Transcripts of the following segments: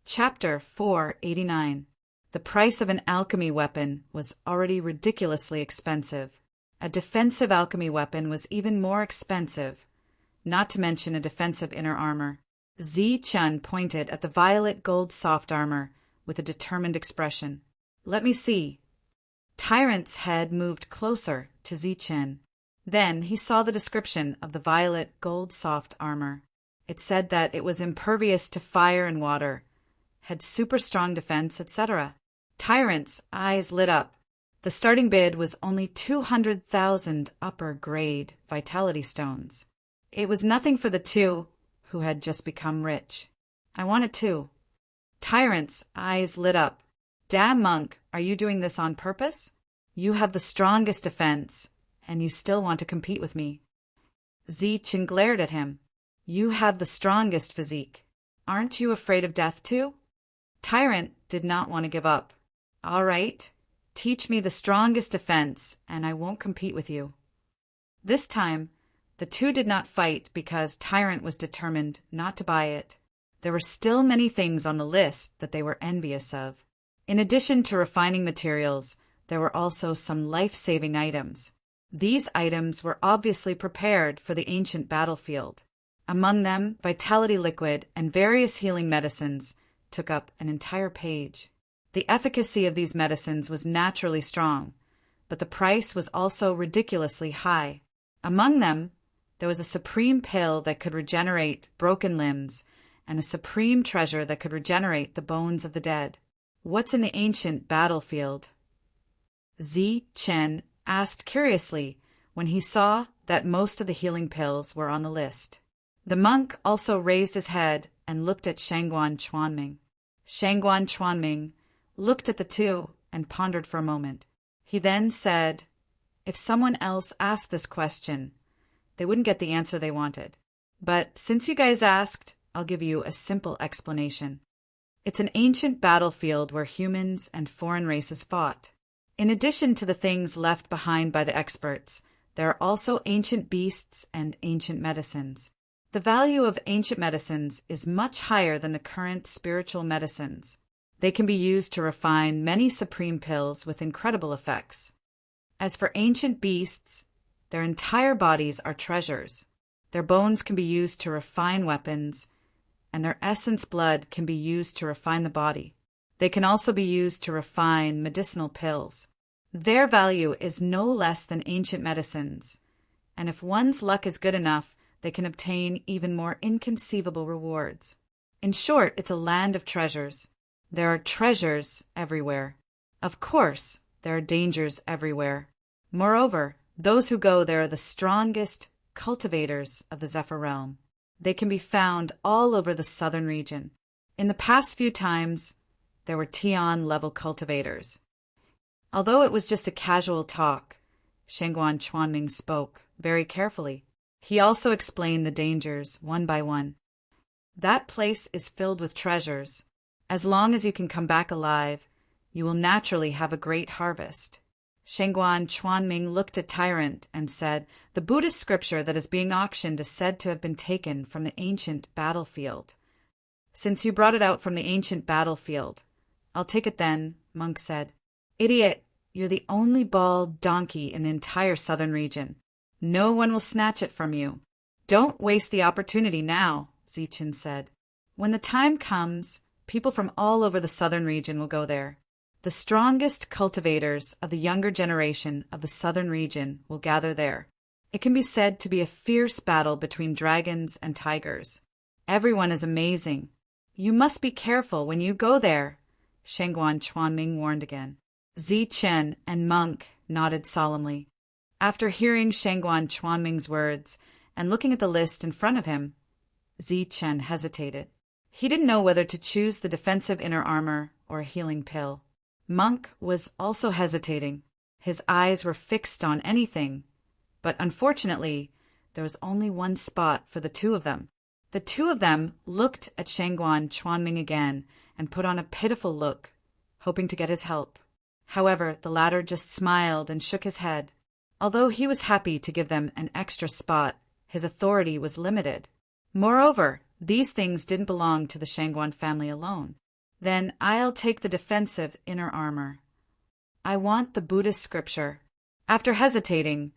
Chapter 489. The price of an alchemy weapon was already ridiculously expensive. A defensive alchemy weapon was even more expensive, not to mention a defensive inner armor. Zi-Chun pointed at the violet gold soft armor with a determined expression. "Let me see." Tyrant's head moved closer to Zi-Chun. Then he saw the description of the violet gold soft armor. It said that it was impervious to fire and water, had super strong defense, etc. Tyrant's eyes lit up. The starting bid was only 200,000 upper grade vitality stones. It was nothing for the two who had just become rich. "I want it too." Tyrant's eyes lit up. "Damn, monk, are you doing this on purpose? You have the strongest defense, and you still want to compete with me." Zi-Chun glared at him. "You have the strongest physique. Aren't you afraid of death too?" Tyrant did not want to give up. "All right, teach me the strongest defense, and I won't compete with you." This time, the two did not fight because Tyrant was determined not to buy it. There were still many things on the list that they were envious of. In addition to refining materials, there were also some life-saving items. These items were obviously prepared for the ancient battlefield. Among them, vitality liquid and various healing medicines took up an entire page. The efficacy of these medicines was naturally strong, but the price was also ridiculously high. Among them, there was a supreme pill that could regenerate broken limbs and a supreme treasure that could regenerate the bones of the dead. "What's in the ancient battlefield?" Zi-Chun asked curiously when he saw that most of the healing pills were on the list. The monk also raised his head and looked at Shangguan Chuanming. Shangguan Chuanming looked at the two and pondered for a moment. He then said, "If someone else asked this question, they wouldn't get the answer they wanted. But since you guys asked, I'll give you a simple explanation. It's an ancient battlefield where humans and foreign races fought. In addition to the things left behind by the experts, there are also ancient beasts and ancient medicines. The value of ancient medicines is much higher than the current spiritual medicines. They can be used to refine many supreme pills with incredible effects. As for ancient beasts, their entire bodies are treasures. Their bones can be used to refine weapons, and their essence blood can be used to refine the body. They can also be used to refine medicinal pills. Their value is no less than ancient medicines, and if one's luck is good enough, they can obtain even more inconceivable rewards. In short, it's a land of treasures. There are treasures everywhere. Of course, there are dangers everywhere. Moreover, those who go there are the strongest cultivators of the Zephyr realm. They can be found all over the southern region. In the past few times, there were Tian-level cultivators." Although it was just a casual talk, Shangguan Chuanming spoke very carefully. He also explained the dangers one by one. "That place is filled with treasures. As long as you can come back alive, you will naturally have a great harvest." Shangguan Chuanming looked at Tyrant and said, "The Buddhist scripture that is being auctioned is said to have been taken from the ancient battlefield." "Since you brought it out from the ancient battlefield, I'll take it then," Monk said. "Idiot, you're the only bald donkey in the entire southern region. No one will snatch it from you." "Don't waste the opportunity now," Zi-Chun said. "When the time comes, people from all over the southern region will go there. The strongest cultivators of the younger generation of the southern region will gather there. It can be said to be a fierce battle between dragons and tigers. Everyone is amazing. You must be careful when you go there," Shangguan Chuanming warned again. Zi-Chun and Monk nodded solemnly. After hearing Shangguan Chuanming's words and looking at the list in front of him, Zi-Chun hesitated. He didn't know whether to choose the defensive inner armor or a healing pill. Monk was also hesitating. His eyes were fixed on anything, but unfortunately, there was only one spot for the two of them. The two of them looked at Shangguan Chuanming again and put on a pitiful look, hoping to get his help. However, the latter just smiled and shook his head. Although he was happy to give them an extra spot, his authority was limited. Moreover, these things didn't belong to the Shangguan family alone. Then I'll take the defensive inner armor. I want the Buddhist scripture. After hesitating,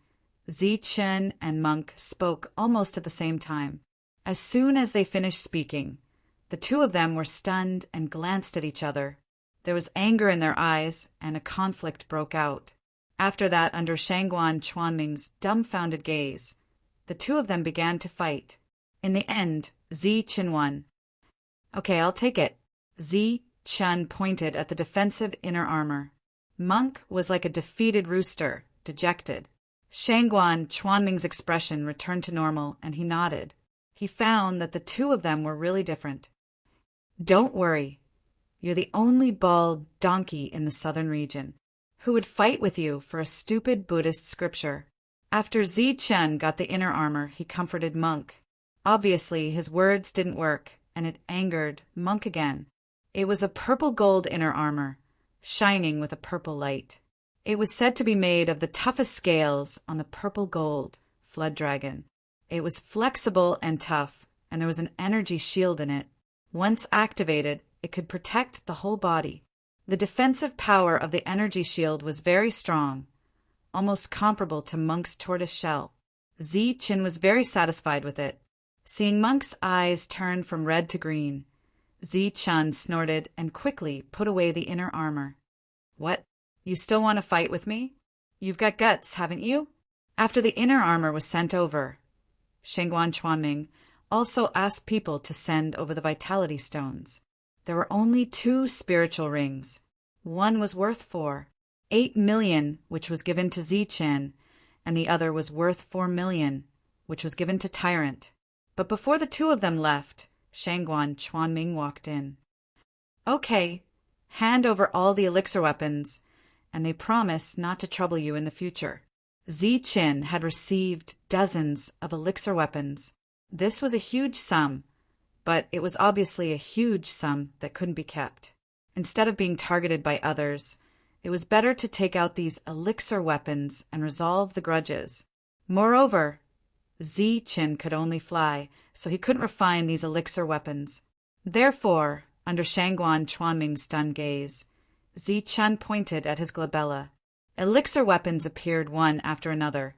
Zichen and Monk spoke almost at the same time. As soon as they finished speaking, the two of them were stunned and glanced at each other. There was anger in their eyes, and a conflict broke out. After that, under Shangguan Chuanming's dumbfounded gaze, the two of them began to fight. In the end, Zichen won. Okay, I'll take it. Zichen pointed at the defensive inner armor. Monk was like a defeated rooster, dejected. Shangguan Chuanming's expression returned to normal, and he nodded. He found that the two of them were really different. Don't worry. You're the only bald donkey in the southern region who would fight with you for a stupid Buddhist scripture. After Zichen got the inner armor, he comforted Monk. Obviously, his words didn't work, and it angered Monk again. It was a purple gold inner armor, shining with a purple light. It was said to be made of the toughest scales on the purple gold flood dragon. It was flexible and tough, and there was an energy shield in it. Once activated, it could protect the whole body. The defensive power of the energy shield was very strong, almost comparable to Monk's tortoise shell. Zichen was very satisfied with it. Seeing Monk's eyes turn from red to green, Zichen snorted and quickly put away the inner armor. What? You still want to fight with me? You've got guts, haven't you? After the inner armor was sent over, Shangguan Chuanming also asked people to send over the vitality stones. There were only 2 spiritual rings. One was worth 8 million, which was given to Zichen, and the other was worth 4 million, which was given to Tyrant. But before the two of them left, Shangguan Chuanming walked in. Okay, hand over all the elixir weapons, and they promise not to trouble you in the future. Zichen had received dozens of elixir weapons. This was a huge sum, but it was obviously a huge sum that couldn't be kept. Instead of being targeted by others, it was better to take out these elixir weapons and resolve the grudges. Moreover, Zichen could only fly, so he couldn't refine these elixir weapons. Therefore, under Shangguan Chuanming's stunned gaze, Zichen pointed at his glabella. Elixir weapons appeared one after another,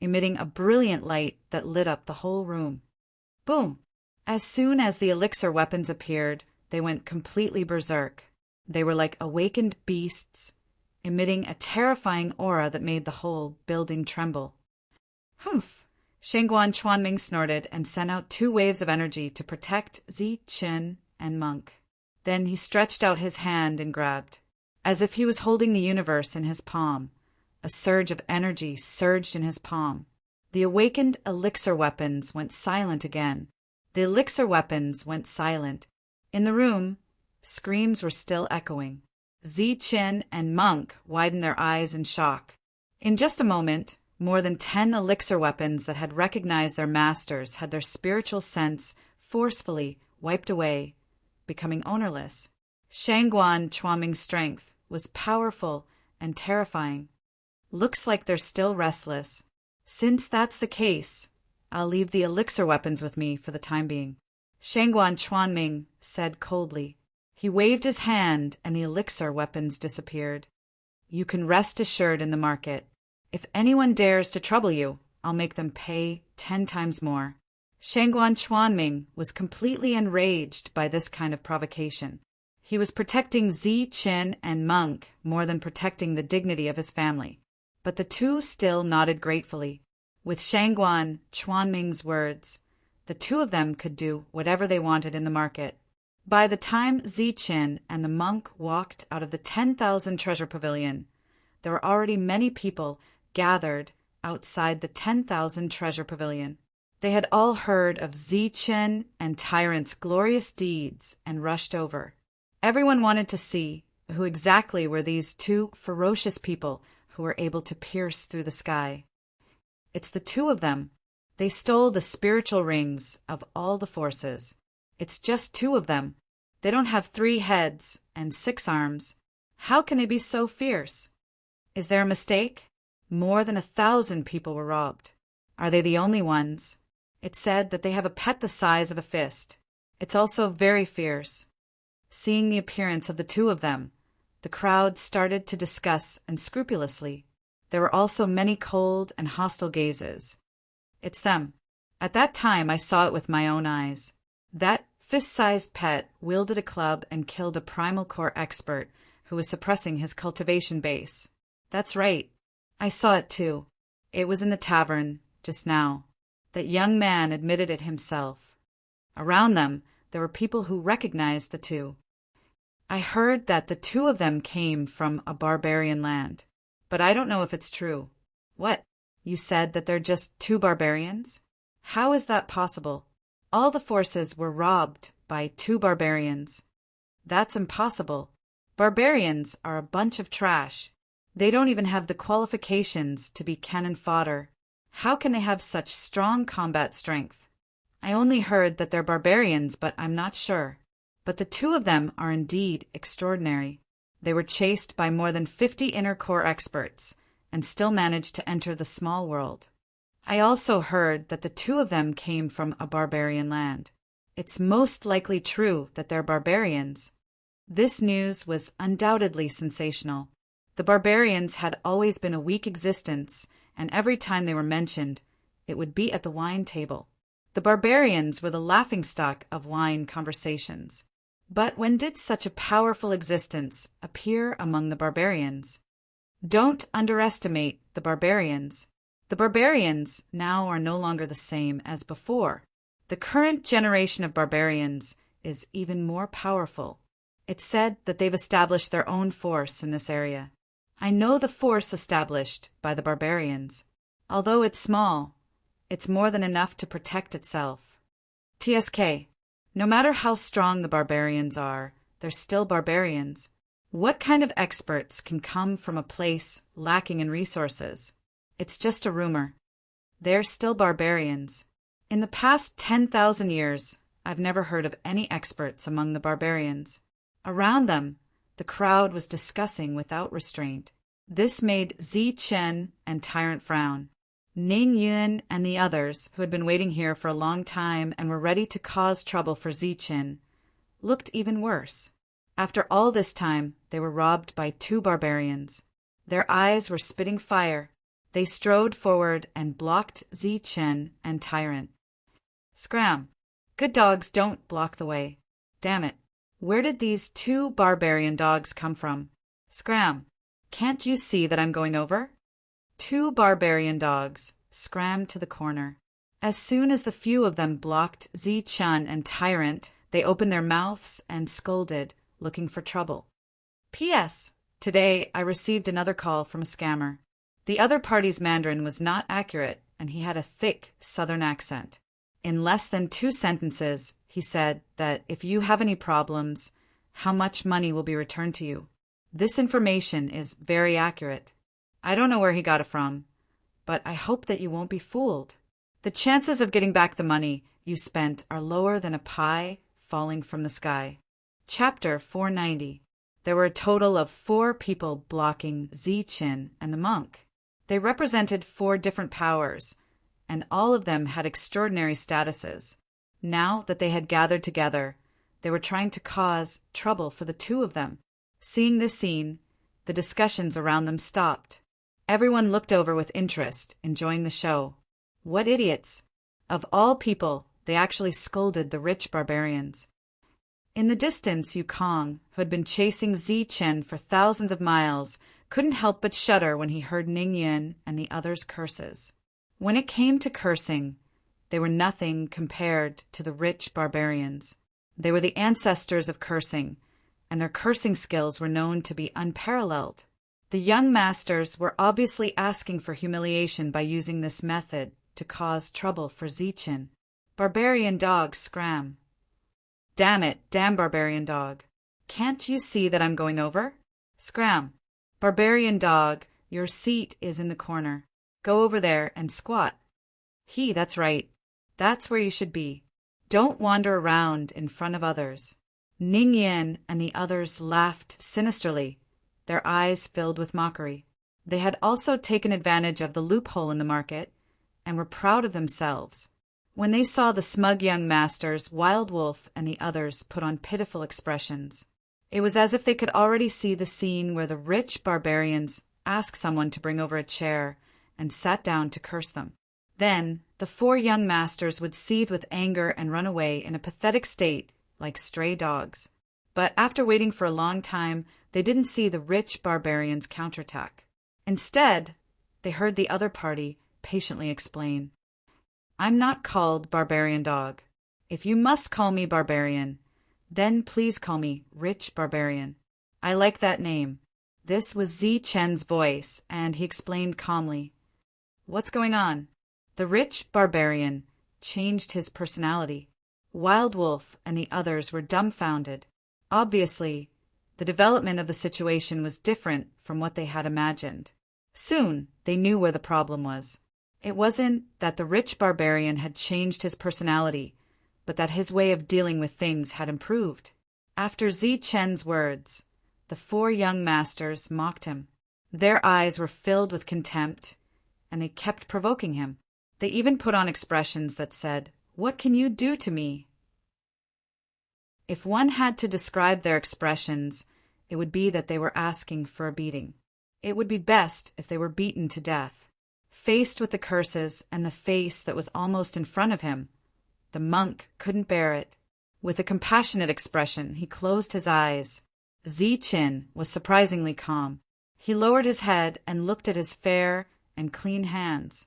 emitting a brilliant light that lit up the whole room. Boom! As soon as the elixir weapons appeared, they went completely berserk. They were like awakened beasts, emitting a terrifying aura that made the whole building tremble. Humph! Shangguan Chuanming snorted and sent out 2 waves of energy to protect Zichen and Monk. Then he stretched out his hand and grabbed. As if he was holding the universe in his palm, a surge of energy surged in his palm. The awakened elixir weapons went silent again. The elixir weapons went silent. In the room, screams were still echoing. Zichen and Monk widened their eyes in shock. In just a moment, more than 10 elixir weapons that had recognized their masters had their spiritual sense forcefully wiped away, becoming ownerless. Shangguan Chuanming's strength was powerful and terrifying. Looks like they're still restless. Since that's the case, I'll leave the elixir weapons with me for the time being. Shangguan Chuanming said coldly. He waved his hand and the elixir weapons disappeared. You can rest assured in the market. If anyone dares to trouble you, I'll make them pay 10 times more. Shangguan Chuanming was completely enraged by this kind of provocation. He was protecting Zichen and Monk more than protecting the dignity of his family. But the two still nodded gratefully. With Shangguan Chuanming's words, the two of them could do whatever they wanted in the market. By the time Zichen and the monk walked out of the 10,000 treasure pavilion, there were already many people gathered outside the 10,000 treasure pavilion. They had all heard of Zichen and Tyrant's glorious deeds and rushed over. Everyone wanted to see who exactly were these 2 ferocious people who were able to pierce through the sky. It's the 2 of them. They stole the spiritual rings of all the forces. It's just 2 of them. They don't have 3 heads and 6 arms. How can they be so fierce? Is there a mistake? More than 1,000 people were robbed. Are they the only ones? It's said that they have a pet the size of a fist. It's also very fierce. Seeing the appearance of the two of them, the crowd started to discuss and scrupulously. There were also many cold and hostile gazes. It's them. At that time I saw it with my own eyes. That fist-sized pet wielded a club and killed a primal core expert who was suppressing his cultivation base. That's right. I saw it too. It was in the tavern, just now. That young man admitted it himself. Around them, there were people who recognized the two. I heard that the two of them came from a barbarian land, but I don't know if it's true. What? You said that they're just two barbarians? How is that possible? All the forces were robbed by two barbarians. That's impossible. Barbarians are a bunch of trash. They don't even have the qualifications to be cannon fodder. How can they have such strong combat strength? I only heard that they're barbarians, but I'm not sure. But the two of them are indeed extraordinary. They were chased by more than 50 inner core experts and still managed to enter the small world. I also heard that the two of them came from a barbarian land. It's most likely true that they're barbarians. This news was undoubtedly sensational. The barbarians had always been a weak existence, and every time they were mentioned, it would be at the wine table. The barbarians were the laughingstock of wine conversations. But when did such a powerful existence appear among the barbarians? Don't underestimate the barbarians. The barbarians now are no longer the same as before. The current generation of barbarians is even more powerful. It's said that they've established their own force in this area. I know the force established by the barbarians. Although it's small, it's more than enough to protect itself. TSK, no matter how strong the barbarians are, they're still barbarians. What kind of experts can come from a place lacking in resources? It's just a rumor. They're still barbarians. In the past 10,000 years, I've never heard of any experts among the barbarians. Around them, the crowd was discussing without restraint. This made Zi Chen and Tyrant frown. Ning Yun and the others, who had been waiting here for a long time and were ready to cause trouble for Zi Chen, looked even worse. After all this time, they were robbed by two barbarians. Their eyes were spitting fire. They strode forward and blocked Zi Chen and Tyrant. Scram! Good dogs don't block the way. Damn it. Where did these two barbarian dogs come from? Scram! Can't you see that I'm going over? Two barbarian dogs scrammed to the corner. As soon as the few of them blocked Zi Chen and Tyrant, they opened their mouths and scolded, looking for trouble. P.S. Today I received another call from a scammer. The other party's Mandarin was not accurate, and he had a thick southern accent. In less than 2 sentences, he said that if you have any problems, how much money will be returned to you. This information is very accurate. I don't know where he got it from, but I hope that you won't be fooled. The chances of getting back the money you spent are lower than a pie falling from the sky. Chapter 490. There were a total of 4 people blocking Zi Chen and the monk. They represented 4 different powers, and all of them had extraordinary statuses. Now that they had gathered together, they were trying to cause trouble for the two of them. Seeing this scene, the discussions around them stopped. Everyone looked over with interest, enjoying the show. What idiots! Of all people, they actually scolded the rich barbarians. In the distance, Yukong, who had been chasing Zi Chen for thousands of miles, couldn't help but shudder when he heard Ning Yun and the others' curses. When it came to cursing, they were nothing compared to the rich barbarians. They were the ancestors of cursing, and their cursing skills were known to be unparalleled. The young masters were obviously asking for humiliation by using this method to cause trouble for Zi Chen. Barbarian dog scram. Damn it, damn barbarian dog. Can't you see that I'm going over? Scram. Barbarian dog, your seat is in the corner. Go over there and squat. That's right. That's where you should be. Don't wander around in front of others. Ning Yin and the others laughed sinisterly, their eyes filled with mockery. They had also taken advantage of the loophole in the market and were proud of themselves. When they saw the smug young masters, Wild Wolf and the others put on pitiful expressions. It was as if they could already see the scene where the rich barbarians asked someone to bring over a chair and sat down to curse them. Then the 4 young masters would seethe with anger and run away in a pathetic state like stray dogs. But after waiting for a long time, they didn't see the rich barbarians counterattack. Instead, they heard the other party patiently explain, "I'm not called Barbarian Dog. If you must call me Barbarian, then please call me Rich Barbarian. I like that name." This was Zi Chen's voice, and he explained calmly, "What's going on?" The Rich Barbarian changed his personality. Wild Wolf and the others were dumbfounded. Obviously, the development of the situation was different from what they had imagined. Soon, they knew where the problem was. It wasn't that the rich barbarian had changed his personality, but that his way of dealing with things had improved. After Zi Chen's words, the 4 young masters mocked him. Their eyes were filled with contempt, and they kept provoking him. They even put on expressions that said, "What can you do to me?" If one had to describe their expressions, it would be that they were asking for a beating. It would be best if they were beaten to death. Faced with the curses and the face that was almost in front of him, the monk couldn't bear it. With a compassionate expression, he closed his eyes. Zi Chen was surprisingly calm. He lowered his head and looked at his fair and clean hands.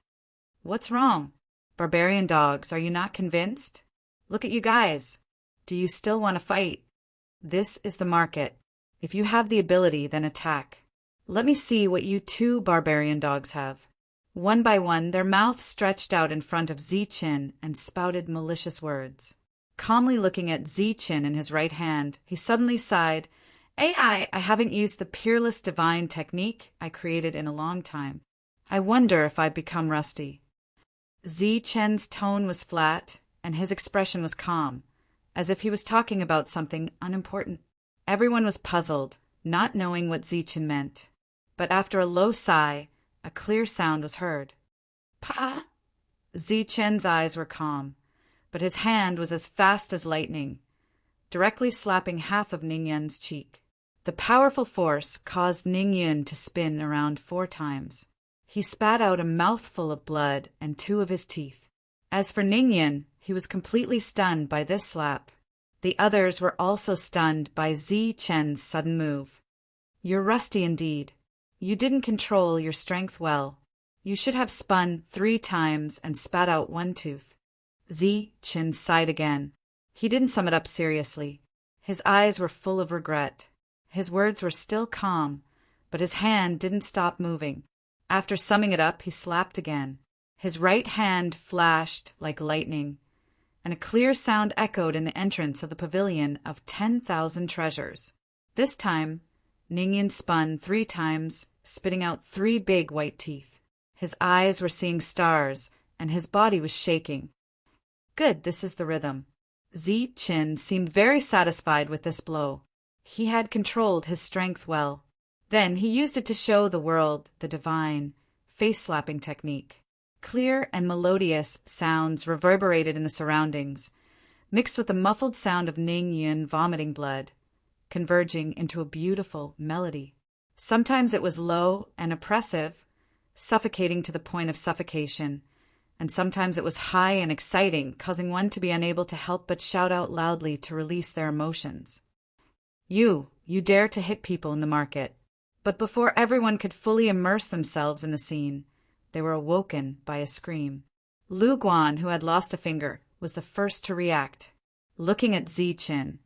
"What's wrong? Barbarian dogs, are you not convinced? Look at you guys. Do you still want to fight? This is the market. If you have the ability, then attack. Let me see what you 2 barbarian dogs have." One by one, their mouths stretched out in front of Zi Chen and spouted malicious words. Calmly looking at Zi Chen in his right hand, he suddenly sighed, I haven't used the peerless divine technique I created in a long time. I wonder if I've become rusty." Zi Chen's tone was flat, and his expression was calm, as if he was talking about something unimportant. Everyone was puzzled, not knowing what Zi Chen meant. But after a low sigh, a clear sound was heard. "Pa!" Zi Chen's eyes were calm, but his hand was as fast as lightning, directly slapping half of Ning Yun's cheek. The powerful force caused Ning Yun to spin around 4 times. He spat out a mouthful of blood and 2 of his teeth. As for Ning Yun, he was completely stunned by this slap. The others were also stunned by Zi Chen's sudden move. "You're rusty indeed. You didn't control your strength well. You should have spun 3 times and spat out 1 tooth." Zi Chen sighed again. He didn't sum it up seriously. His eyes were full of regret. His words were still calm, but his hand didn't stop moving. After summing it up, he slapped again. His right hand flashed like lightning, and a clear sound echoed in the entrance of the pavilion of 10,000 treasures. This time, Ning Yun spun 3 times, spitting out 3 big white teeth. His eyes were seeing stars, and his body was shaking. Good, this is the rhythm. Zi Chen seemed very satisfied with this blow. He had controlled his strength well. Then he used it to show the world the divine, face-slapping technique. Clear and melodious sounds reverberated in the surroundings, mixed with the muffled sound of Ning Yun vomiting blood, converging into a beautiful melody. Sometimes it was low and oppressive, suffocating to the point of suffocation, and sometimes it was high and exciting, causing one to be unable to help but shout out loudly to release their emotions. You dare to hit people in the market." But before everyone could fully immerse themselves in the scene, they were awoken by a scream. Lu Guan, who had lost a finger, was the first to react. Looking at Zi Chen,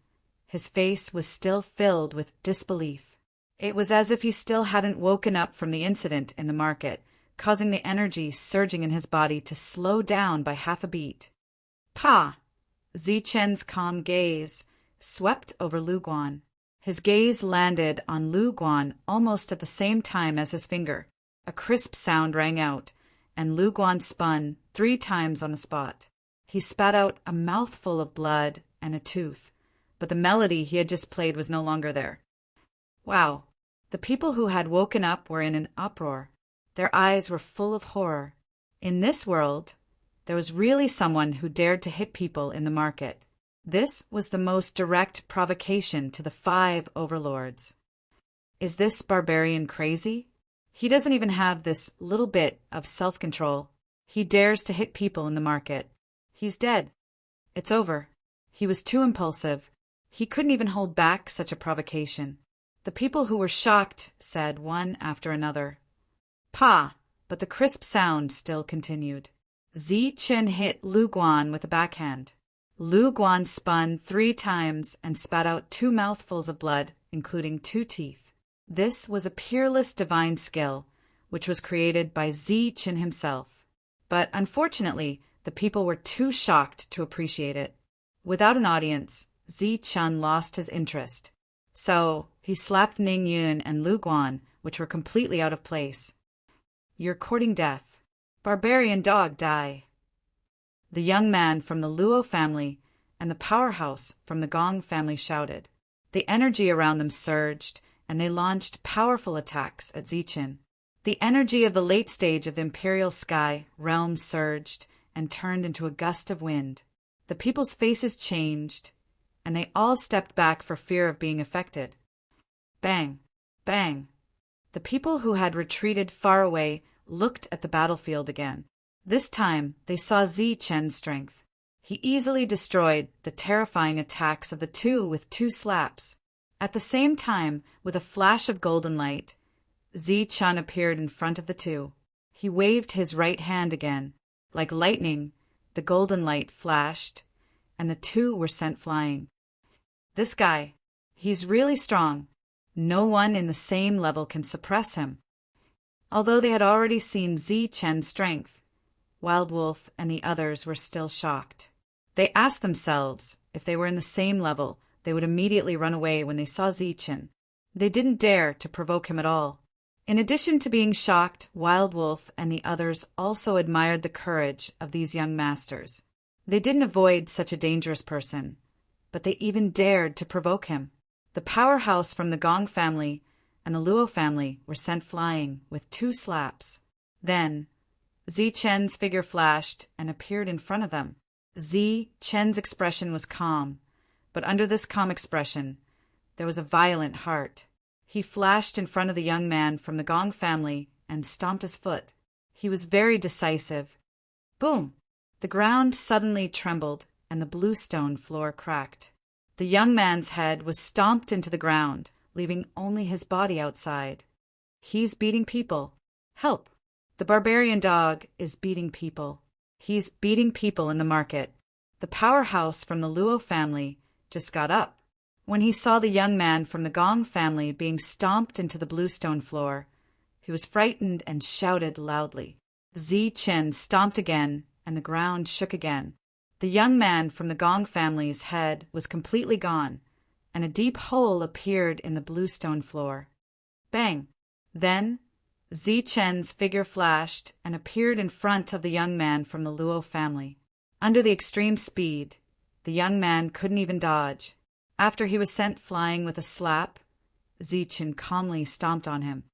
his face was still filled with disbelief. It was as if he still hadn't woken up from the incident in the market, causing the energy surging in his body to slow down by half a beat. "Pa!" Zi Chen's calm gaze swept over Lu Guan. His gaze landed on Lu Guan almost at the same time as his finger. A crisp sound rang out, and Lu Guan spun 3 times on the spot. He spat out a mouthful of blood and a tooth, but the melody he had just played was no longer there. Wow! The people who had woken up were in an uproar. Their eyes were full of horror. In this world, there was really someone who dared to hit people in the market. This was the most direct provocation to the 5 overlords. Is this barbarian crazy? He doesn't even have this little bit of self-control. He dares to hit people in the market. He's dead. It's over. He was too impulsive. He couldn't even hold back such a provocation. The people who were shocked said one after another, "Pa," but the crisp sound still continued. Zi Chen hit Lu Guan with a backhand. Lu Guan spun 3 times and spat out 2 mouthfuls of blood, including 2 teeth. This was a peerless divine skill, which was created by Zi Chen himself. But unfortunately, the people were too shocked to appreciate it. Without an audience, Zi Chen lost his interest. So he slapped Ning Yun and Lu Guan, which were completely out of place. "You're courting death. Barbarian dog, die." The young man from the Luo family and the powerhouse from the Gong family shouted. The energy around them surged, and they launched powerful attacks at Zichen. The energy of the late stage of the imperial sky realm surged and turned into a gust of wind. The people's faces changed, and they all stepped back for fear of being affected. Bang! Bang! The people who had retreated far away looked at the battlefield again. This time, they saw Zi Chen's strength. He easily destroyed the terrifying attacks of the 2 with 2 slaps. At the same time, with a flash of golden light, Zi Chen appeared in front of the 2. He waved his right hand again. Like lightning, the golden light flashed, and the 2 were sent flying. This guy, he's really strong. No one in the same level can suppress him. Although they had already seen Zi Chen's strength, Wild Wolf and the others were still shocked. They asked themselves if they were in the same level, they would immediately run away when they saw Zi Chen. They didn't dare to provoke him at all. In addition to being shocked, Wild Wolf and the others also admired the courage of these young masters. They didn't avoid such a dangerous person, but they even dared to provoke him. The powerhouse from the Gong family and the Luo family were sent flying with 2 slaps. Then, Zi Chen's figure flashed and appeared in front of them. Zi Chen's expression was calm, but under this calm expression, there was a violent heart. He flashed in front of the young man from the Gong family and stomped his foot. He was very decisive. Boom! The ground suddenly trembled and the bluestone floor cracked. The young man's head was stomped into the ground, leaving only his body outside. He's beating people. Help! The barbarian dog is beating people. He's beating people in the market. The powerhouse from the Luo family just got up. When he saw the young man from the Gong family being stomped into the bluestone floor, he was frightened and shouted loudly. Zi Chen stomped again, and the ground shook again. The young man from the Gong family's head was completely gone, and a deep hole appeared in the bluestone floor. Bang! Then, Zi Chen's figure flashed and appeared in front of the young man from the Luo family. Under the extreme speed, the young man couldn't even dodge. After he was sent flying with a slap, Zi Chen calmly stomped on him.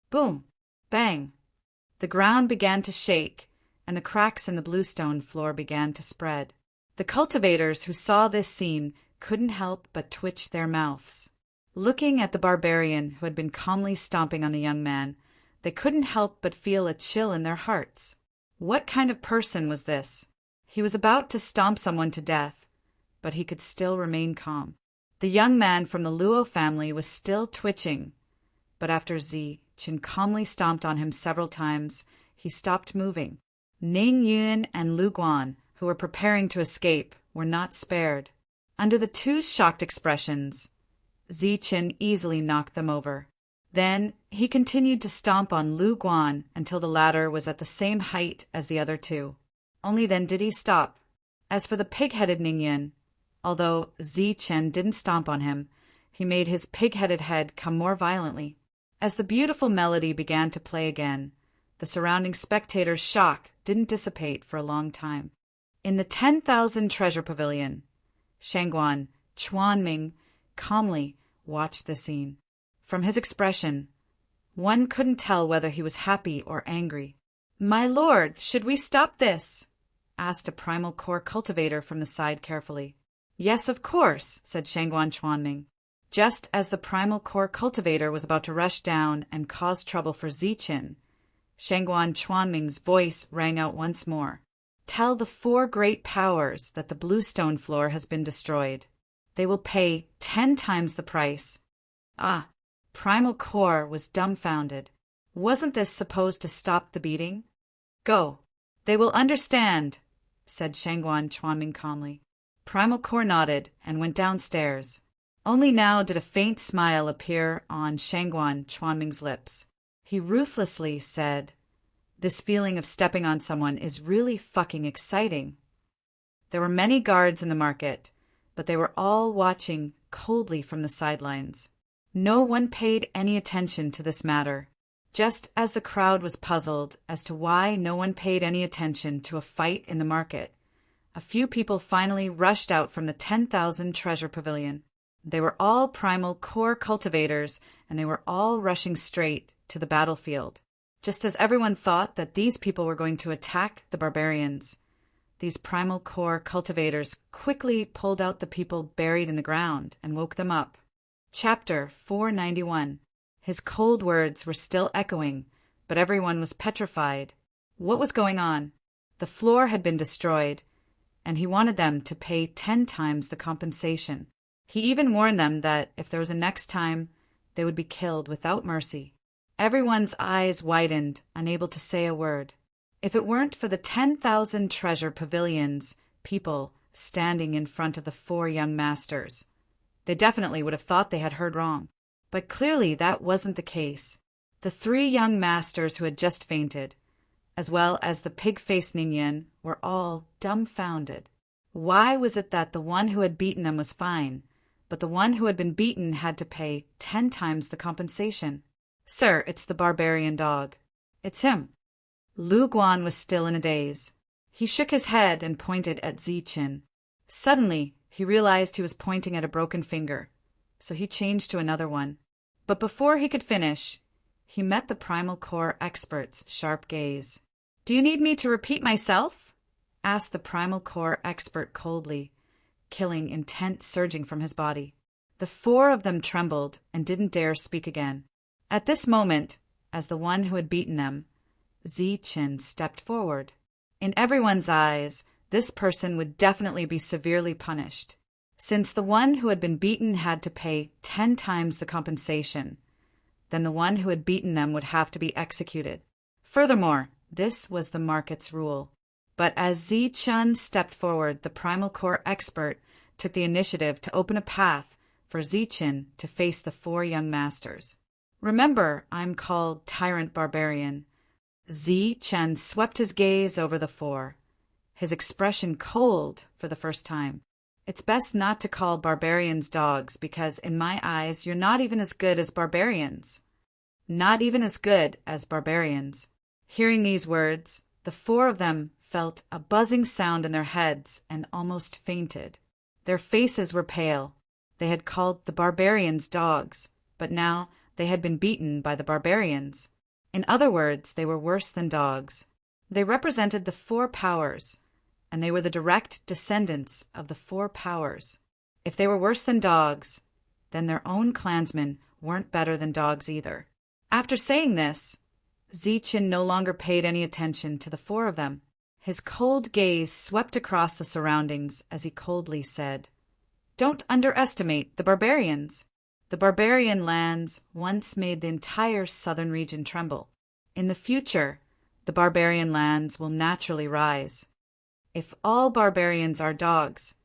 Boom! Bang! The ground began to shake, and the cracks in the bluestone floor began to spread. The cultivators who saw this scene couldn't help but twitch their mouths. Looking at the barbarian who had been calmly stomping on the young man, they couldn't help but feel a chill in their hearts. What kind of person was this? He was about to stomp someone to death, but he could still remain calm. The young man from the Luo family was still twitching, but after Zi Chen calmly stomped on him several times, he stopped moving. Ning Yun and Lu Guan, who were preparing to escape, were not spared. Under the 2's shocked expressions, Zi Chen easily knocked them over. Then he continued to stomp on Lu Guan until the latter was at the same height as the other 2. Only then did he stop. As for the pig-headed Ning Yun, although Zi Chen didn't stomp on him, he made his pig-headed head come more violently. As the beautiful melody began to play again, the surrounding spectators' shock didn't dissipate for a long time. In the 10,000 treasure pavilion, Shangguan Chuanming calmly watched the scene. From his expression, one couldn't tell whether he was happy or angry. "My lord, should we stop this?" asked a primal core cultivator from the side carefully. Yes, of course, said Shangguan Chuanming. Just as the primal core cultivator was about to rush down and cause trouble for Ziqin, Shangguan Chuanming's voice rang out once more. Tell the 4 great powers that the bluestone floor has been destroyed. They will pay 10 times the price. Ah, Primal Core was dumbfounded. Wasn't this supposed to stop the beating? Go. They will understand, said Shangguan Chuanming calmly. Primal Core nodded and went downstairs. Only now did a faint smile appear on Shangguan Chuanming's lips. He ruthlessly said, This feeling of stepping on someone is really fucking exciting. There were many guards in the market, but they were all watching coldly from the sidelines. No one paid any attention to this matter, just as the crowd was puzzled as to why no one paid any attention to a fight in the market. A few people finally rushed out from the 10,000 treasure pavilion. They were all primal core cultivators, and they were all rushing straight to the battlefield. Just as everyone thought that these people were going to attack the barbarians, these primal core cultivators quickly pulled out the people buried in the ground and woke them up. Chapter 491. His cold words were still echoing, but everyone was petrified. What was going on? The floor had been destroyed, and he wanted them to pay 10 times the compensation. He even warned them that if there was a next time, they would be killed without mercy. Everyone's eyes widened, unable to say a word. If it weren't for the 10,000 treasure pavilions, people standing in front of the 4 young masters, they definitely would have thought they had heard wrong. But clearly that wasn't the case. The 3 young masters who had just fainted, as well as the pig-faced Ningyan, were all dumbfounded. Why was it that the one who had beaten them was fine, but the one who had been beaten had to pay 10 times the compensation? Sir, it's the barbarian dog. It's him. Lu Guan was still in a daze. He shook his head and pointed at Ziqin. Suddenly, he realized he was pointing at a broken finger, so he changed to another one. But before he could finish, he met the Primal Core expert's sharp gaze. Do you need me to repeat myself? Asked the Primal Core expert coldly, killing intent surging from his body. The 4 of them trembled and didn't dare speak again. At this moment, as the one who had beaten them, Ziqin stepped forward. In everyone's eyes, this person would definitely be severely punished. Since the one who had been beaten had to pay 10 times the compensation, then the one who had beaten them would have to be executed. Furthermore, this was the market's rule. But as Ziqin stepped forward, the Primal Core expert took the initiative to open a path for Ziqin to face the 4 young masters. Remember, I'm called Tyrant Barbarian. Ziqin swept his gaze over the 4, his expression cold for the first time. It's best not to call barbarians dogs because, in my eyes, you're not even as good as barbarians. Not even as good as barbarians. Hearing these words, the 4 of them felt a buzzing sound in their heads and almost fainted. Their faces were pale. They had called the barbarians dogs, but now they had been beaten by the barbarians. In other words, they were worse than dogs. They represented the 4 powers, and they were the direct descendants of the 4 powers. If they were worse than dogs, then their own clansmen weren't better than dogs either. After saying this, Ziqin no longer paid any attention to the 4 of them. His cold gaze swept across the surroundings as he coldly said, Don't underestimate the barbarians. The barbarian lands once made the entire southern region tremble. In the future, the barbarian lands will naturally rise. If all barbarians are dogs,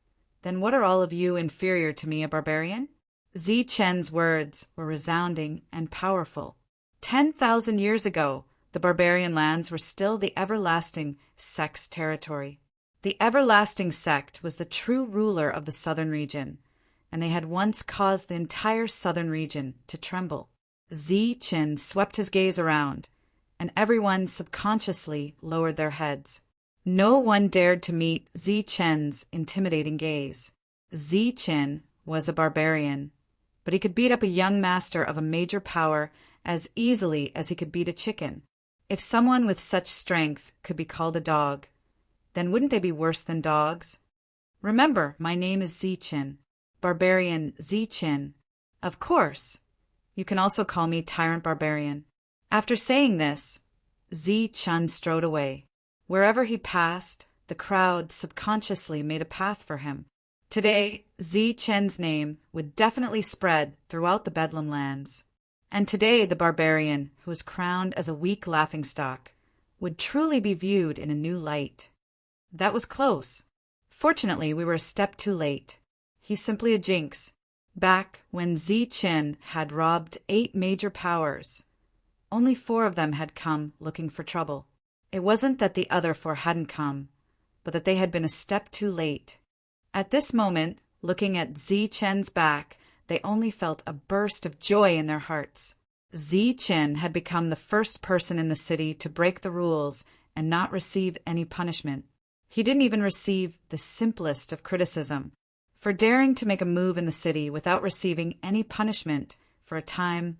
then what are all of you inferior to me, a barbarian? Ziqin's words were resounding and powerful. 10,000 years ago, the barbarian lands were still the everlasting sect's territory. The everlasting sect was the true ruler of the southern region, and they had once caused the entire southern region to tremble. Ziqin swept his gaze around, and everyone subconsciously lowered their heads. No one dared to meet Ziqin's intimidating gaze. Ziqin was a barbarian, but he could beat up a young master of a major power as easily as he could beat a chicken. If someone with such strength could be called a dog, then wouldn't they be worse than dogs? Remember, my name is Zichin, Barbarian Zichin. Of course. You can also call me Tyrant Barbarian. After saying this, Zichin strode away. Wherever he passed, the crowd subconsciously made a path for him. Today, Zichin's name would definitely spread throughout the Bedlam lands. And today the barbarian, who was crowned as a weak laughingstock, would truly be viewed in a new light. That was close. Fortunately, we were a step too late. He's simply a jinx. Back when Zichin had robbed 8 major powers, only 4 of them had come looking for trouble. It wasn't that the other 4 hadn't come, but that they had been a step too late. At this moment, looking at Zichin's back, they only felt a burst of joy in their hearts. Zichin had become the first person in the city to break the rules and not receive any punishment. He didn't even receive the simplest of criticism. For daring to make a move in the city without receiving any punishment for a time,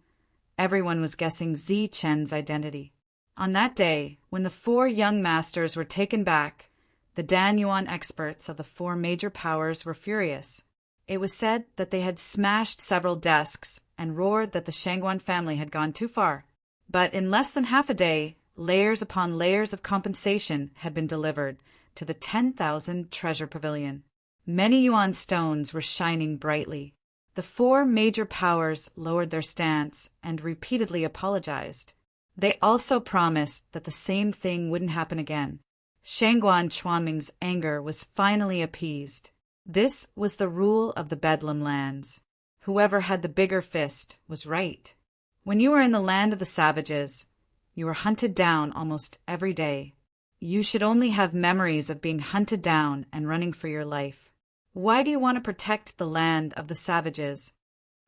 everyone was guessing Zichin's identity. On that day, when the 4 young masters were taken back, the Danyuan experts of the 4 major powers were furious. It was said that they had smashed several desks and roared that the Shangguan family had gone too far. But in less than half a day, layers upon layers of compensation had been delivered to the 10,000 treasure pavilion. Many yuan stones were shining brightly. The 4 major powers lowered their stance and repeatedly apologized. They also promised that the same thing wouldn't happen again. Shangguan Chuanming's anger was finally appeased. This was the rule of the Bedlam lands. Whoever had the bigger fist was right. When you were in the land of the savages, you were hunted down almost every day. You should only have memories of being hunted down and running for your life. Why do you want to protect the land of the savages?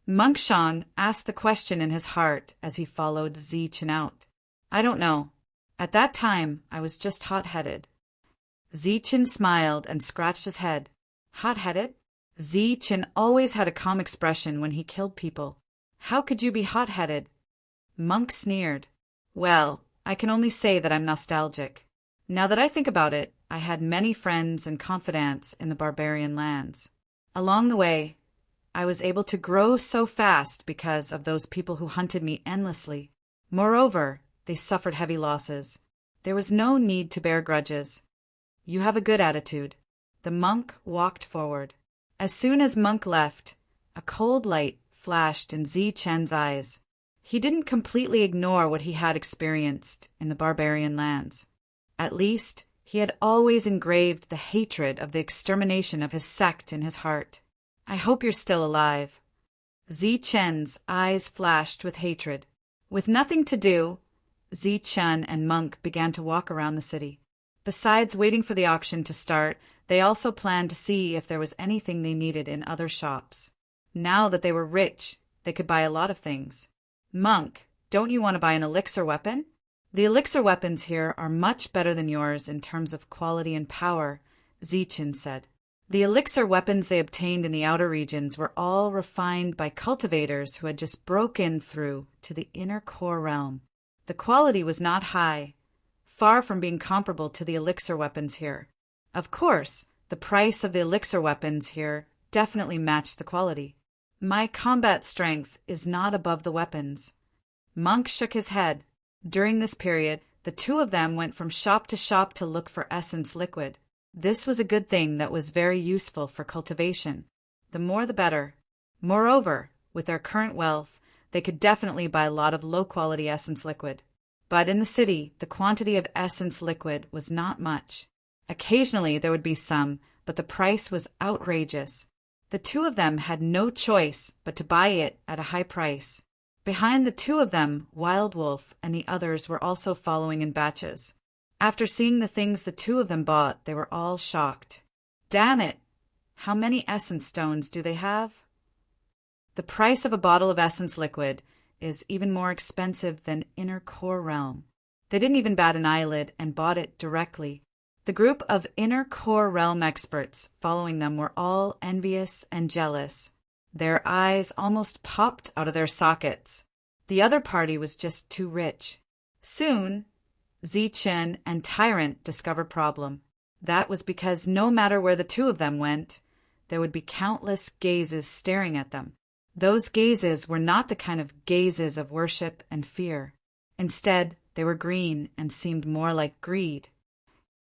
Monk Shang asked the question in his heart as he followed Zichin out. I don't know. At that time, I was just hot-headed. Zichin smiled and scratched his head. Hot-headed? Zichin always had a calm expression when he killed people. How could you be hot-headed? Monk sneered. Well, I can only say that I'm nostalgic. Now that I think about it, I had many friends and confidants in the barbarian lands. Along the way, I was able to grow so fast because of those people who hunted me endlessly. Moreover, they suffered heavy losses. There was no need to bear grudges. You have a good attitude. The monk walked forward. As soon as Monk left, a cold light flashed in Zichin's eyes. He didn't completely ignore what he had experienced in the barbarian lands. At least, he had always engraved the hatred of the extermination of his sect in his heart. I hope you're still alive. Zichin's eyes flashed with hatred. With nothing to do, Zichin and Monk began to walk around the city. Besides waiting for the auction to start, they also planned to see if there was anything they needed in other shops. Now that they were rich, they could buy a lot of things. Monk, don't you want to buy an elixir weapon? The elixir weapons here are much better than yours in terms of quality and power, Zichin said. The elixir weapons they obtained in the outer regions were all refined by cultivators who had just broken through to the inner core realm. The quality was not high, far from being comparable to the elixir weapons here. Of course, the price of the elixir weapons here definitely matched the quality. My combat strength is not above the weapons. Monk shook his head. During this period, the 2 of them went from shop to look for essence liquid. This was a good thing that was very useful for cultivation. The more the better. Moreover, with their current wealth, they could definitely buy a lot of low-quality essence liquid. But in the city, the quantity of essence liquid was not much. Occasionally there would be some, but the price was outrageous. The 2 of them had no choice but to buy it at a high price. Behind the 2 of them, Wild Wolf and the others were also following in batches. After seeing the things the 2 of them bought, they were all shocked. Damn it! How many essence stones do they have? The price of a bottle of essence liquid is even more expensive than inner core realm. They didn't even bat an eyelid and bought it directly. The group of inner core realm experts following them were all envious and jealous. Their eyes almost popped out of their sockets. The other party was just too rich. Soon, Zichin and Tyrant discovered problem. That was because no matter where the two of them went, there would be countless gazes staring at them. Those gazes were not the kind of gazes of worship and fear. Instead, they were green and seemed more like greed.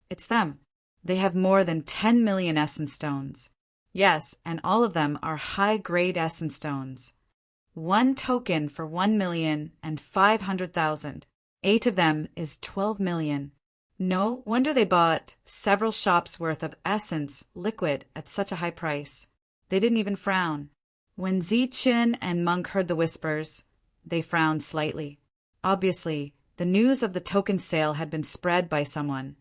It's them. They have more than 10 million essence stones. Yes, and all of them are high-grade essence stones. 1 token for 1,500,000. 8 of them is 12 million. No wonder they bought several shops' worth of essence liquid at such a high price. They didn't even frown. When Zichen and Monk heard the whispers, they frowned slightly. Obviously, the news of the token sale had been spread by someone,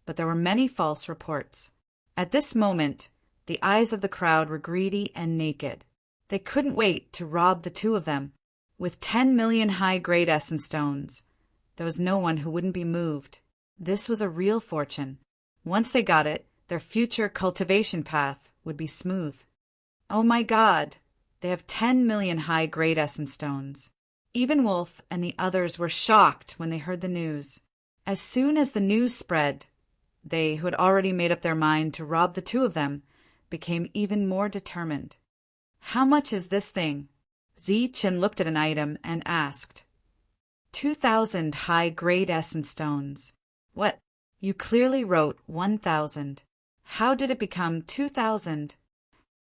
but there were many false reports. At this moment, the eyes of the crowd were greedy and naked. They couldn't wait to rob the two of them. With 10 million high-grade essence stones, there was no one who wouldn't be moved. This was a real fortune. Once they got it, their future cultivation path would be smooth. Oh my God! They have 10 million high-grade essence stones. Even Wolf and the others were shocked when they heard the news. As soon as the news spread, they, who had already made up their mind to rob the two of them, became even more determined. How much is this thing? Zichen looked at an item and asked. 2,000 high-grade essence stones. What? You clearly wrote 1,000. How did it become 2,000?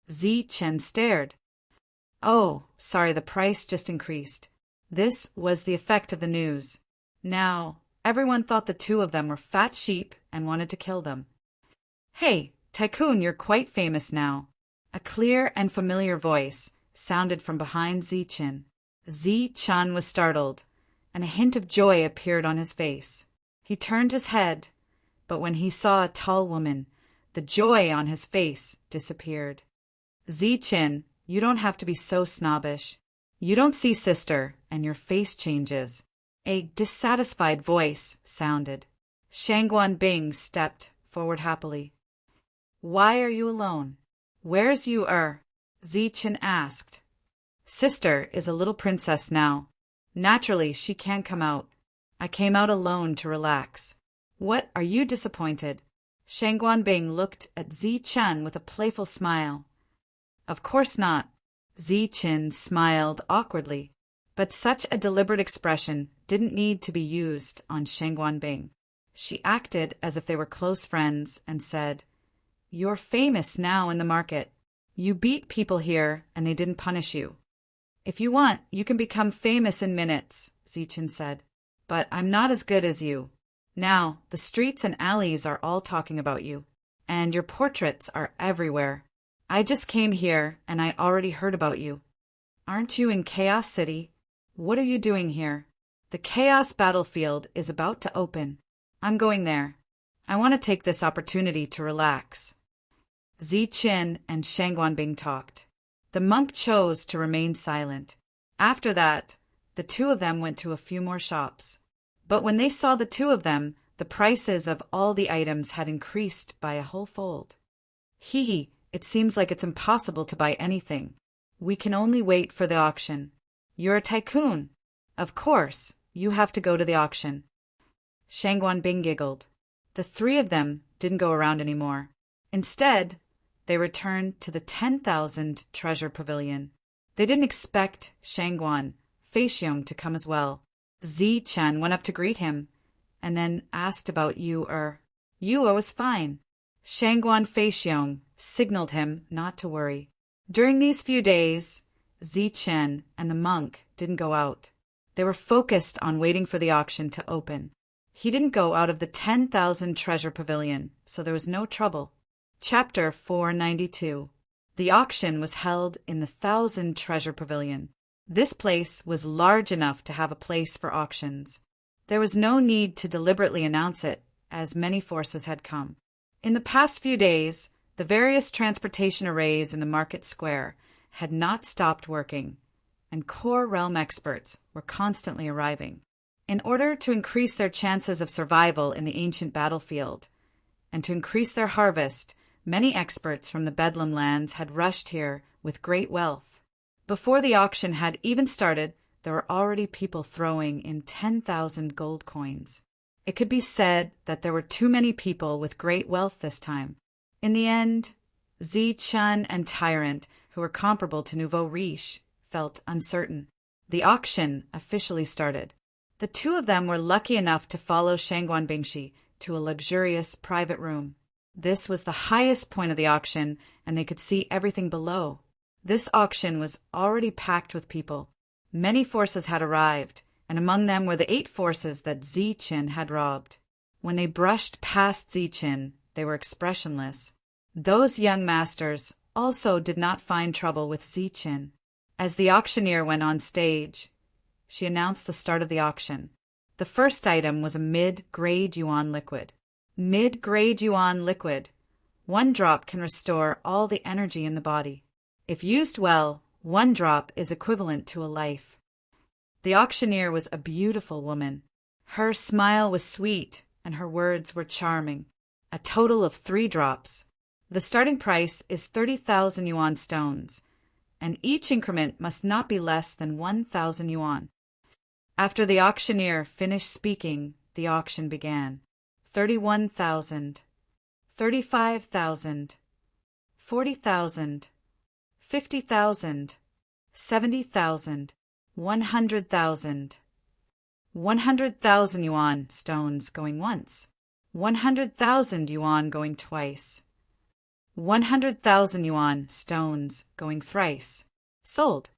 Zichen stared. Oh, sorry, the price just increased. This was the effect of the news. Now, everyone thought the two of them were fat sheep and wanted to kill them. Hey, Tycoon, you're quite famous now. A clear and familiar voice sounded from behind Zichen. Zichen was startled, and a hint of joy appeared on his face. He turned his head, but when he saw a tall woman, the joy on his face disappeared. Zichen, you don't have to be so snobbish. You don't see sister, and your face changes. A dissatisfied voice sounded. Shangguan Bing stepped forward happily. Why are you alone? Where's you Zichen asked. Sister is a little princess now. Naturally, she can't come out. I came out alone to relax. What, are you disappointed? Shangguan Bing looked at Zichen with a playful smile. Of course not. Zichen smiled awkwardly, but such a deliberate expression didn't need to be used on Shangguan Bing. She acted as if they were close friends and said, You're famous now in the market. You beat people here and they didn't punish you. If you want, you can become famous in minutes, Zichen said. But I'm not as good as you. Now, the streets and alleys are all talking about you, and your portraits are everywhere. I just came here and I already heard about you. Aren't you in Chaos City? What are you doing here? The Chaos Battlefield is about to open. I'm going there. I want to take this opportunity to relax. Zichen and Shangguan Bing talked. The monk chose to remain silent. After that, the two of them went to a few more shops. But when they saw the two of them, the prices of all the items had increased by a whole fold. Hee, it seems like it's impossible to buy anything. We can only wait for the auction. You're a tycoon. Of course, you have to go to the auction. Shangguan Bing giggled. The three of them didn't go around anymore. Instead, they returned to the 10,000 treasure pavilion. They didn't expect Shangguan Feixiong to come as well. Zichen went up to greet him, and then asked about Yu. Yu was fine. Shangguan Feixiong signaled him not to worry. During these few days, Zichen and the monk didn't go out. They were focused on waiting for the auction to open. He didn't go out of the 10,000 treasure pavilion, so there was no trouble. Chapter 492. The auction was held in the 1,000 treasure pavilion. This place was large enough to have a place for auctions. There was no need to deliberately announce it, as many forces had come. In the past few days, the various transportation arrays in the market square had not stopped working, and core realm experts were constantly arriving. In order to increase their chances of survival in the ancient battlefield, and to increase their harvest, many experts from the Bedlam lands had rushed here with great wealth. Before the auction had even started, there were already people throwing in 10,000 gold coins. It could be said that there were too many people with great wealth this time. In the end, Zi-Chun and Tyrant, who were comparable to nouveau riche, felt uncertain. The auction officially started. The two of them were lucky enough to follow Shangguan Bingshi to a luxurious private room. This was the highest point of the auction, and they could see everything below. This auction was already packed with people. Many forces had arrived, and among them were the 8 forces that Zi-Chin had robbed. When they brushed past Zi-Chin, they were expressionless. Those young masters also did not find trouble with Zi-Chin. As the auctioneer went on stage, she announced the start of the auction. The first item was a mid-grade yuan liquid. Mid-grade yuan liquid. 1 drop can restore all the energy in the body. If used well, 1 drop is equivalent to a life. The auctioneer was a beautiful woman. Her smile was sweet, and her words were charming. A total of 3 drops. The starting price is 30,000 yuan stones, and each increment must not be less than 1,000 yuan. After the auctioneer finished speaking, the auction began. 31,000, 35,000, 40,000, 50,000, 70,000, 100,000. 100,000 yuan stones going once. 100,000 yuan going twice. 100,000 yuan stones going thrice. Sold.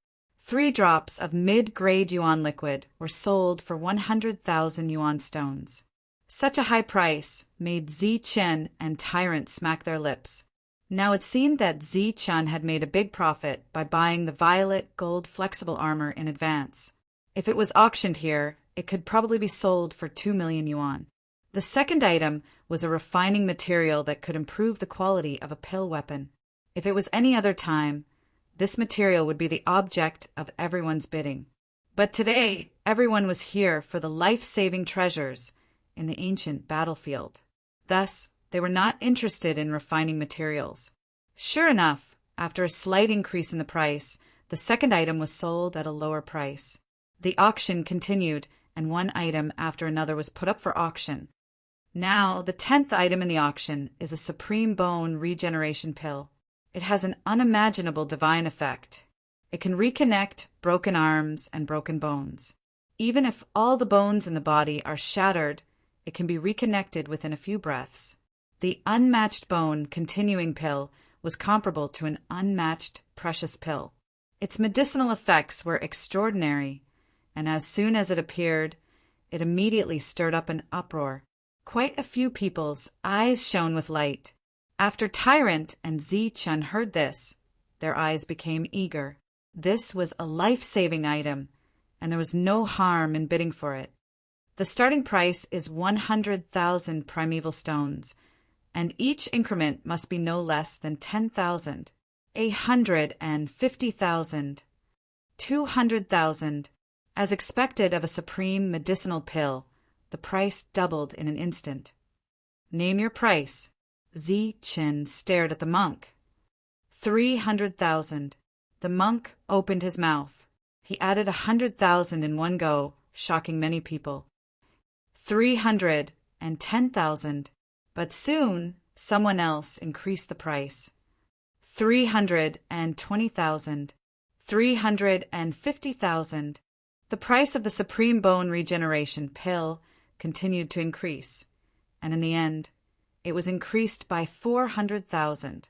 3 drops of mid-grade yuan liquid were sold for 100,000 yuan stones. Such a high price made Zi-Chen and Tyrant smack their lips. Now it seemed that Zi-Chun had made a big profit by buying the violet gold flexible armor in advance. If it was auctioned here, it could probably be sold for 2 million yuan. The second item was a refining material that could improve the quality of a pill weapon. If it was any other time, this material would be the object of everyone's bidding. But today, everyone was here for the life-saving treasures in the ancient battlefield. Thus, they were not interested in refining materials. Sure enough, after a slight increase in the price, the second item was sold at a lower price. The auction continued, and one item after another was put up for auction. Now, the 10th item in the auction is a supreme bone regeneration pill. It has an unimaginable divine effect. It can reconnect broken arms and broken bones. Even if all the bones in the body are shattered, it can be reconnected within a few breaths. The unmatched bone continuing pill was comparable to an unmatched precious pill. Its medicinal effects were extraordinary, and as soon as it appeared, it immediately stirred up an uproar. Quite a few people's eyes shone with light. After Tyrant and Zi-Chun heard this, their eyes became eager. This was a life-saving item, and there was no harm in bidding for it. The starting price is 100,000 primeval stones, and each increment must be no less than 10,000, 150,000, 200,000. As expected of a supreme medicinal pill, the price doubled in an instant. Name your price. Zi-Chin stared at the monk. 300,000. The monk opened his mouth. He added 100,000 in one go, shocking many people. 310,000. But soon, someone else increased the price. 320,000. 350,000. The price of the Supreme Bone Regeneration Pill continued to increase, and in the end, it was increased by 400,000.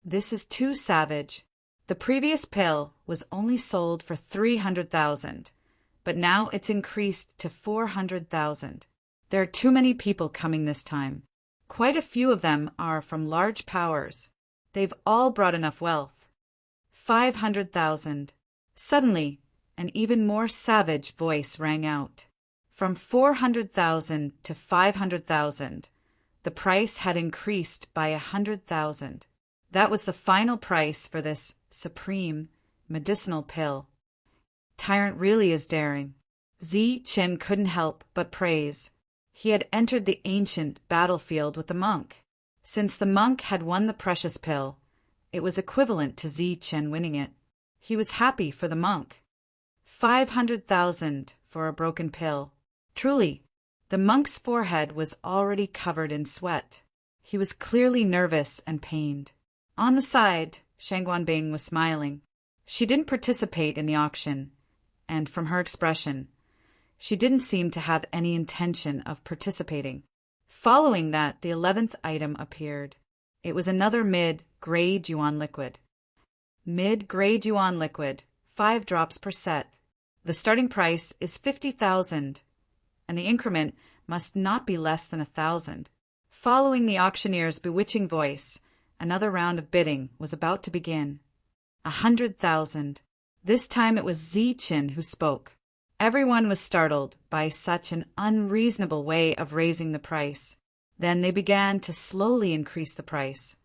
This is too savage. The previous pill was only sold for 300,000, but now it's increased to 400,000. There are too many people coming this time. Quite a few of them are from large powers. They've all brought enough wealth. 500,000. Suddenly, an even more savage voice rang out. From 400,000 to 500,000, the price had increased by 100,000. That was the final price for this supreme medicinal pill. Tyrant really is daring. Zi-Chin couldn't help but praise. He had entered the ancient battlefield with the monk. Since the monk had won the precious pill, it was equivalent to Zi-Chin winning it. He was happy for the monk. 500,000 for a broken pill. Truly, The monk's forehead was already covered in sweat. He was clearly nervous and pained. On the side, Shangguan was smiling. She didn't participate in the auction, and from her expression, she didn't seem to have any intention of participating. Following that, the 11th item appeared. It was another mid-grade yuan liquid. Mid-grade yuan liquid, 5 drops per set. The starting price is 50,000, and the increment must not be less than 1,000. Following the auctioneer's bewitching voice, another round of bidding was about to begin. 100,000. This time it was Ziqin who spoke. Everyone was startled by such an unreasonable way of raising the price. Then they began to slowly increase the price.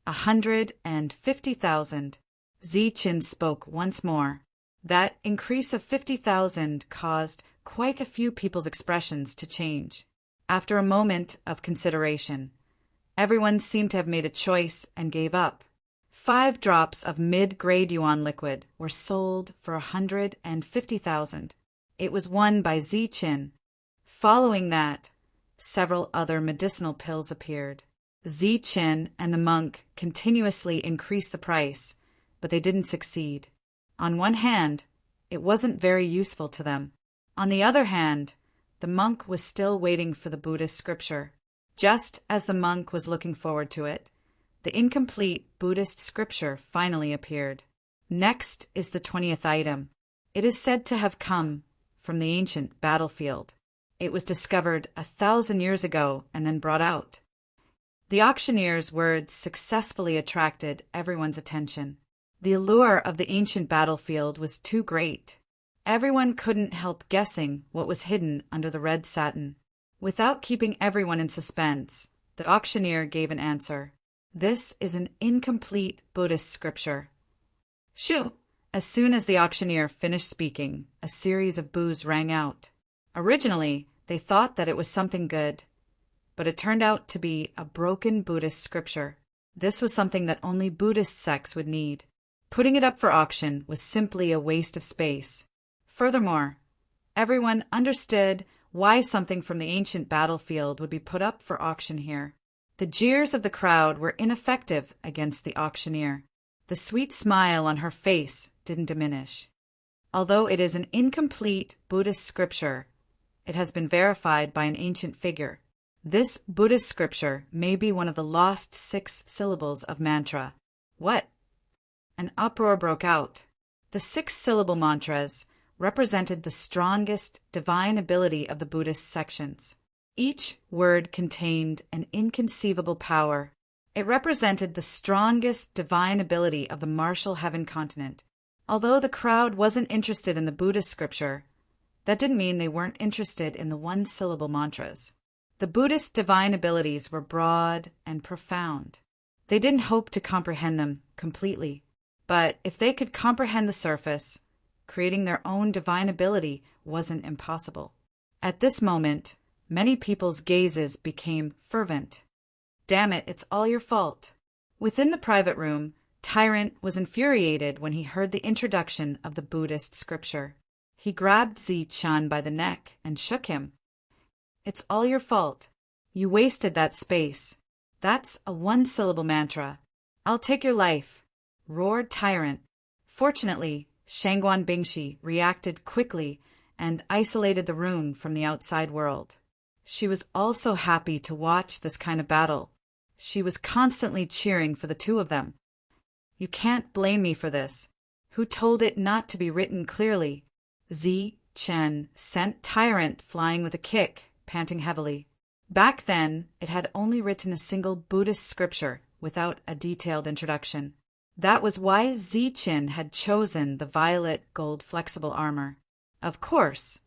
150,000. Ziqin spoke once more. That increase of 50,000 caused quite a few people's expressions to change. After a moment of consideration, everyone seemed to have made a choice and gave up. 5 drops of mid-grade yuan liquid were sold for 150,000. It was won by Ziqin. Following that, several other medicinal pills appeared. Ziqin and the monk continuously increased the price, but they didn't succeed. On one hand, it wasn't very useful to them. On the other hand, the monk was still waiting for the Buddhist scripture. Just as the monk was looking forward to it, the incomplete Buddhist scripture finally appeared. Next is the 20th item. It is said to have come from the ancient battlefield. It was discovered 1,000 years ago and then brought out. The auctioneer's words successfully attracted everyone's attention. The allure of the ancient battlefield was too great. Everyone couldn't help guessing what was hidden under the red satin. Without keeping everyone in suspense, the auctioneer gave an answer. This is an incomplete Buddhist scripture. Shoo! As soon as the auctioneer finished speaking, a series of boos rang out. Originally, they thought that it was something good, but it turned out to be a broken Buddhist scripture. This was something that only Buddhist sects would need. Putting it up for auction was simply a waste of space. Furthermore, everyone understood why something from the ancient battlefield would be put up for auction here. The jeers of the crowd were ineffective against the auctioneer. The sweet smile on her face didn't diminish. Although it is an incomplete Buddhist scripture, it has been verified by an ancient figure. This Buddhist scripture may be one of the lost 6 syllables of mantra. What? An uproar broke out. The 6-syllable mantras represented the strongest divine ability of the Buddhist sections. Each word contained an inconceivable power. It represented the strongest divine ability of the martial heaven continent. Although the crowd wasn't interested in the Buddhist scripture, that didn't mean they weren't interested in the 1-syllable mantras. The Buddhist divine abilities were broad and profound. They didn't hope to comprehend them completely, but if they could comprehend the surface, creating their own divine ability wasn't impossible. At this moment, many people's gazes became fervent. Damn it, it's all your fault. Within the private room, Tyrant was infuriated when he heard the introduction of the Buddhist scripture. He grabbed Ziqin by the neck and shook him. It's all your fault. You wasted that space. That's a 1-syllable mantra. I'll take your life, roared Tyrant. Fortunately, Shangguan Bingshi reacted quickly and isolated the rune from the outside world. She was also happy to watch this kind of battle. She was constantly cheering for the two of them. You can't blame me for this. Who told it not to be written clearly? Ziqin sent Tyrant flying with a kick, panting heavily. Back then, it had only written a single Buddhist scripture without a detailed introduction. That was why Ziqin had chosen the violet gold flexible armor. Of course,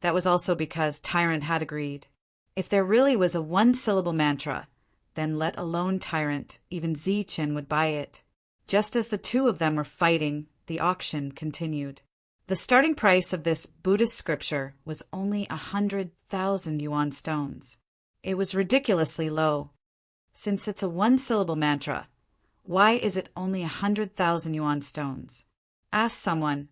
that was also because Tyrant had agreed. If there really was a 1-syllable mantra, then let alone Tyrant, even Ziqin would buy it. Just as the two of them were fighting, the auction continued. The starting price of this Buddhist scripture was only 100,000 yuan stones. It was ridiculously low. Since it's a 1-syllable mantra, why is it only 100,000 yuan stones? Ask someone.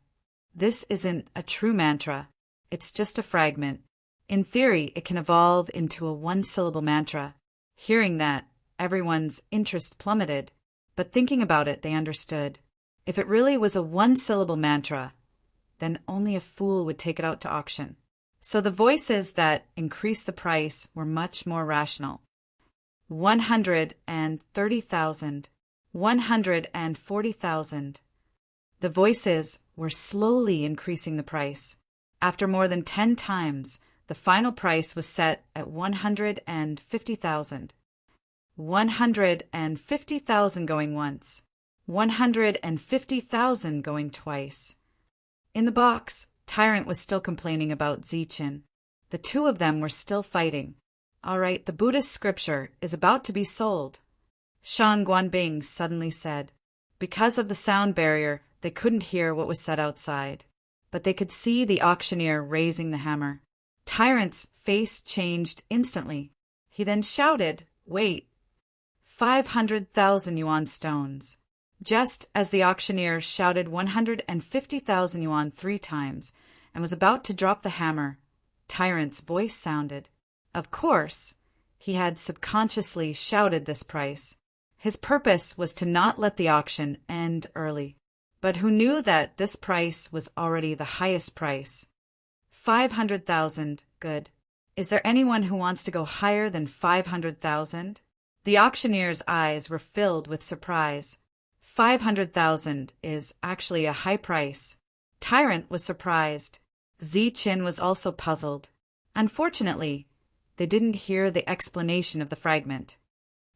This isn't a true mantra. It's just a fragment. In theory, it can evolve into a one-syllable mantra. Hearing that, everyone's interest plummeted, but thinking about it, they understood. If it really was a one-syllable mantra, then only a fool would take it out to auction. So the voices that increased the price were much more rational. 130,000. 140,000. The voices were slowly increasing the price. After more than 10 times, the final price was set at 150,000. 150,000 going once. 150,000 going twice. In the box, Tyrant was still complaining about Zichin. The two of them were still fighting. All right, the Buddhist scripture is about to be sold. Shan Guanbing suddenly said. Because of the sound barrier, they couldn't hear what was said outside, but they could see the auctioneer raising the hammer. Tyrant's face changed instantly. He then shouted, "Wait! 500,000 yuan stones." Just as the auctioneer shouted 150,000 yuan 3 times and was about to drop the hammer, Tyrant's voice sounded. Of course, he had subconsciously shouted this price. His purpose was to not let the auction end early. But who knew that this price was already the highest price? 500,000, good. Is there anyone who wants to go higher than 500,000? The auctioneer's eyes were filled with surprise. 500,000 is actually a high price. Tyrant was surprised. Zichin was also puzzled. Unfortunately, they didn't hear the explanation of the fragment.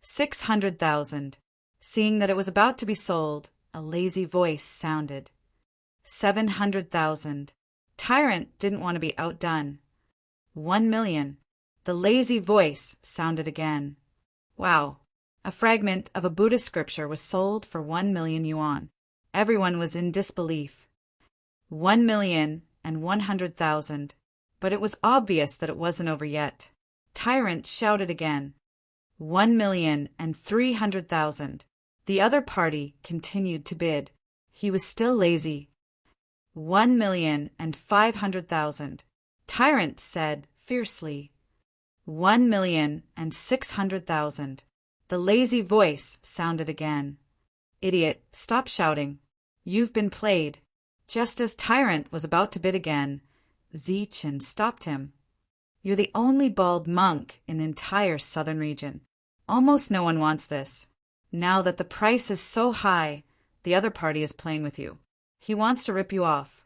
600,000. Seeing that it was about to be sold, a lazy voice sounded. 700,000. Tyrant didn't want to be outdone. 1,000,000. The lazy voice sounded again. Wow. A fragment of a Buddhist scripture was sold for 1,000,000 yuan. Everyone was in disbelief. 1,100,000. But it was obvious that it wasn't over yet. Tyrant shouted again. 1,300,000. The other party continued to bid. He was still lazy. 1,500,000. Tyrant said fiercely. 1,600,000. The lazy voice sounded again. Idiot, stop shouting. You've been played. Just as Tyrant was about to bid again, Zichin stopped him. You're the only bald monk in the entire southern region. Almost no one wants this. Now that the price is so high, the other party is playing with you. He wants to rip you off.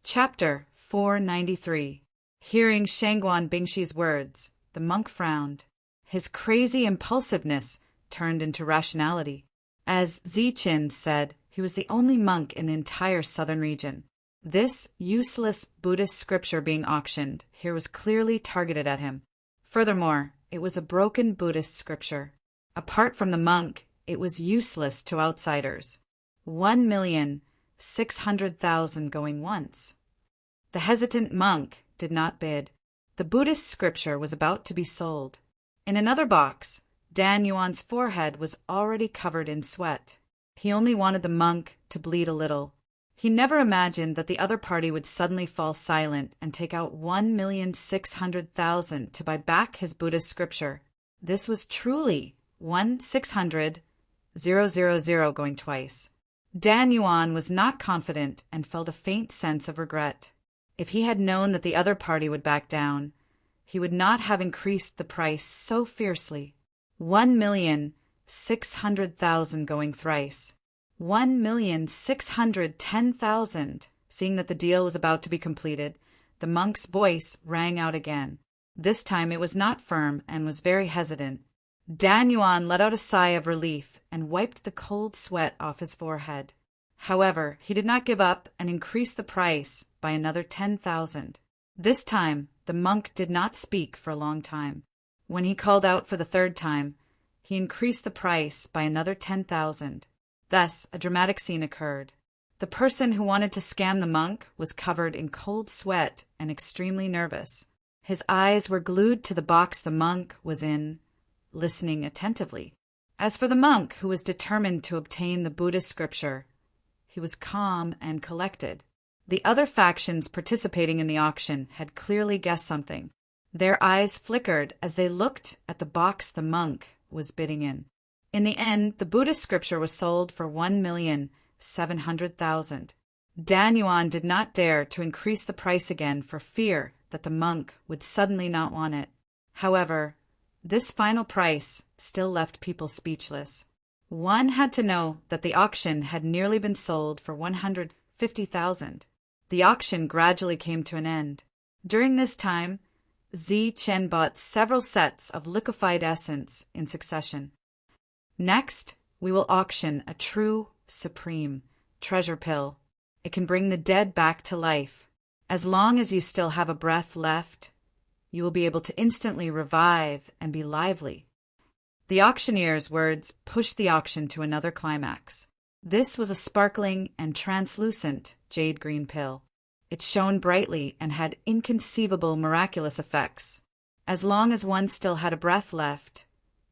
Chapter 493. Hearing Shangguan Bingshi's words, the monk frowned. His crazy impulsiveness turned into rationality. As Zichin said, he was the only monk in the entire southern region. This useless Buddhist scripture being auctioned here was clearly targeted at him. Furthermore, it was a broken Buddhist scripture. Apart from the monk, it was useless to outsiders. 1,600,000 going once. The hesitant monk did not bid. The Buddhist scripture was about to be sold. In another box, Dan Yuan's forehead was already covered in sweat. He only wanted the monk to bleed a little. He never imagined that the other party would suddenly fall silent and take out 1,600,000 to buy back his Buddhist scripture. This was truly 1,600,000 going twice. Dan Yuan was not confident and felt a faint sense of regret. If he had known that the other party would back down, he would not have increased the price so fiercely. 1,600,000 going thrice. 1,610,000. Seeing that the deal was about to be completed, the monk's voice rang out again. This time it was not firm and was very hesitant. Dan Yuan let out a sigh of relief and wiped the cold sweat off his forehead. However, he did not give up and increased the price by another 10,000. This time, the monk did not speak for a long time. When he called out for the third time, he increased the price by another 10,000. Thus, a dramatic scene occurred. The person who wanted to scam the monk was covered in cold sweat and extremely nervous. His eyes were glued to the box the monk was in, listening attentively. As for the monk who was determined to obtain the Buddhist scripture, he was calm and collected. The other factions participating in the auction had clearly guessed something. Their eyes flickered as they looked at the box the monk was bidding in. In the end, the Buddhist scripture was sold for 1,700,000. Dan Yuan did not dare to increase the price again for fear that the monk would suddenly not want it. However, this final price still left people speechless. One had to know that the auction had nearly been sold for 150,000. The auction gradually came to an end. During this time, Zi Chen bought several sets of liquefied essence in succession. Next, we will auction a true, supreme treasure pill. It can bring the dead back to life. As long as you still have a breath left, you will be able to instantly revive and be lively. The auctioneer's words pushed the auction to another climax. This was a sparkling and translucent jade green pill. It shone brightly and had inconceivable miraculous effects. As long as one still had a breath left,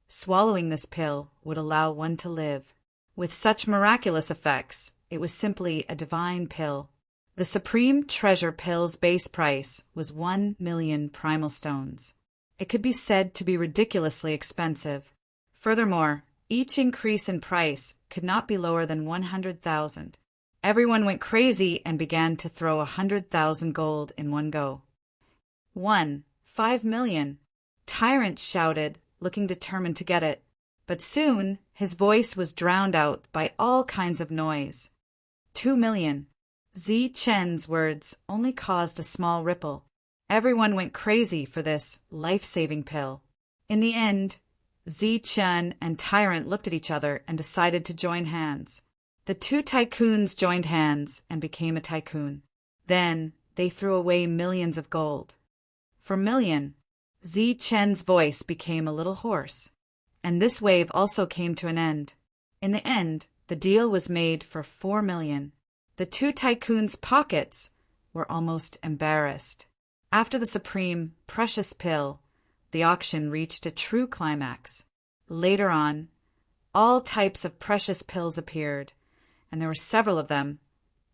swallowing this pill would allow one to live. With such miraculous effects, it was simply a divine pill. The Supreme Treasure Pill's base price was 1,000,000 primal stones. It could be said to be ridiculously expensive. Furthermore, each increase in price could not be lower than 100,000. Everyone went crazy and began to throw 100,000 gold in one go. 5,000,000. Tyrant shouted, looking determined to get it. But soon his voice was drowned out by all kinds of noise. 2,000,000. Zi Chen's words only caused a small ripple. Everyone went crazy for this life-saving pill. In the end, Zi Chen and Tyrant looked at each other and decided to join hands. The two tycoons joined hands and became a tycoon. Then they threw away millions of gold. For million, Zi Chen's voice became a little hoarse. And this wave also came to an end. In the end, the deal was made for 4,000,000. The two tycoons' pockets were almost embarrassed. After the supreme, precious pill, the auction reached a true climax. Later on, all types of precious pills appeared, and there were several of them,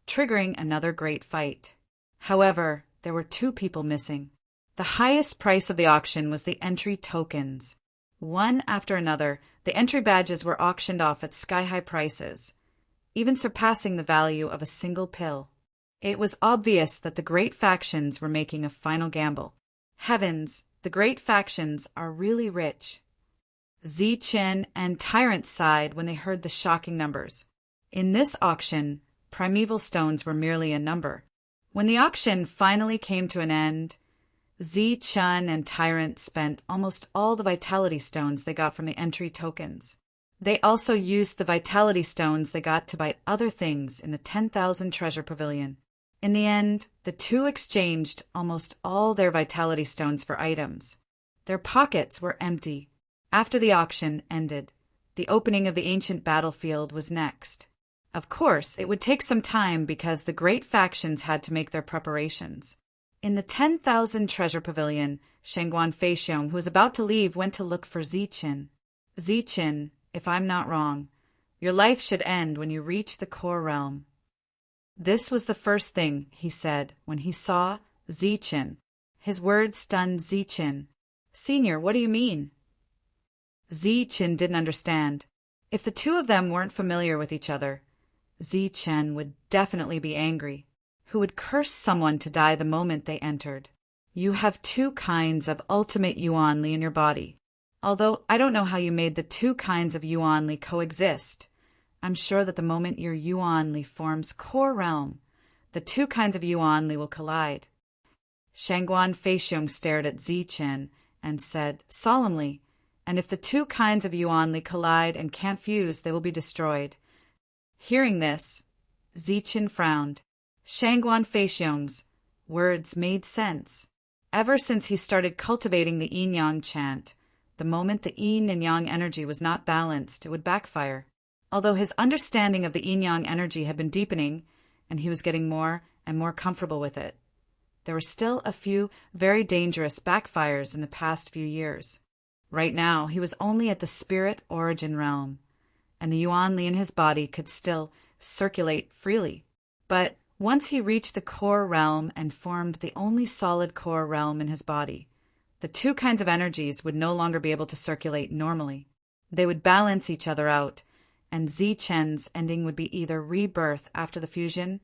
triggering another great fight. However, there were two people missing. The highest price of the auction was the entry tokens. One after another, the entry badges were auctioned off at sky-high prices, even surpassing the value of a single pill. It was obvious that the great factions were making a final gamble. Heavens, the great factions are really rich. Zi Chen and Tyrant sighed when they heard the shocking numbers. In this auction, primeval stones were merely a number. When the auction finally came to an end, Zi Chen and Tyrant spent almost all the vitality stones they got from the entry tokens. They also used the vitality stones they got to buy other things in the 10,000 treasure pavilion. In the end, the two exchanged almost all their vitality stones for items. Their pockets were empty. After the auction ended, the opening of the ancient battlefield was next. Of course, it would take some time because the great factions had to make their preparations. In the 10,000 treasure pavilion, Shengguan Feixiong, who was about to leave, went to look for Ziqin. Ziqin, if I'm not wrong, your life should end when you reach the core realm. This was the first thing he said when he saw Ziqin. His words stunned Ziqin. Senior, what do you mean? Ziqin didn't understand. If the two of them weren't familiar with each other, Ziqin would definitely be angry. Who would curse someone to die the moment they entered? You have two kinds of ultimate Yuanli in your body. Although I don't know how you made the two kinds of Yuanli coexist, I'm sure that the moment your Yuanli forms core realm, the two kinds of Yuanli will collide. Shengguan Feixiong stared at Ziqin and said solemnly, and if the two kinds of Yuanli collide and can't fuse, they will be destroyed. Hearing this, Ziqin frowned. Shengguan Feixiong's words made sense. Ever since he started cultivating the yin-yang chant, the moment the yin and yang energy was not balanced, it would backfire. Although his understanding of the yin-yang energy had been deepening, and he was getting more and more comfortable with it, there were still a few very dangerous backfires in the past few years. Right now, he was only at the spirit origin realm, and the Yuanli in his body could still circulate freely. But Once he reached the core realm and formed the only solid core realm in his body, the two kinds of energies would no longer be able to circulate normally. They would balance each other out, and Zichen's ending would be either rebirth after the fusion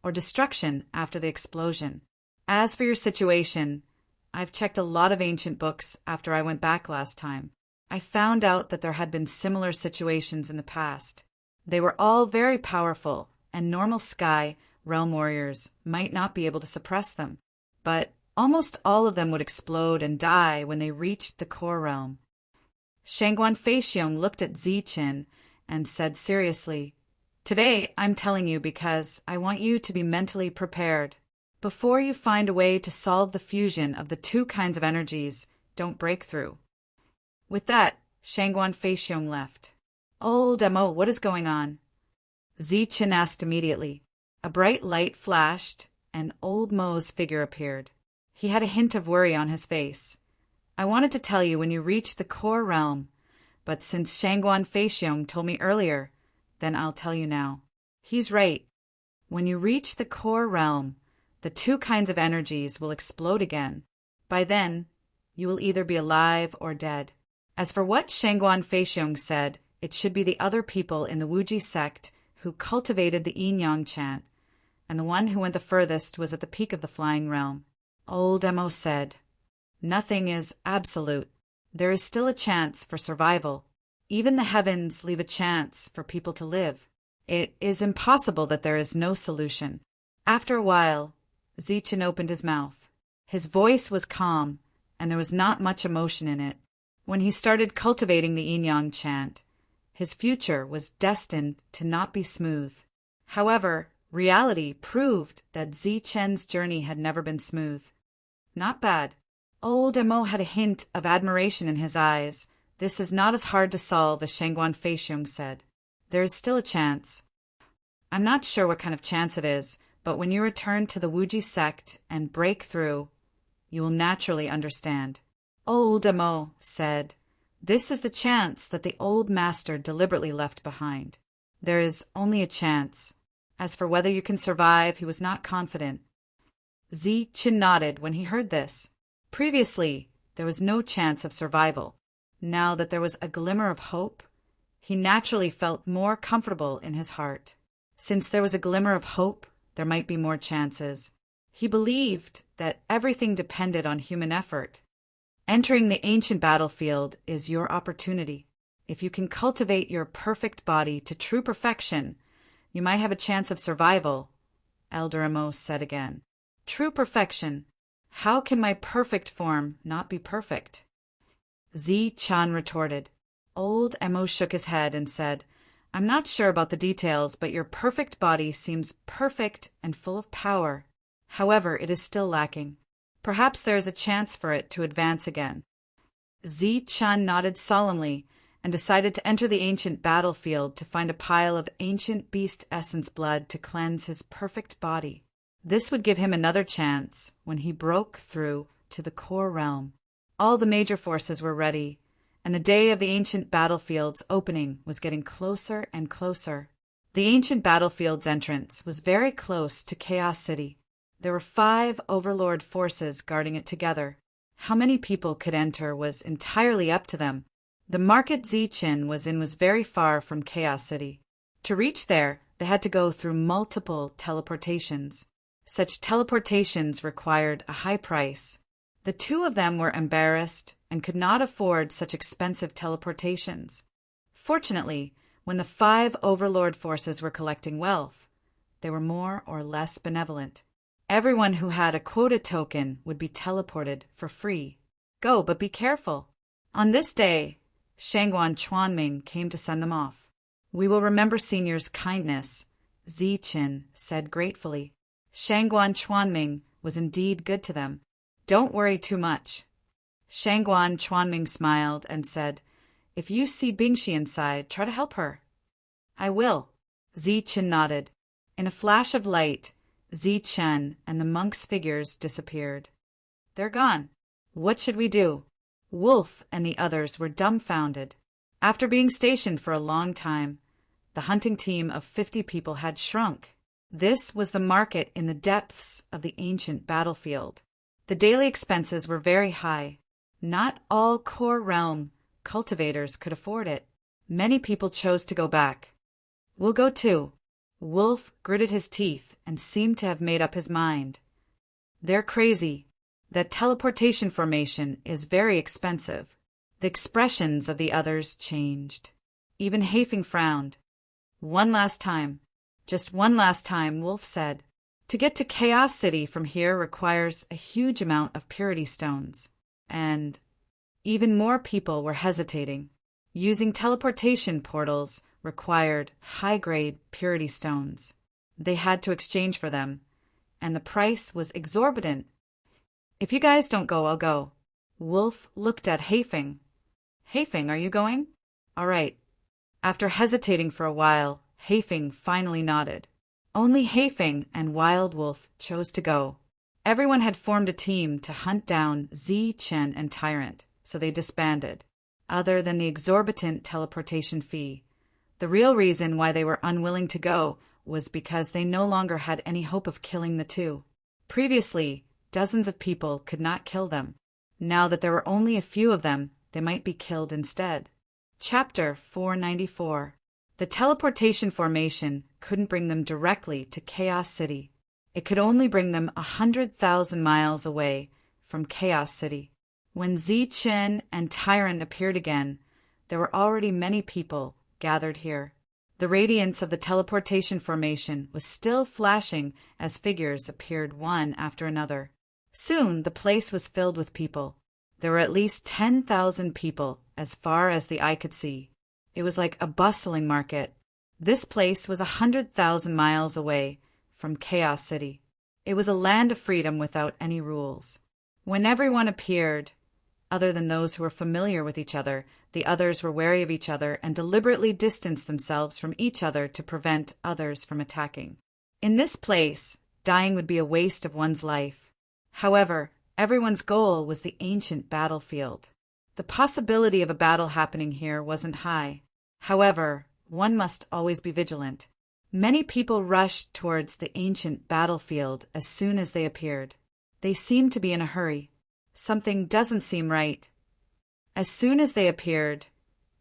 or destruction after the explosion. As for your situation, I've checked a lot of ancient books after I went back last time. I found out that there had been similar situations in the past. They were all very powerful, and normal sky realm warriors might not be able to suppress them. But almost all of them would explode and die when they reached the core realm. Shangguan Feixiong looked at Zichen and said seriously, "Today I'm telling you because I want you to be mentally prepared. Before you find a way to solve the fusion of the two kinds of energies, don't break through." With that, Shangguan Feixiong left. "Old Mo, what is going on?" Zichen asked immediately. A bright light flashed, and old Mo's figure appeared. He had a hint of worry on his face. "I wanted to tell you when you reach the core realm, but since Shangguan Feixiong told me earlier, then I'll tell you now." He's right. When you reach the core realm, the two kinds of energies will explode again. By then, you will either be alive or dead. As for what Shangguan Feixiong said, it should be the other people in the Wuji sect who cultivated the yin-yang chant, and the one who went the furthest was at the peak of the flying realm. Old Mo said, "Nothing is absolute. There is still a chance for survival. Even the heavens leave a chance for people to live. It is impossible that there is no solution." After a while, Zichen opened his mouth. His voice was calm, and there was not much emotion in it. When he started cultivating the yin-yang chant, his future was destined to not be smooth. However, reality proved that Zichen's journey had never been smooth. Not bad. Old Mo had a hint of admiration in his eyes. This is not as hard to solve as Shangguan Feixiong said. There is still a chance. I'm not sure what kind of chance it is, but when you return to the Wuji sect and break through, you will naturally understand. Old Mo said, "This is the chance that the old master deliberately left behind. There is only a chance. As for whether you can survive, he was not confident." Zichen nodded when he heard this. Previously, there was no chance of survival. Now that there was a glimmer of hope, he naturally felt more comfortable in his heart. Since there was a glimmer of hope, there might be more chances. He believed that everything depended on human effort. Entering the ancient battlefield is your opportunity. If you can cultivate your perfect body to true perfection, you might have a chance of survival, Elder Amos said again. True perfection. How can my perfect form not be perfect? Zichen retorted. Old Amos shook his head and said, "I'm not sure about the details, but your perfect body seems perfect and full of power. However, it is still lacking. Perhaps there is a chance for it to advance again." Zichen nodded solemnly and decided to enter the ancient battlefield to find a pile of ancient beast essence blood to cleanse his perfect body. This would give him another chance when he broke through to the core realm. All the major forces were ready, and the day of the ancient battlefield's opening was getting closer and closer. The ancient battlefield's entrance was very close to Chaos City. There were 5 overlord forces guarding it together. How many people could enter was entirely up to them. The market Zichen was in was very far from Chaos City. To reach there, they had to go through multiple teleportations. Such teleportations required a high price. The 2 of them were embarrassed and could not afford such expensive teleportations. Fortunately, when the 5 overlord forces were collecting wealth, they were more or less benevolent. Everyone who had a quota token would be teleported for free. Go, but be careful. On this day, Shangguan Chuanming came to send them off. "We will remember Senior's kindness," Zichen said gratefully. Shangguan Chuanming was indeed good to them. "Don't worry too much." Shangguan Chuanming smiled and said, "If you see Bingxi inside, try to help her." "I will." Zichen nodded. In a flash of light, Zichen and the monk's figures disappeared. "They're gone. What should we do?" Wolf and the others were dumbfounded. After being stationed for a long time, the hunting team of 50 people had shrunk. This was the market in the depths of the ancient battlefield. The daily expenses were very high. Not all core realm cultivators could afford it. Many people chose to go back. We'll go too. Wolf gritted his teeth and seemed to have made up his mind. They're crazy. That teleportation formation is very expensive. The expressions of the others changed. Even Hafing frowned. One last time. Just one last time, Wolf said. To get to Chaos City from here requires a huge amount of purity stones. And even more people were hesitating. Using teleportation portals required high-grade purity stones. They had to exchange for them, and the price was exorbitant. If you guys don't go, I'll go. Wolf looked at Hafing. Hafing, are you going? All right. After hesitating for a while, Hafing finally nodded. Only Hafing and Wild Wolf chose to go. Everyone had formed a team to hunt down Zi Chen and Tyrant, so they disbanded. Other than the exorbitant teleportation fee, the real reason why they were unwilling to go was because they no longer had any hope of killing the two. Previously, dozens of people could not kill them. Now that there were only a few of them, they might be killed instead. Chapter 494. The teleportation formation couldn't bring them directly to Chaos City. It could only bring them 100,000 miles away from Chaos City. When Zi Chen and Tyrant appeared again, there were already many people gathered here. The radiance of the teleportation formation was still flashing as figures appeared one after another. Soon the place was filled with people. There were at least 10,000 people as far as the eye could see. It was like a bustling market. This place was 100,000 miles away from Chaos City. It was a land of freedom without any rules. When everyone appeared, other than those who were familiar with each other, the others were wary of each other and deliberately distanced themselves from each other to prevent others from attacking. In this place, dying would be a waste of one's life. However, everyone's goal was the ancient battlefield. The possibility of a battle happening here wasn't high. However, one must always be vigilant. Many people rushed towards the ancient battlefield as soon as they appeared. They seemed to be in a hurry. Something doesn't seem right. As soon as they appeared,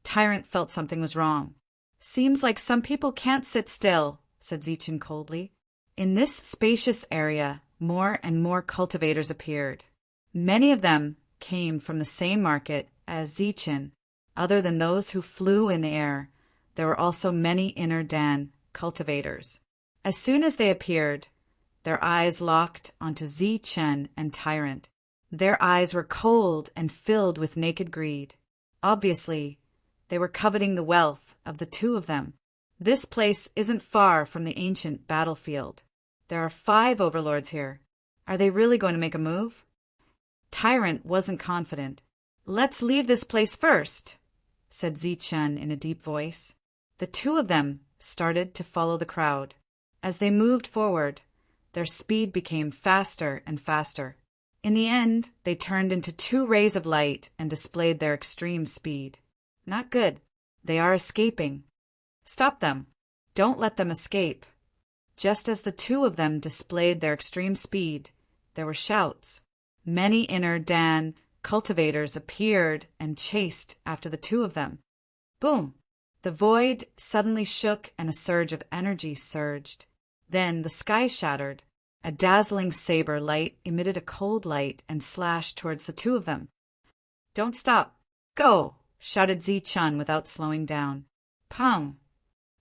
Tyrant felt something was wrong. Seems like some people can't sit still, said Zichin coldly. In this spacious area, more and more cultivators appeared. Many of them came from the same market as Zichin. Other than those who flew in the air, there were also many inner Dan cultivators. As soon as they appeared, their eyes locked onto Zi Chen and Tyrant. Their eyes were cold and filled with naked greed. Obviously, they were coveting the wealth of the two of them. This place isn't far from the ancient battlefield. There are 5 overlords here. Are they really going to make a move? Tyrant wasn't confident. Let's leave this place first, said Zi Chen in a deep voice. The two of them started to follow the crowd. As they moved forward, their speed became faster and faster. In the end, they turned into 2 rays of light and displayed their extreme speed. Not good. They are escaping. Stop them. Don't let them escape. Just as the two of them displayed their extreme speed, there were shouts. Many inner Dan cultivators appeared and chased after the two of them. Boom! The void suddenly shook and a surge of energy surged. Then the sky shattered. A dazzling saber light emitted a cold light and slashed towards the two of them. Don't stop. Go! Shouted Zi Chun without slowing down. Pong!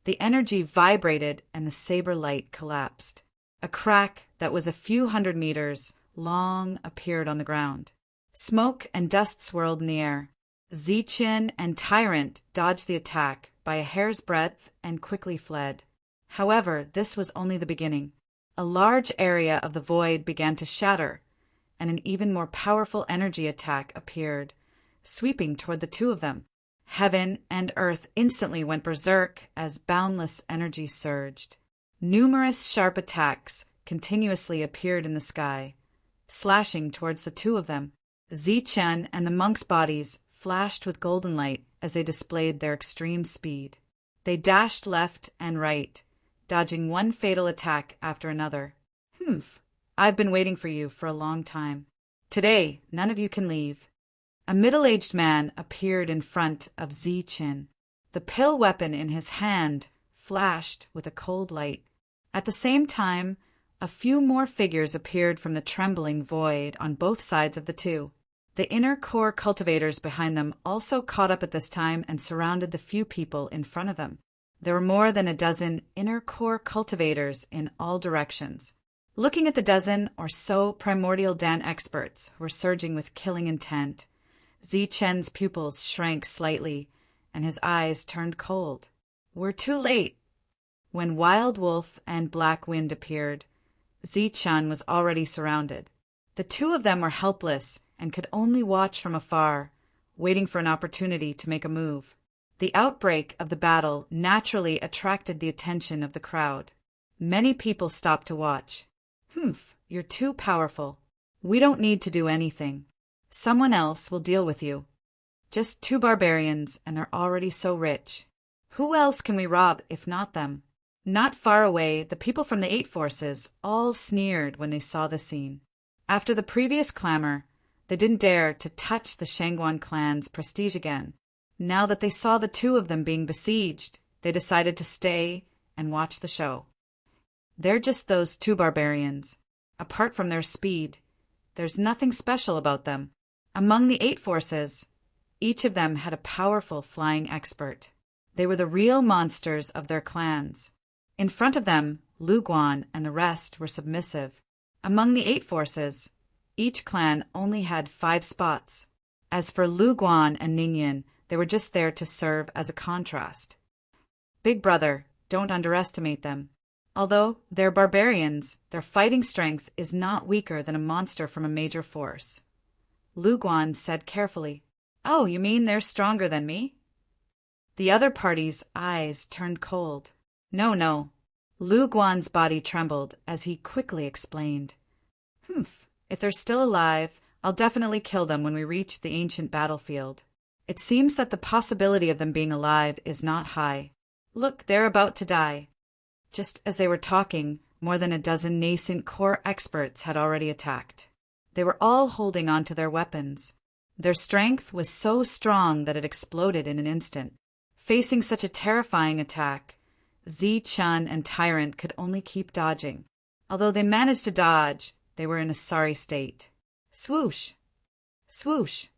The energy vibrated and the saber light collapsed. A crack that was a few hundred meters long appeared on the ground. Smoke and dust swirled in the air. Zi Chin and Tyrant dodged the attack by a hair's breadth and quickly fled. However, this was only the beginning. A large area of the void began to shatter, and an even more powerful energy attack appeared, sweeping toward the two of them. Heaven and earth instantly went berserk as boundless energy surged. Numerous sharp attacks continuously appeared in the sky, slashing towards the two of them. Zi Chen and the monks' bodies flashed with golden light as they displayed their extreme speed. They dashed left and right, dodging one fatal attack after another. Humph, I've been waiting for you for a long time. Today, none of you can leave. A middle-aged man appeared in front of Zichen. The pill weapon in his hand flashed with a cold light. At the same time, a few more figures appeared from the trembling void on both sides of the two. The inner core cultivators behind them also caught up at this time and surrounded the few people in front of them. There were more than a dozen inner core cultivators in all directions. Looking at the dozen or so primordial Dan experts who were surging with killing intent, Zichen's pupils shrank slightly, and his eyes turned cold. We're too late. When Wild Wolf and Black Wind appeared, Zichen was already surrounded. The two of them were helpless and could only watch from afar, waiting for an opportunity to make a move. The outbreak of the battle naturally attracted the attention of the crowd. Many people stopped to watch. Humph, you're too powerful. We don't need to do anything. Someone else will deal with you. Just two barbarians, and they're already so rich. Who else can we rob if not them? Not far away, the people from the 8 forces all sneered when they saw the scene. After the previous clamor, they didn't dare to touch the Shangguan clan's prestige again. Now that they saw the two of them being besieged, they decided to stay and watch the show. They're just those two barbarians. Apart from their speed, there's nothing special about them. Among the 8 forces, each of them had a powerful flying expert. They were the real monsters of their clans. In front of them, Lu Guan and the rest were submissive. Among the 8 forces, each clan only had 5 spots. As for Lu Guan and Ningyan, they were just there to serve as a contrast. Big brother, don't underestimate them. Although they're barbarians, their fighting strength is not weaker than a monster from a major force. Lu Guan said carefully, "Oh, you mean they're stronger than me?" The other party's eyes turned cold. No. Lu Guan's body trembled as he quickly explained. Humph, if they're still alive, I'll definitely kill them when we reach the ancient battlefield. It seems that the possibility of them being alive is not high. Look, they're about to die. Just as they were talking, more than a dozen nascent core experts had already attacked. They were all holding on to their weapons. Their strength was so strong that it exploded in an instant. Facing such a terrifying attack, Zichen and Tyrant could only keep dodging. Although they managed to dodge, they were in a sorry state. Swoosh! Swoosh!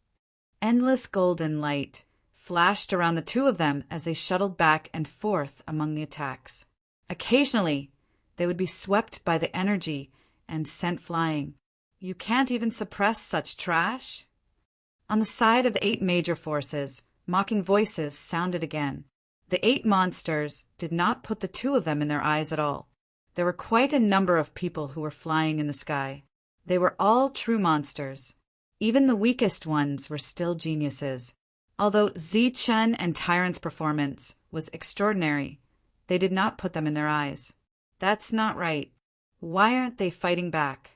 Endless golden light flashed around the two of them as they shuttled back and forth among the attacks. Occasionally, they would be swept by the energy and sent flying. You can't even suppress such trash? On the side of the 8 major forces, mocking voices sounded again. The 8 monsters did not put the two of them in their eyes at all. There were quite a number of people who were flying in the sky. They were all true monsters. Even the weakest ones were still geniuses. Although Zichen and Tyrant's performance was extraordinary, they did not put them in their eyes. That's not right. Why aren't they fighting back?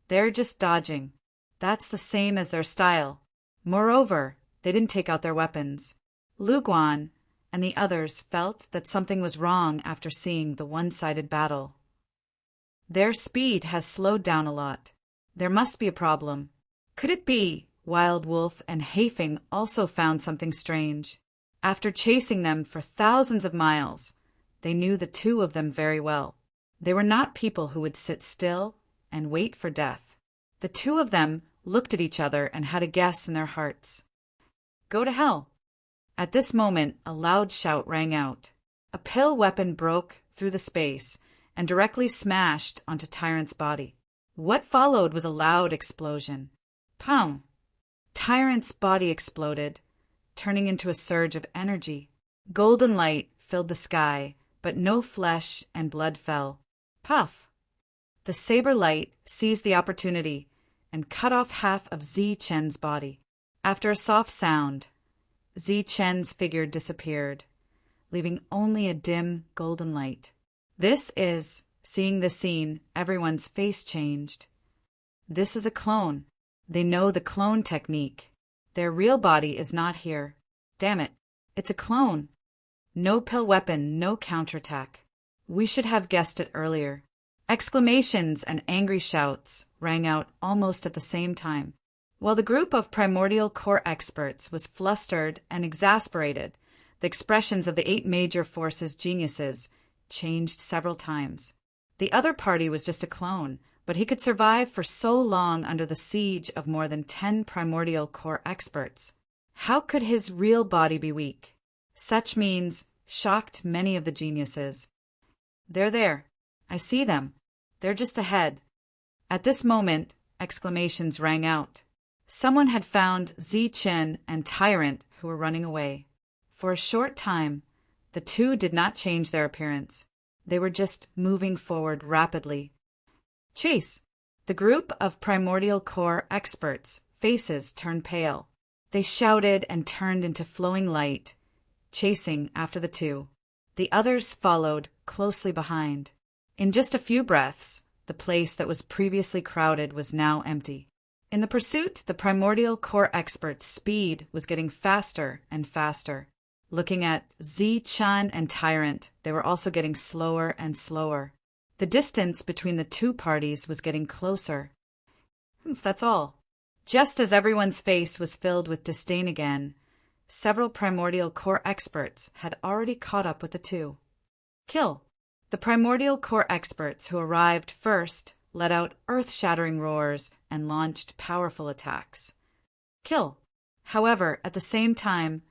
They're just dodging. That's the same as their style. Moreover, they didn't take out their weapons. Lu Guan and the others felt that something was wrong after seeing the one-sided battle. Their speed has slowed down a lot. There must be a problem. Could it be Wild Wolf and Haifeng also found something strange? After chasing them for thousands of miles, they knew the two of them very well. They were not people who would sit still and wait for death. The two of them looked at each other and had a guess in their hearts. Go to hell! At this moment, a loud shout rang out. A pill weapon broke through the space and directly smashed onto Tyrant's body. What followed was a loud explosion. Pow! Tyrant's body exploded, turning into a surge of energy. Golden light filled the sky, but no flesh and blood fell. Puff! The saber light seized the opportunity and cut off half of Zichen's body. After a soft sound, Zichen's figure disappeared, leaving only a dim golden light. Seeing the scene, everyone's face changed. This is a clone. They know the clone technique. Their real body is not here. Damn it, it's a clone. No pill weapon, no counterattack. We should have guessed it earlier. Exclamations and angry shouts rang out almost at the same time. While the group of primordial core experts was flustered and exasperated, the expressions of the 8 major forces geniuses changed several times. The other party was just a clone, but he could survive for so long under the siege of more than 10 primordial core experts. How could his real body be weak? Such means shocked many of the geniuses. They're there. I see them. They're just ahead. At this moment, exclamations rang out. Someone had found Zi-Chen and Tyrant, who were running away. For a short time, the two did not change their appearance. They were just moving forward rapidly. Chase! The group of primordial core experts' faces turned pale. They shouted and turned into flowing light, chasing after the two. The others followed closely behind. In just a few breaths, the place that was previously crowded was now empty. In the pursuit, the primordial core experts' speed was getting faster and faster. Looking at Zi-Chan and Tyrant, they were also getting slower and slower. The distance between the two parties was getting closer. That's all. Just as everyone's face was filled with disdain again, several primordial core experts had already caught up with the two. Kill! The primordial core experts who arrived first let out earth-shattering roars and launched powerful attacks. Kill! However, at the same time,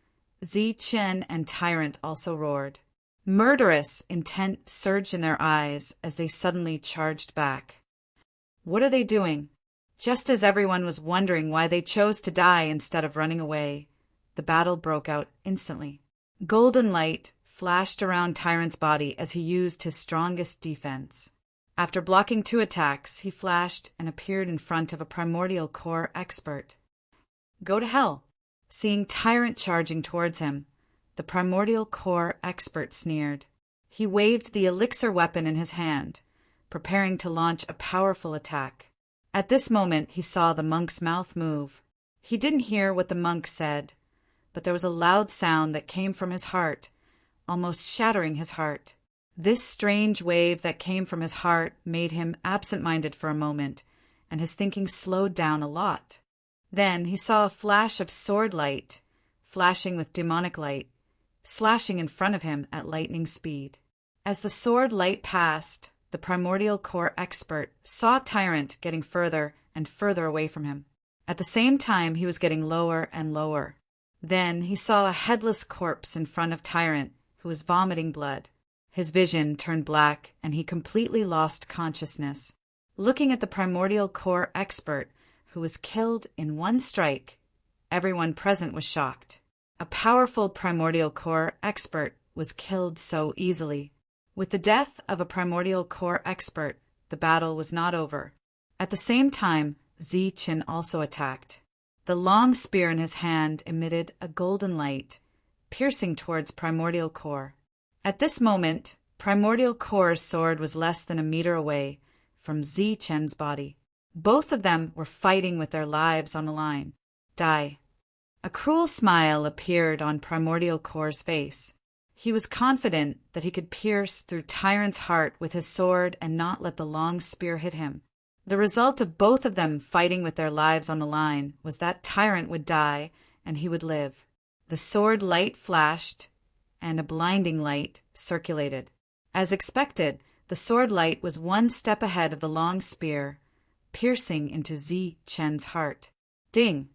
Zi-Chen and Tyrant also roared. Murderous intent surged in their eyes as they suddenly charged back. What are they doing? Just as everyone was wondering why they chose to die instead of running away, the battle broke out instantly. Golden light flashed around Tyrant's body as he used his strongest defense. After blocking 2 attacks, he flashed and appeared in front of a primordial core expert. Go to hell! Seeing Tyrant charging towards him, the primordial core expert sneered. He waved the elixir weapon in his hand, preparing to launch a powerful attack. At this moment, he saw the monk's mouth move. He didn't hear what the monk said, but there was a loud sound that came from his heart, almost shattering his heart. This strange wave that came from his heart made him absent-minded for a moment, and his thinking slowed down a lot. Then he saw a flash of sword light, flashing with demonic light, slashing in front of him at lightning speed. As the sword light passed, the primordial core expert saw Tyrant getting further and further away from him. At the same time, he was getting lower and lower. Then he saw a headless corpse in front of Tyrant, who was vomiting blood. His vision turned black, and he completely lost consciousness. Looking at the primordial core expert, who was killed in one strike, everyone present was shocked. A powerful primordial core expert was killed so easily. With the death of a primordial core expert, the battle was not over. At the same time, Zi-Chen also attacked. The long spear in his hand emitted a golden light, piercing towards primordial core. At this moment, primordial core's sword was less than a meter away from Zi-Chen's body. Both of them were fighting with their lives on the line. Die. A cruel smile appeared on primordial core's face. He was confident that he could pierce through Tyrant's heart with his sword and not let the long spear hit him. The result of both of them fighting with their lives on the line was that Tyrant would die and he would live. The sword light flashed, and a blinding light circulated. As expected, the sword light was one step ahead of the long spear, piercing into Zi-Chen's heart. Ding!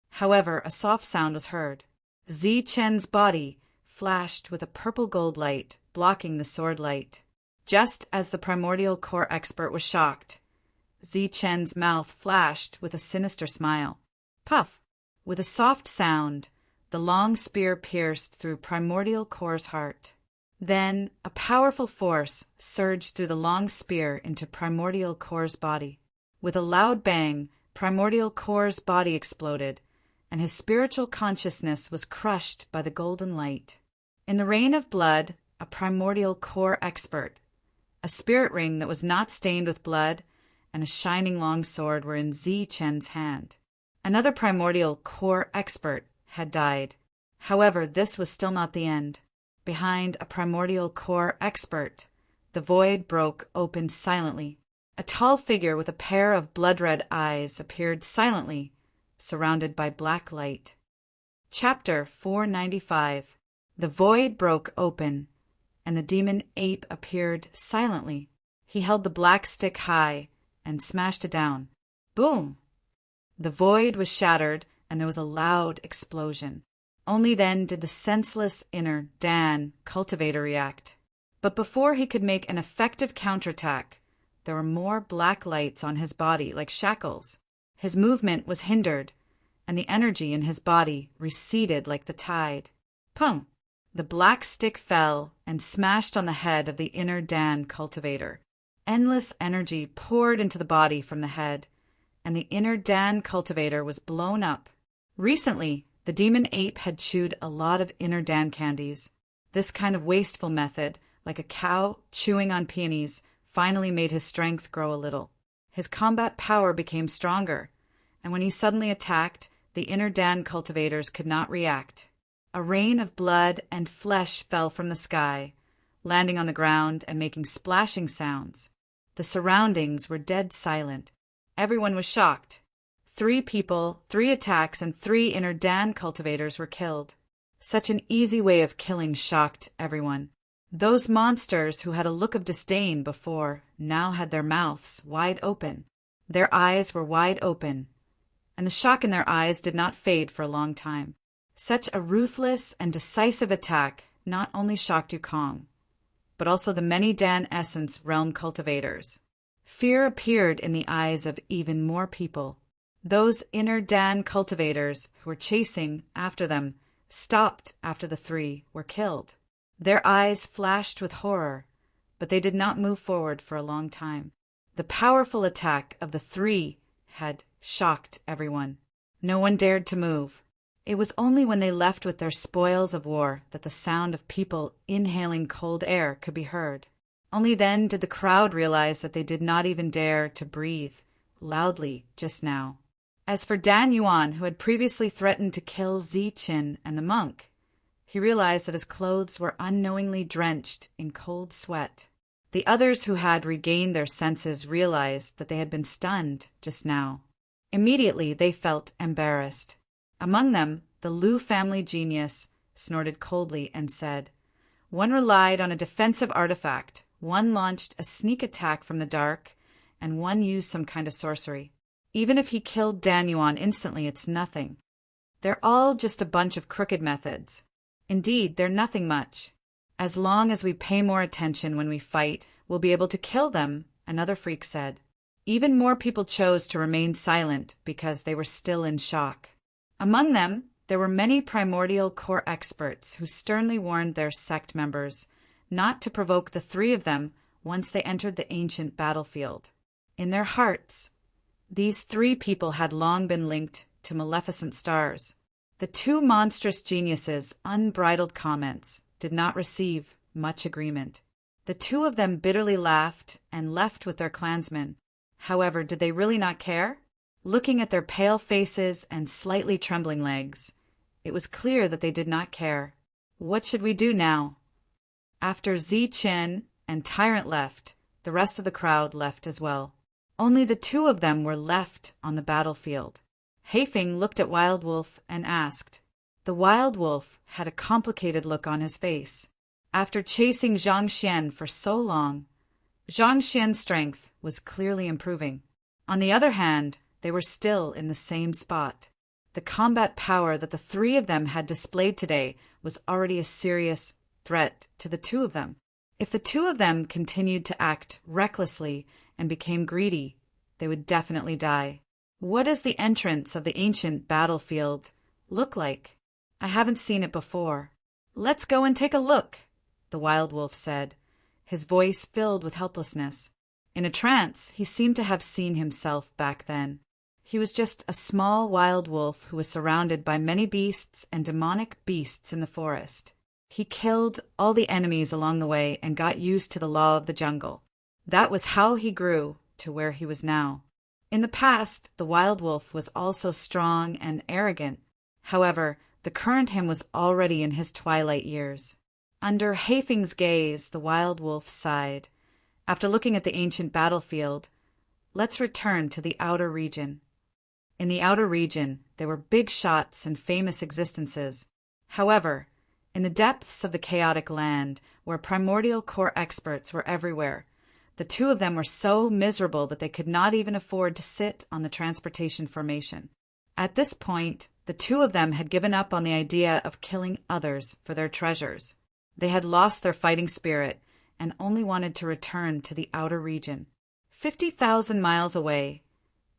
However, a soft sound was heard. Zi-Chen's body flashed with a purple gold light, blocking the sword light. Just as the primordial core expert was shocked, Zi-Chen's mouth flashed with a sinister smile. Puff! With a soft sound, the long spear pierced through primordial core's heart. Then a powerful force surged through the long spear into primordial core's body. With a loud bang, primordial core's body exploded, and his spiritual consciousness was crushed by the golden light. In the rain of blood, a primordial core expert, a spirit ring that was not stained with blood, and a shining long sword were in Zi-Chen's hand. Another primordial core expert had died. However, this was still not the end. Behind a primordial core expert, the void broke open silently. A tall figure with a pair of blood-red eyes appeared silently, surrounded by black light. Chapter 495. The void broke open, and the demon ape appeared silently. He held the black stick high and smashed it down. Boom! The void was shattered, and there was a loud explosion. Only then did the senseless inner Dan cultivator react. But before he could make an effective counterattack, there were more black lights on his body like shackles. His movement was hindered, and the energy in his body receded like the tide. Pum! The black stick fell and smashed on the head of the inner Dan cultivator. Endless energy poured into the body from the head, and the inner Dan cultivator was blown up. Recently, the demon ape had chewed a lot of inner Dan candies. This kind of wasteful method, like a cow chewing on peonies, finally made his strength grow a little. His combat power became stronger, and when he suddenly attacked, the inner Dan cultivators could not react. A rain of blood and flesh fell from the sky, landing on the ground and making splashing sounds. The surroundings were dead silent. Everyone was shocked. 3 people, 3 attacks, and 3 inner Dan cultivators were killed. Such an easy way of killing shocked everyone. Those monsters who had a look of disdain before now had their mouths wide open. Their eyes were wide open, and the shock in their eyes did not fade for a long time. Such a ruthless and decisive attack not only shocked Yukong, but also the many Dan Essence realm cultivators. Fear appeared in the eyes of even more people. Those inner Dan cultivators who were chasing after them stopped after the 3 were killed. Their eyes flashed with horror, but they did not move forward for a long time. The powerful attack of the 3 had shocked everyone. No one dared to move. It was only when they left with their spoils of war that the sound of people inhaling cold air could be heard. Only then did the crowd realize that they did not even dare to breathe loudly just now. As for Dan Yuan, who had previously threatened to kill Zi Qin and the monk, he realized that his clothes were unknowingly drenched in cold sweat. The others who had regained their senses realized that they had been stunned just now. Immediately they felt embarrassed. Among them, the Liu family genius snorted coldly and said, "One relied on a defensive artifact, one launched a sneak attack from the dark, and one used some kind of sorcery. Even if he killed Dan Yuan instantly, it's nothing. They're all just a bunch of crooked methods. Indeed, they're nothing much. As long as we pay more attention when we fight, we'll be able to kill them," another freak said. Even more people chose to remain silent because they were still in shock. Among them, there were many primordial core experts who sternly warned their sect members not to provoke the 3 of them once they entered the ancient battlefield. In their hearts, these 3 people had long been linked to maleficent stars. The 2 monstrous geniuses' unbridled comments did not receive much agreement. The 2 of them bitterly laughed and left with their clansmen. However, did they really not care? Looking at their pale faces and slightly trembling legs, it was clear that they did not care. What should we do now? After Zi Qin and Tyrant left, the rest of the crowd left as well. Only the 2 of them were left on the battlefield. Heifeng looked at Wild Wolf and asked. The Wild Wolf had a complicated look on his face. After chasing Zhang Xian for so long, Zhang Xian's strength was clearly improving. On the other hand, they were still in the same spot. The combat power that the 3 of them had displayed today was already a serious threat to the 2 of them. If the 2 of them continued to act recklessly and became greedy, they would definitely die. What does the entrance of the ancient battlefield look like? I haven't seen it before. Let's go and take a look, the Wild Wolf said, his voice filled with helplessness. In a trance, he seemed to have seen himself back then. He was just a small wild wolf who was surrounded by many beasts and demonic beasts in the forest. He killed all the enemies along the way and got used to the law of the jungle. That was how he grew to where he was now. In the past, the wild wolf was also strong and arrogant. However, the current him was already in his twilight years. Under Heifeng's gaze, the wild wolf sighed After looking at the ancient battlefield, let's return to the outer region. In the outer region, there were big shots and famous existences. However, in the depths of the chaotic land, where primordial core experts were everywhere, the two of them were so miserable that they could not even afford to sit on the transportation formation. At this point, the two of them had given up on the idea of killing others for their treasures. They had lost their fighting spirit and only wanted to return to the outer region. 50,000 miles away,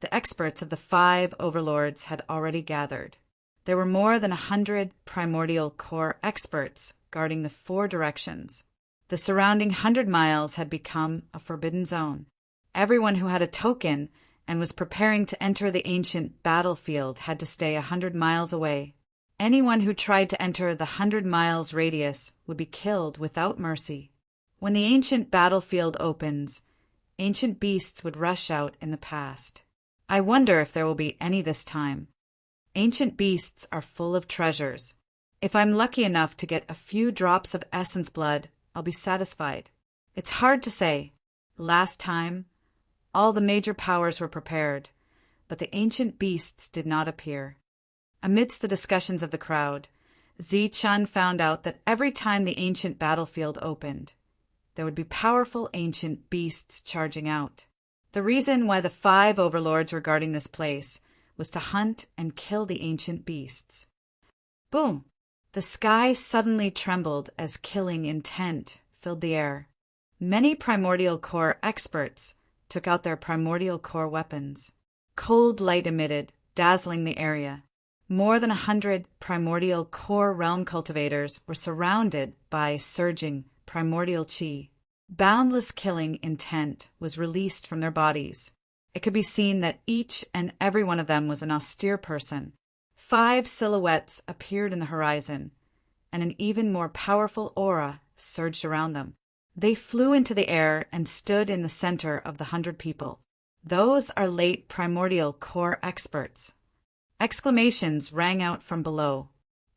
the experts of the 5 overlords had already gathered. There were more than 100 primordial core experts guarding the 4 directions. The surrounding 100 miles had become a forbidden zone. Everyone who had a token and was preparing to enter the ancient battlefield had to stay 100 miles away. Anyone who tried to enter the 100 miles radius would be killed without mercy. When the ancient battlefield opens, ancient beasts would rush out in the past. I wonder if there will be any this time. Ancient beasts are full of treasures. If I'm lucky enough to get a few drops of essence blood, I'll be satisfied. It's hard to say. Last time, all the major powers were prepared, but the ancient beasts did not appear. Amidst the discussions of the crowd, Zi-Chun found out that every time the ancient battlefield opened, there would be powerful ancient beasts charging out. The reason why the 5 overlords were guarding this place was to hunt and kill the ancient beasts. Boom! The sky suddenly trembled as killing intent filled the air. Many primordial core experts took out their primordial core weapons. Cold light emitted, dazzling the area. More than 100 primordial core realm cultivators were surrounded by surging primordial chi. Boundless killing intent was released from their bodies. It could be seen that each and every one of them was an austere person. 5 silhouettes appeared in the horizon, and an even more powerful aura surged around them. They flew into the air and stood in the center of the 100 people. Those are late primordial core experts. Exclamations rang out from below.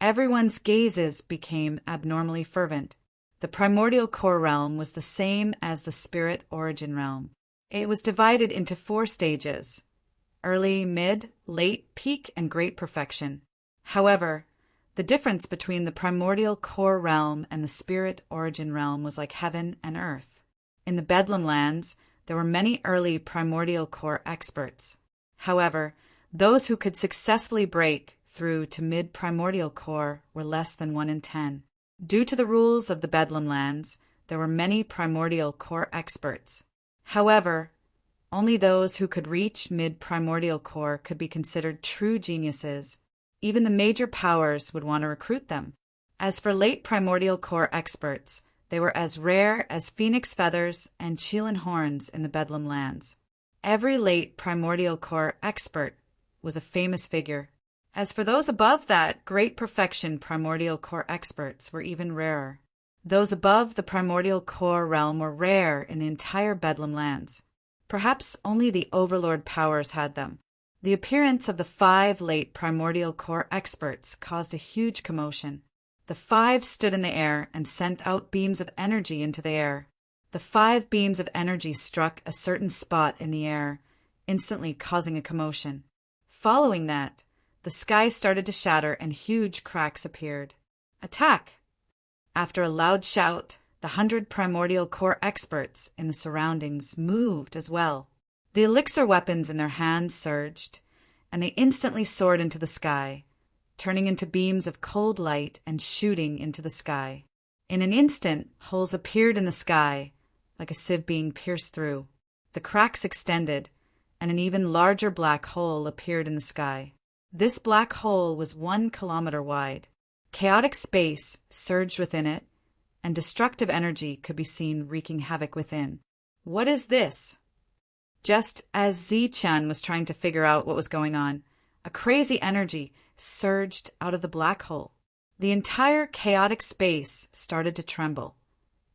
Everyone's gazes became abnormally fervent. The primordial core realm was the same as the spirit origin realm. It was divided into 4 stages: early, mid, late, peak, and great perfection. However, the difference between the primordial core realm and the spirit origin realm was like heaven and earth. In the Bedlam lands, there were many early primordial core experts. However, those who could successfully break through to mid-primordial core were less than 1 in 10. Due to the rules of the Bedlam lands, there were many primordial core experts. However, only those who could reach mid-primordial core could be considered true geniuses. Even the major powers would want to recruit them. As for late primordial core experts, they were as rare as phoenix feathers and Chelan horns in the Bedlam lands. Every late primordial core expert was a famous figure. As for those above that, great perfection primordial core experts were even rarer. Those above the primordial core realm were rare in the entire Bedlam lands. Perhaps only the overlord powers had them. The appearance of the 5 late primordial core experts caused a huge commotion. The 5 stood in the air and sent out beams of energy into the air. The 5 beams of energy struck a certain spot in the air, instantly causing a commotion. Following that, the sky started to shatter and huge cracks appeared. Attack! After a loud shout, the 100 primordial core experts in the surroundings moved as well. The elixir weapons in their hands surged, and they instantly soared into the sky, turning into beams of cold light and shooting into the sky. In an instant, holes appeared in the sky, like a sieve being pierced through. The cracks extended, and an even larger black hole appeared in the sky. This black hole was 1 kilometer wide. Chaotic space surged within it, and destructive energy could be seen wreaking havoc within. What is this? Just as Zi-Chun was trying to figure out what was going on, a crazy energy surged out of the black hole. The entire chaotic space started to tremble,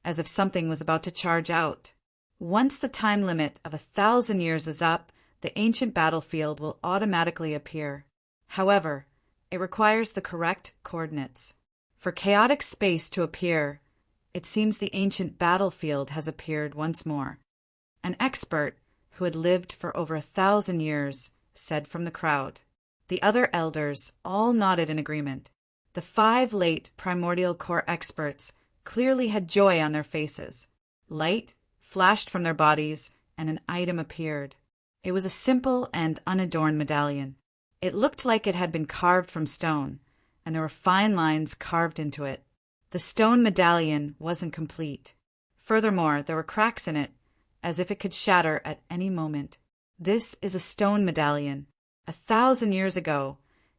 as if something was about to charge out. Once the time limit of 1,000 years is up, the ancient battlefield will automatically appear. However, it requires the correct coordinates. For chaotic space to appear, it seems the ancient battlefield has appeared once more. An expert who had lived for over 1,000 years said from the crowd. The other elders all nodded in agreement. The 5 late primordial core experts clearly had joy on their faces. Light flashed from their bodies, and an item appeared. It was a simple and unadorned medallion. It looked like it had been carved from stone, and there were fine lines carved into it. The stone medallion wasn't complete. Furthermore, there were cracks in it, as if it could shatter at any moment. This is a stone medallion. 1,000 years ago,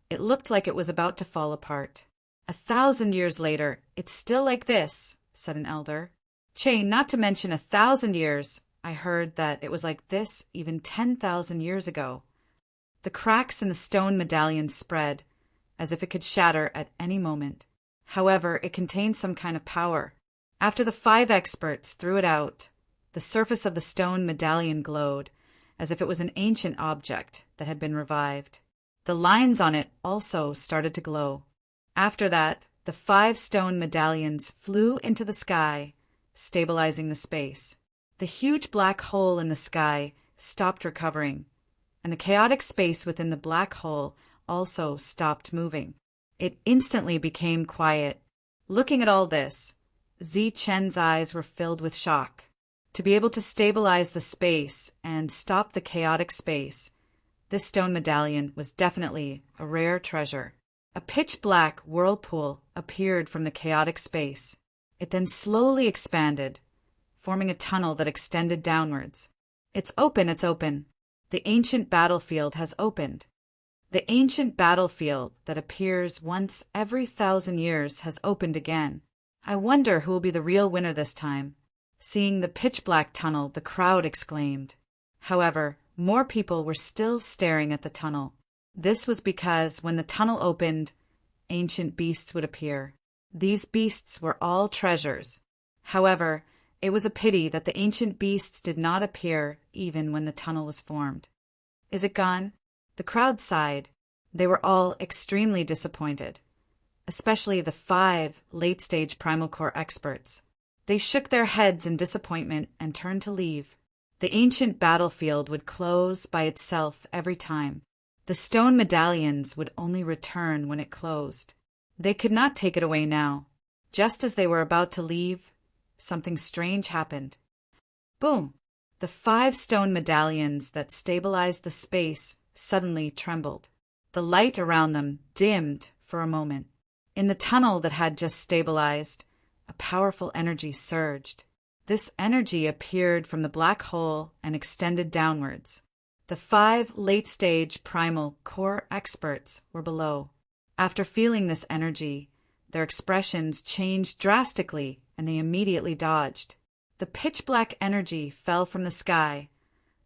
it looked like it was about to fall apart. 1,000 years later, it's still like this, said an elder. Che, not to mention 1,000 years, I heard that it was like this even 10,000 years ago. The cracks in the stone medallion spread, as if it could shatter at any moment. However, it contained some kind of power. After the 5 experts threw it out, the surface of the stone medallion glowed, as if it was an ancient object that had been revived. The lines on it also started to glow. After that, the 5 stone medallions flew into the sky, stabilizing the space. The huge black hole in the sky stopped recovering, and the chaotic space within the black hole also stopped moving. It instantly became quiet. Looking at all this, Zi Chen's eyes were filled with shock. To be able to stabilize the space and stop the chaotic space, this stone medallion was definitely a rare treasure. A pitch-black whirlpool appeared from the chaotic space. It then slowly expanded, forming a tunnel that extended downwards. It's open, it's open. The ancient battlefield has opened. The ancient battlefield that appears once every 1,000 years has opened again. I wonder who will be the real winner this time. Seeing the pitch-black tunnel, the crowd exclaimed. However, more people were still staring at the tunnel. This was because when the tunnel opened, ancient beasts would appear. These beasts were all treasures. However, it was a pity that the ancient beasts did not appear even when the tunnel was formed. Is it gone? The crowd sighed. They were all extremely disappointed, especially the 5 late-stage primal core experts. They shook their heads in disappointment and turned to leave. The ancient battlefield would close by itself every time. The stone medallions would only return when it closed. They could not take it away now. Just as they were about to leave, something strange happened. Boom! The 5 stone medallions that stabilized the space suddenly trembled. The light around them dimmed for a moment. In the tunnel that had just stabilized, a powerful energy surged. This energy appeared from the black hole and extended downwards. The 5 late-stage primal core experts were below. After feeling this energy, their expressions changed drastically and they immediately dodged. The pitch-black energy fell from the sky,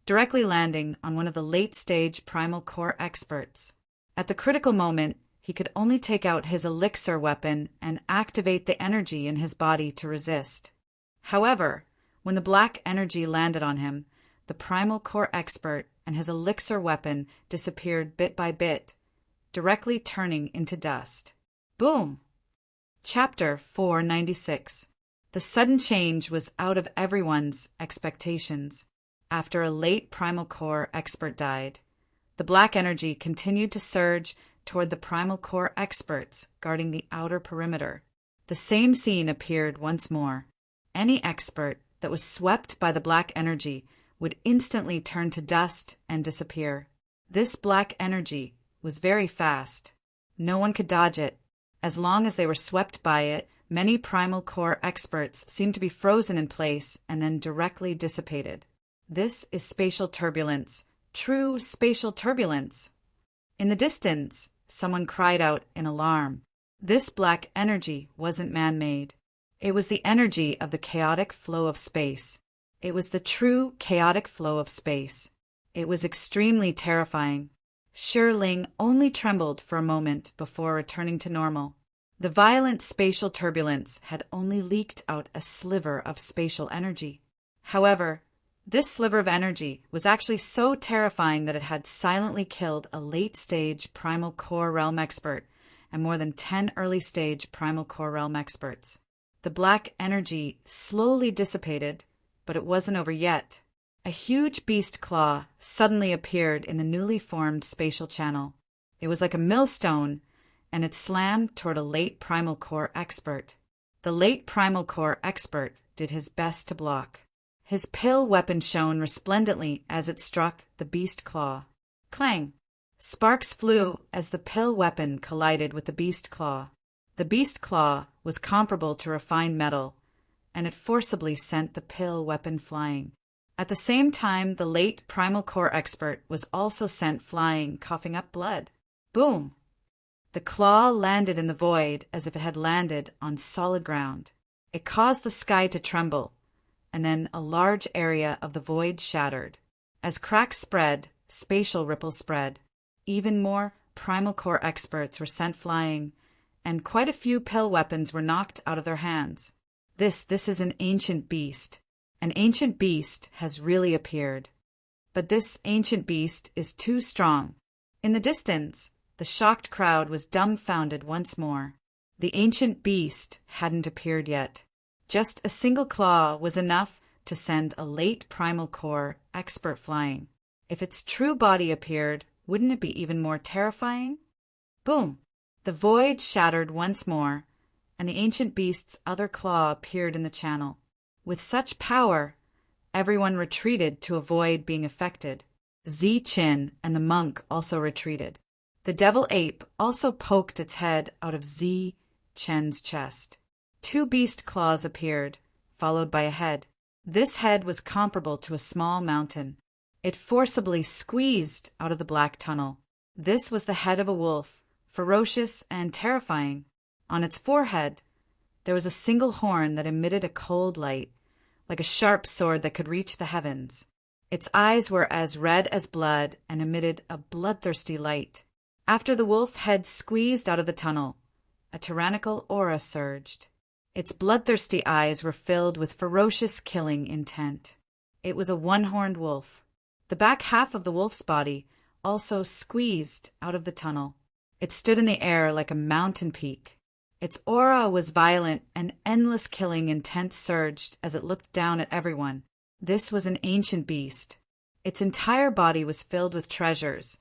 directly landing on one of the late-stage primal core experts. At the critical moment, he could only take out his elixir weapon and activate the energy in his body to resist. However, when the black energy landed on him, the primal core expert and his elixir weapon disappeared bit by bit, directly turning into dust. Boom! Chapter 496. The sudden change was out of everyone's expectations. After a late primal core expert died, the black energy continued to surge toward the primal core experts guarding the outer perimeter. The same scene appeared once more. Any expert that was swept by the black energy would instantly turn to dust and disappear. This black energy was very fast. No one could dodge it. As long as they were swept by it, many primal core experts seemed to be frozen in place and then directly dissipated. This is spatial turbulence, true spatial turbulence. In the distance, someone cried out in alarm. This black energy wasn't man-made. It was the energy of the chaotic flow of space. It was the true chaotic flow of space. It was extremely terrifying. Shi Ling only trembled for a moment before returning to normal. The violent spatial turbulence had only leaked out a sliver of spatial energy. However, this sliver of energy was actually so terrifying that it had silently killed a late-stage primal core realm expert and more than 10 early-stage primal core realm experts. The black energy slowly dissipated, but it wasn't over yet. A huge beast claw suddenly appeared in the newly formed spatial channel. It was like a millstone, and it slammed toward a late primal core expert. The late primal core expert did his best to block. His pill weapon shone resplendently as it struck the beast claw. Clang! Sparks flew as the pill weapon collided with the beast claw. The beast claw was comparable to refined metal, and it forcibly sent the pill weapon flying. At the same time, the late primal core expert was also sent flying, coughing up blood. Boom! The claw landed in the void as if it had landed on solid ground. It caused the sky to tremble, and then a large area of the void shattered. As cracks spread, spatial ripples spread. Even more primal core experts were sent flying, and quite a few pill weapons were knocked out of their hands. This is an ancient beast. An ancient beast has really appeared. But this ancient beast is too strong. In the distance, the shocked crowd was dumbfounded once more. The ancient beast hadn't appeared yet. Just a single claw was enough to send a late primal core expert flying. If its true body appeared, wouldn't it be even more terrifying? Boom! The void shattered once more, and the ancient beast's other claw appeared in the channel. With such power, everyone retreated to avoid being affected. Zi-Chin and the monk also retreated. The devil ape also poked its head out of Zi-Chen's chest. 2 beast claws appeared, followed by a head. This head was comparable to a small mountain. It forcibly squeezed out of the black tunnel. This was the head of a wolf, ferocious and terrifying. On its forehead, there was a single horn that emitted a cold light, like a sharp sword that could reach the heavens. Its eyes were as red as blood and emitted a bloodthirsty light. After the wolf head squeezed out of the tunnel, a tyrannical aura surged. Its bloodthirsty eyes were filled with ferocious killing intent. It was a one-horned wolf. The back half of the wolf's body also squeezed out of the tunnel. It stood in the air like a mountain peak. Its aura was violent, and endless killing intent surged as it looked down at everyone. This was an ancient beast. Its entire body was filled with treasures,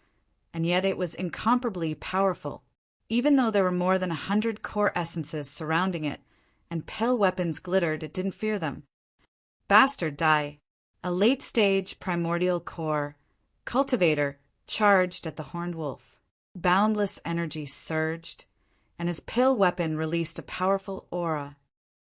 and yet it was incomparably powerful. Even though there were more than 100 core essences surrounding it, and pale weapons glittered, it didn't fear them. Bastard Die, a late-stage primordial core cultivator, charged at the horned wolf. Boundless energy surged, and his pale weapon released a powerful aura.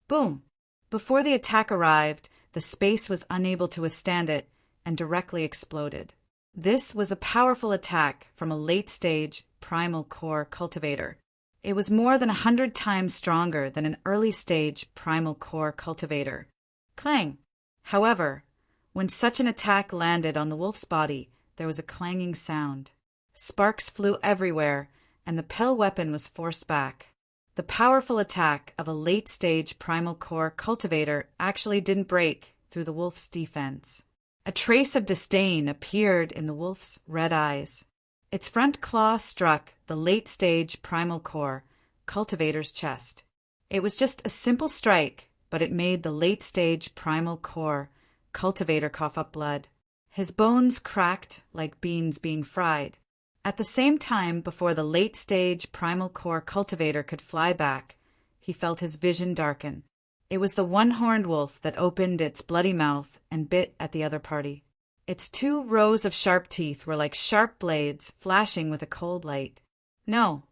Boom! Before the attack arrived, the space was unable to withstand it and directly exploded. This was a powerful attack from a late-stage primal core cultivator. It was more than 100 times stronger than an early-stage primal core cultivator. Clang! However, when such an attack landed on the wolf's body, there was a clanging sound. Sparks flew everywhere, and the pale weapon was forced back. The powerful attack of a late-stage primal core cultivator actually didn't break through the wolf's defense. A trace of disdain appeared in the wolf's red eyes. Its front claw struck the late-stage primal core cultivator's chest. It was just a simple strike, but it made the late-stage primal core cultivator cough up blood. His bones cracked like beans being fried. At the same time, before the late-stage primal core cultivator could fly back, he felt his vision darken. It was the one-horned wolf that opened its bloody mouth and bit at the other party. Its 2 rows of sharp teeth were like sharp blades flashing with a cold light. "No!"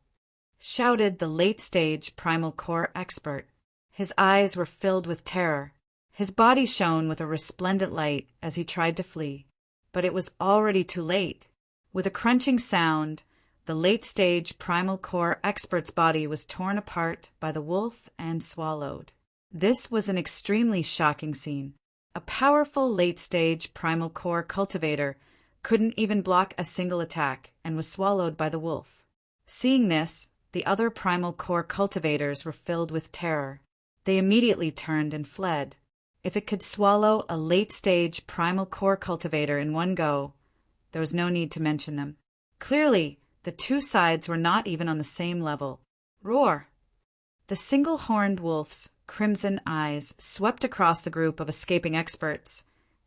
shouted the late-stage primal core expert. His eyes were filled with terror. His body shone with a resplendent light as he tried to flee. But it was already too late. With a crunching sound, the late-stage primal core expert's body was torn apart by the wolf and swallowed. This was an extremely shocking scene. A powerful late-stage primal core cultivator couldn't even block a single attack and was swallowed by the wolf. Seeing this, the other primal core cultivators were filled with terror. They immediately turned and fled. If it could swallow a late-stage primal core cultivator in one go, there was no need to mention them. Clearly, the 2 sides were not even on the same level. Roar! The single-horned wolf's crimson eyes swept across the group of escaping experts,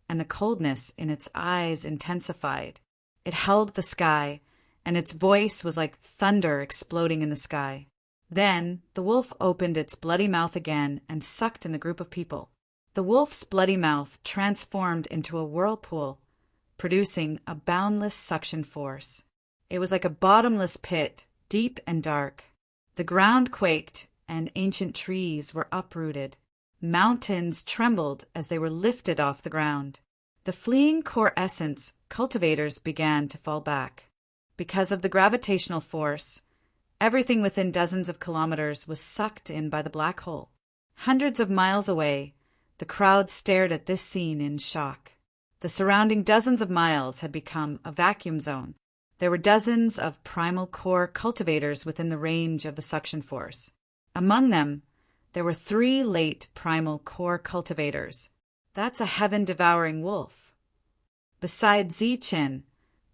and the coldness in its eyes intensified. It held the sky, and its voice was like thunder exploding in the sky. Then the wolf opened its bloody mouth again and sucked in the group of people. The wolf's bloody mouth transformed into a whirlpool, producing a boundless suction force. It was like a bottomless pit, deep and dark. The ground quaked, and ancient trees were uprooted. Mountains trembled as they were lifted off the ground. The fleeing core essence cultivators began to fall back. Because of the gravitational force, everything within dozens of kilometers was sucked in by the black hole. Hundreds of miles away, the crowd stared at this scene in shock. The surrounding dozens of miles had become a vacuum zone. There were dozens of primal core cultivators within the range of the suction force. Among them, there were 3 late primal core cultivators. That's a heaven-devouring wolf. Beside Zichen,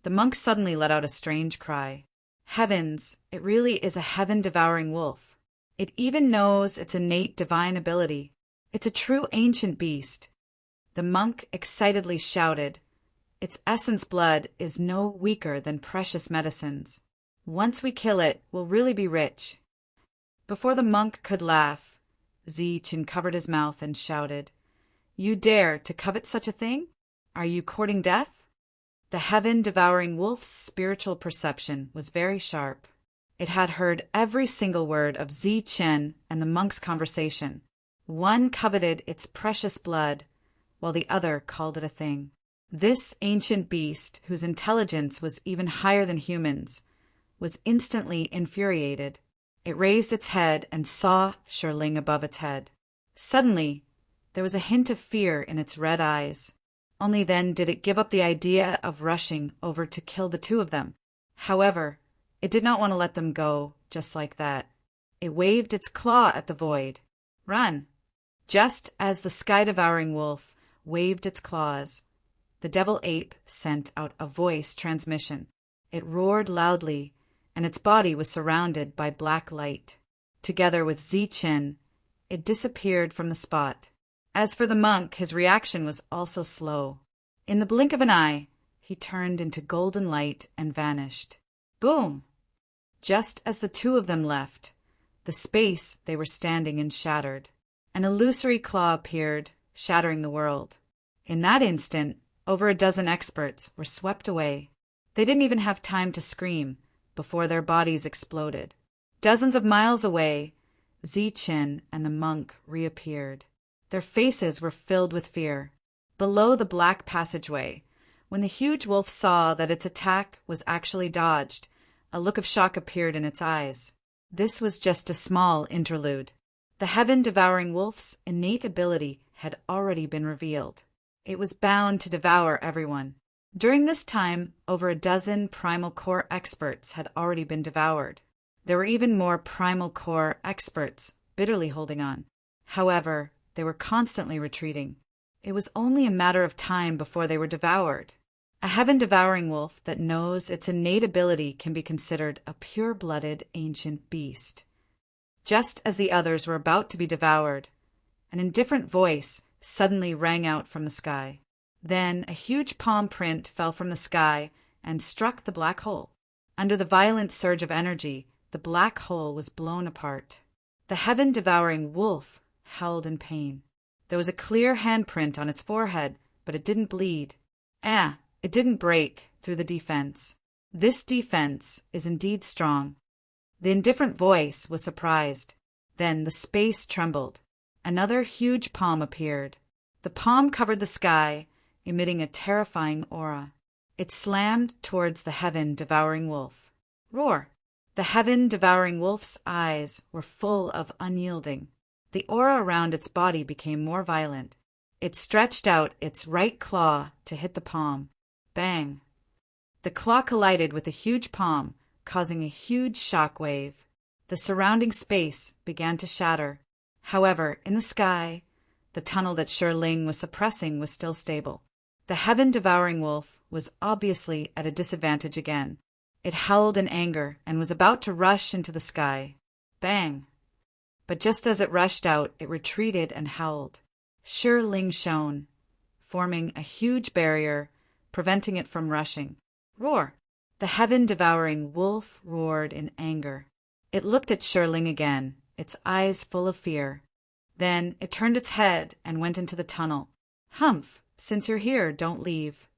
the monk suddenly let out a strange cry. Heavens, it really is a heaven-devouring wolf. It even knows its innate divine ability. It's a true ancient beast. The monk excitedly shouted, "Its essence blood is no weaker than precious medicines. Once we kill it, we'll really be rich." Before the monk could laugh, Zichen covered his mouth and shouted, "You dare to covet such a thing? Are you courting death?" The heaven-devouring wolf's spiritual perception was very sharp. It had heard every single word of Zichen and the monk's conversation. One coveted its precious blood, while the other called it a thing. This ancient beast, whose intelligence was even higher than humans, was instantly infuriated. It raised its head and saw Shirling above its head. Suddenly, there was a hint of fear in its red eyes. Only then did it give up the idea of rushing over to kill the 2 of them. However, it did not want to let them go just like that. It waved its claw at the void. "Run!" Just as the sky-devouring wolf waved its claws, the devil ape sent out a voice transmission. It roared loudly, and its body was surrounded by black light. Together with Zichen, it disappeared from the spot. As for the monk, his reaction was also slow. In the blink of an eye, he turned into golden light and vanished. Boom! Just as the 2 of them left, the space they were standing in shattered. An illusory claw appeared, shattering the world. In that instant, over a dozen experts were swept away. They didn't even have time to scream before their bodies exploded. Dozens of miles away, Zichen and the monk reappeared. Their faces were filled with fear. Below the black passageway, when the huge wolf saw that its attack was actually dodged, a look of shock appeared in its eyes. This was just a small interlude. The heaven-devouring wolf's innate ability had already been revealed. It was bound to devour everyone. During this time, over a dozen primal core experts had already been devoured. There were even more primal core experts bitterly holding on. However, they were constantly retreating. It was only a matter of time before they were devoured. A heaven-devouring wolf that knows its innate ability can be considered a pure-blooded ancient beast. Just as the others were about to be devoured, an indifferent voice suddenly rang out from the sky. Then a huge palm print fell from the sky and struck the black hole. Under the violent surge of energy, the black hole was blown apart. The heaven-devouring wolf howled in pain. There was a clear handprint on its forehead, but it didn't bleed. It didn't break through the defense. This defense is indeed strong. The indifferent voice was surprised. Then the space trembled. Another huge palm appeared. The palm covered the sky, emitting a terrifying aura. It slammed towards the heaven-devouring wolf. Roar! The heaven-devouring wolf's eyes were full of unyielding. The aura around its body became more violent. It stretched out its right claw to hit the palm. Bang! The claw collided with the huge palm, causing a huge shock wave. The surrounding space began to shatter. However, in the sky, the tunnel that Shirling was suppressing was still stable. The heaven-devouring wolf was obviously at a disadvantage again. It howled in anger and was about to rush into the sky. Bang! But just as it rushed out, it retreated and howled. Shirling shone. forming a huge barrier, preventing it from rushing. Roar! The heaven-devouring wolf roared in anger. It looked at Shirling again, its eyes full of fear. Then it turned its head and went into the tunnel. Humph! Since you're here, don't leave.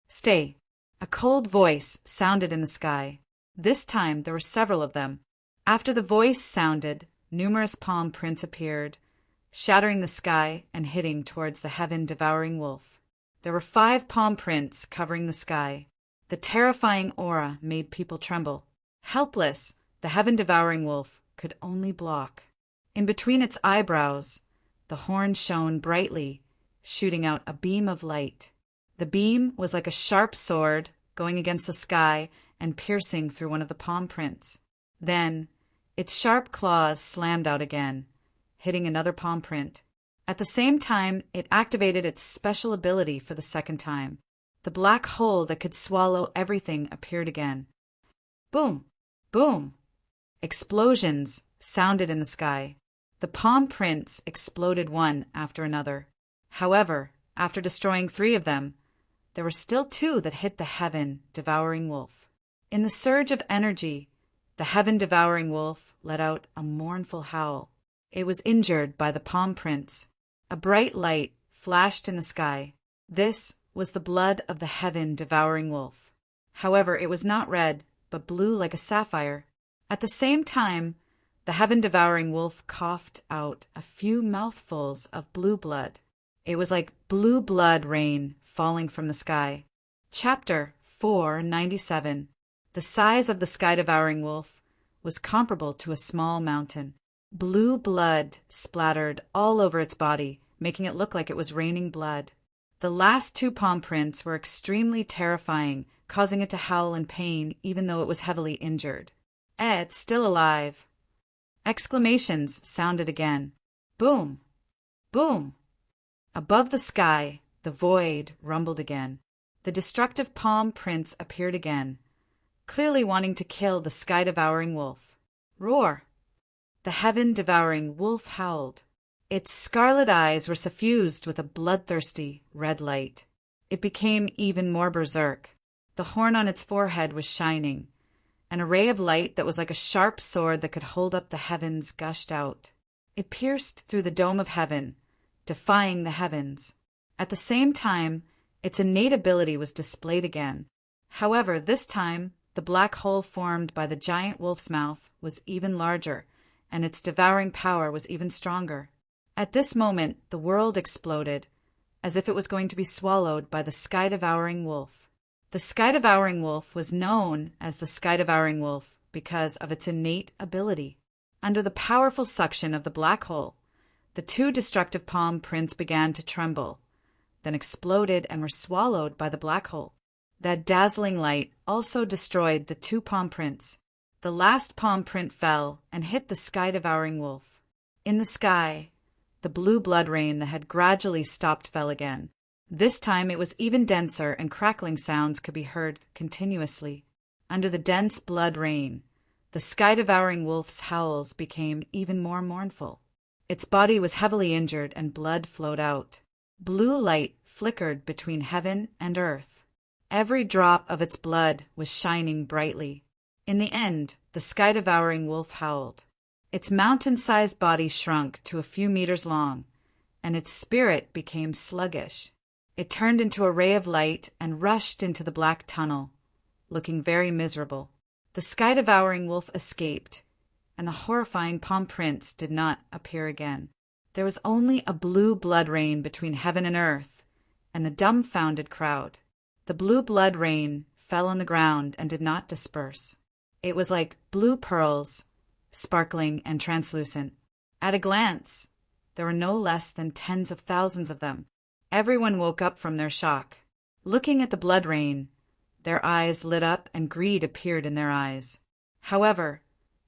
Stay! A cold voice sounded in the sky. This time there were several of them. After the voice sounded, numerous palm prints appeared, shattering the sky and hitting towards the heaven-devouring wolf. There were 5 palm prints covering the sky. The terrifying aura made people tremble. Helpless, the heaven-devouring wolf could only block. In between its eyebrows, the horn shone brightly, shooting out a beam of light. The beam was like a sharp sword going against the sky and piercing through one of the palm prints. Then, its sharp claws slammed out again, hitting another palm print. At the same time, it activated its special ability for the second time. The black hole that could swallow everything appeared again. Boom! Boom! Explosions sounded in the sky. The palm prints exploded one after another. However, after destroying 3 of them, there were still 2 that hit the heaven-devouring wolf. In the surge of energy, the heaven-devouring wolf let out a mournful howl. It was injured by the palm prints. A bright light flashed in the sky. This was the blood of the heaven-devouring wolf. However, it was not red, but blue like a sapphire. At the same time, the heaven-devouring wolf coughed out a few mouthfuls of blue blood. It was like blue blood rain falling from the sky. Chapter 497. The size of the sky-devouring wolf was comparable to a small mountain. Blue blood splattered all over its body, making it look like it was raining blood. The last 2 palm prints were extremely terrifying, causing it to howl in pain even though it was heavily injured. It's still alive. Exclamations sounded again. Boom! Boom! Above the sky, the void rumbled again. The destructive palm prints appeared again, clearly wanting to kill the sky-devouring wolf. Roar! The heaven-devouring wolf howled. Its scarlet eyes were suffused with a bloodthirsty red light. It became even more berserk. The horn on its forehead was shining. An ray of light that was like a sharp sword that could hold up the heavens gushed out. It pierced through the dome of heaven, defying the heavens. At the same time, its innate ability was displayed again. However, this time, the black hole formed by the giant wolf's mouth was even larger, and its devouring power was even stronger. At this moment, the world exploded, as if it was going to be swallowed by the sky-devouring wolf. The sky-devouring wolf was known as the sky-devouring wolf because of its innate ability. Under the powerful suction of the black hole, the 2 destructive palm prints began to tremble, then exploded and were swallowed by the black hole. That dazzling light also destroyed the 2 palm prints. The last palm print fell and hit the sky-devouring wolf. In the sky, the blue blood rain that had gradually stopped fell again. This time it was even denser and crackling sounds could be heard continuously. Under the dense blood rain, the sky-devouring wolf's howls became even more mournful. Its body was heavily injured and blood flowed out. Blue light flickered between heaven and earth. Every drop of its blood was shining brightly. In the end, the sky-devouring wolf howled. Its mountain-sized body shrunk to a few meters long, and its spirit became sluggish. It turned into a ray of light and rushed into the black tunnel, looking very miserable. The sky-devouring wolf escaped, and the horrifying palm prints did not appear again. There was only a blue blood rain between heaven and earth, and the dumbfounded crowd. The blue blood rain fell on the ground and did not disperse. It was like blue pearls, sparkling and translucent. At a glance, there were no less than tens of thousands of them. Everyone woke up from their shock. Looking at the blood rain, their eyes lit up and greed appeared in their eyes. However,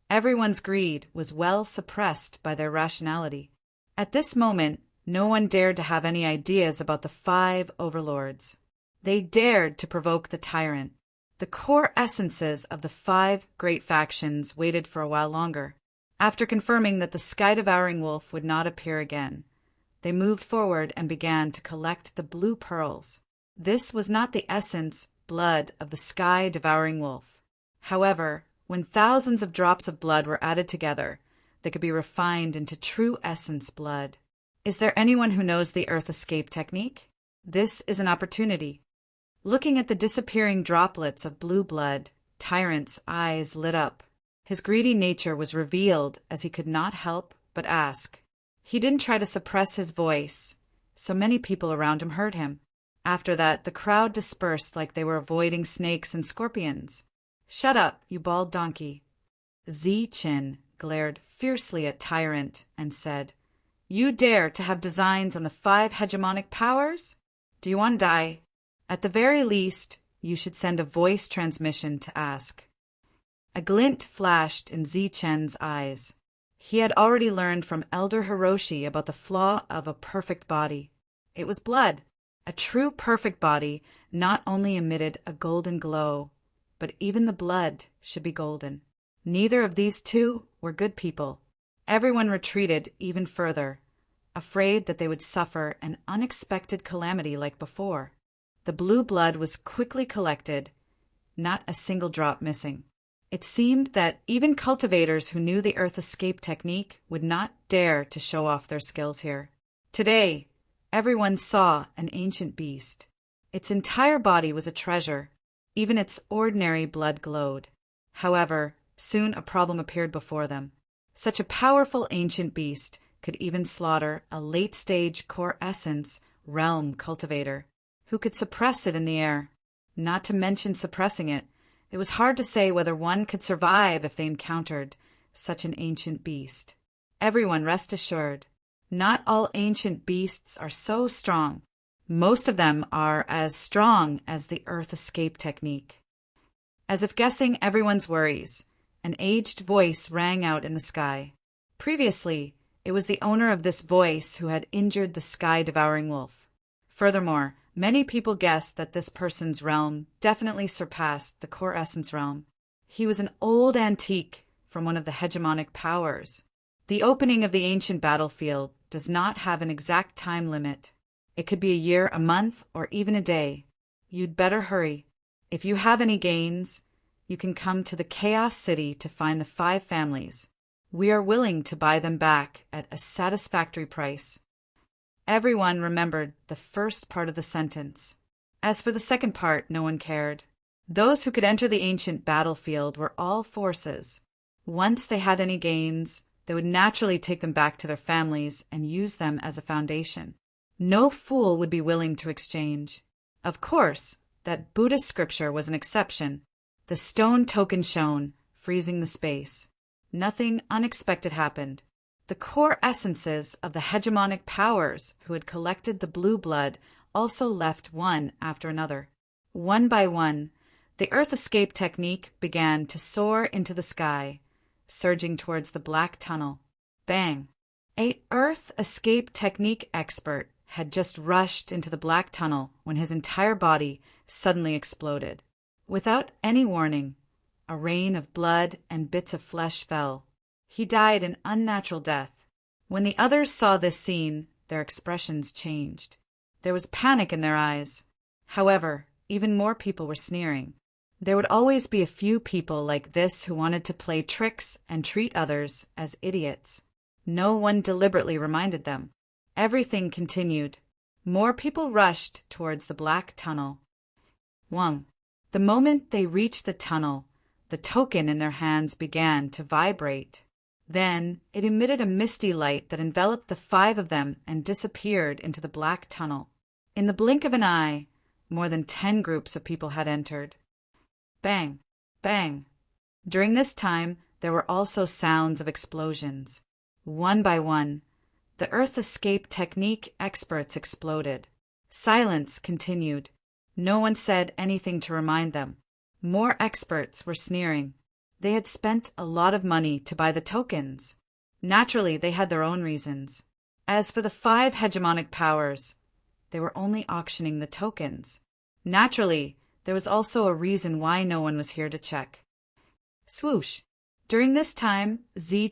everyone's greed was well suppressed by their rationality. At this moment, no one dared to have any ideas about the 5 overlords. They dared to provoke the tyrant. The core essences of the 5 great factions waited for a while longer. After confirming that the sky-devouring wolf would not appear again, They moved forward and began to collect the blue pearls. This was not the essence, blood of the sky-devouring wolf. However, when thousands of drops of blood were added together, they could be refined into true essence blood. Is there anyone who knows the Earth Escape technique? This is an opportunity. Looking at the disappearing droplets of blue blood, Tyrant's eyes lit up. His greedy nature was revealed as he could not help but ask. He didn't try to suppress his voice, so many people around him heard him. After that, the crowd dispersed like they were avoiding snakes and scorpions. "Shut up, you bald donkey." Chin glared fiercely at Tyrant and said, "You dare to have designs on the 5 hegemonic powers? Do you want to die? At the very least, you should send a voice transmission to ask." A glint flashed in Chen's eyes. He had already learned from Elder Hiroshi about the flaw of a perfect body. It was blood. A true perfect body not only emitted a golden glow, but even the blood should be golden. Neither of these two were good people. Everyone retreated even further, afraid that they would suffer an unexpected calamity like before. The blue blood was quickly collected, not a single drop missing. It seemed that even cultivators who knew the Earth Escape technique would not dare to show off their skills here. Today, everyone saw an ancient beast. Its entire body was a treasure. Even its ordinary blood glowed. However, soon a problem appeared before them. Such a powerful ancient beast could even slaughter a late-stage core essence realm cultivator, who could suppress it in the air. Not to mention suppressing it, it was hard to say whether one could survive if they encountered such an ancient beast. Everyone rest assured, not all ancient beasts are so strong. Most of them are as strong as the Earth Escape technique. As if guessing everyone's worries, an aged voice rang out in the sky. Previously, it was the owner of this voice who had injured the sky-devouring wolf. Furthermore, many people guessed that this person's realm definitely surpassed the core essence realm. He was an old antique from one of the hegemonic powers. The opening of the ancient battlefield does not have an exact time limit. It could be a year, a month, or even a day. You'd better hurry. If you have any gains, you can come to the Chaos City to find the 5 families. We are willing to buy them back at a satisfactory price. Everyone remembered the first part of the sentence. As for the second part, no one cared. Those who could enter the ancient battlefield were all forces. Once they had any gains, they would naturally take them back to their families and use them as a foundation. No fool would be willing to exchange. Of course, that Buddhist scripture was an exception. The stone token shone, freezing the space. Nothing unexpected happened. The core essences of the hegemonic powers who had collected the blue blood also left one after another. One by one, the Earth Escape technique began to soar into the sky, surging towards the black tunnel. Bang! A Earth Escape technique expert had just rushed into the black tunnel when his entire body suddenly exploded. Without any warning, a rain of blood and bits of flesh fell. He died an unnatural death. When the others saw this scene, their expressions changed. There was panic in their eyes. However, even more people were sneering. There would always be a few people like this who wanted to play tricks and treat others as idiots. No one deliberately reminded them. Everything continued. More people rushed towards the black tunnel. One. The moment they reached the tunnel, the token in their hands began to vibrate. Then it emitted a misty light that enveloped the 5 of them and disappeared into the black tunnel. In the blink of an eye, more than 10 groups of people had entered. Bang! Bang! During this time, there were also sounds of explosions. One by one, the Earth Escape technique experts exploded. Silence continued. No one said anything to remind them. More experts were sneering. They had spent a lot of money to buy the tokens. Naturally, they had their own reasons. As for the 5 hegemonic powers, they were only auctioning the tokens. Naturally, there was also a reason why no one was here to check. Swoosh! During this time,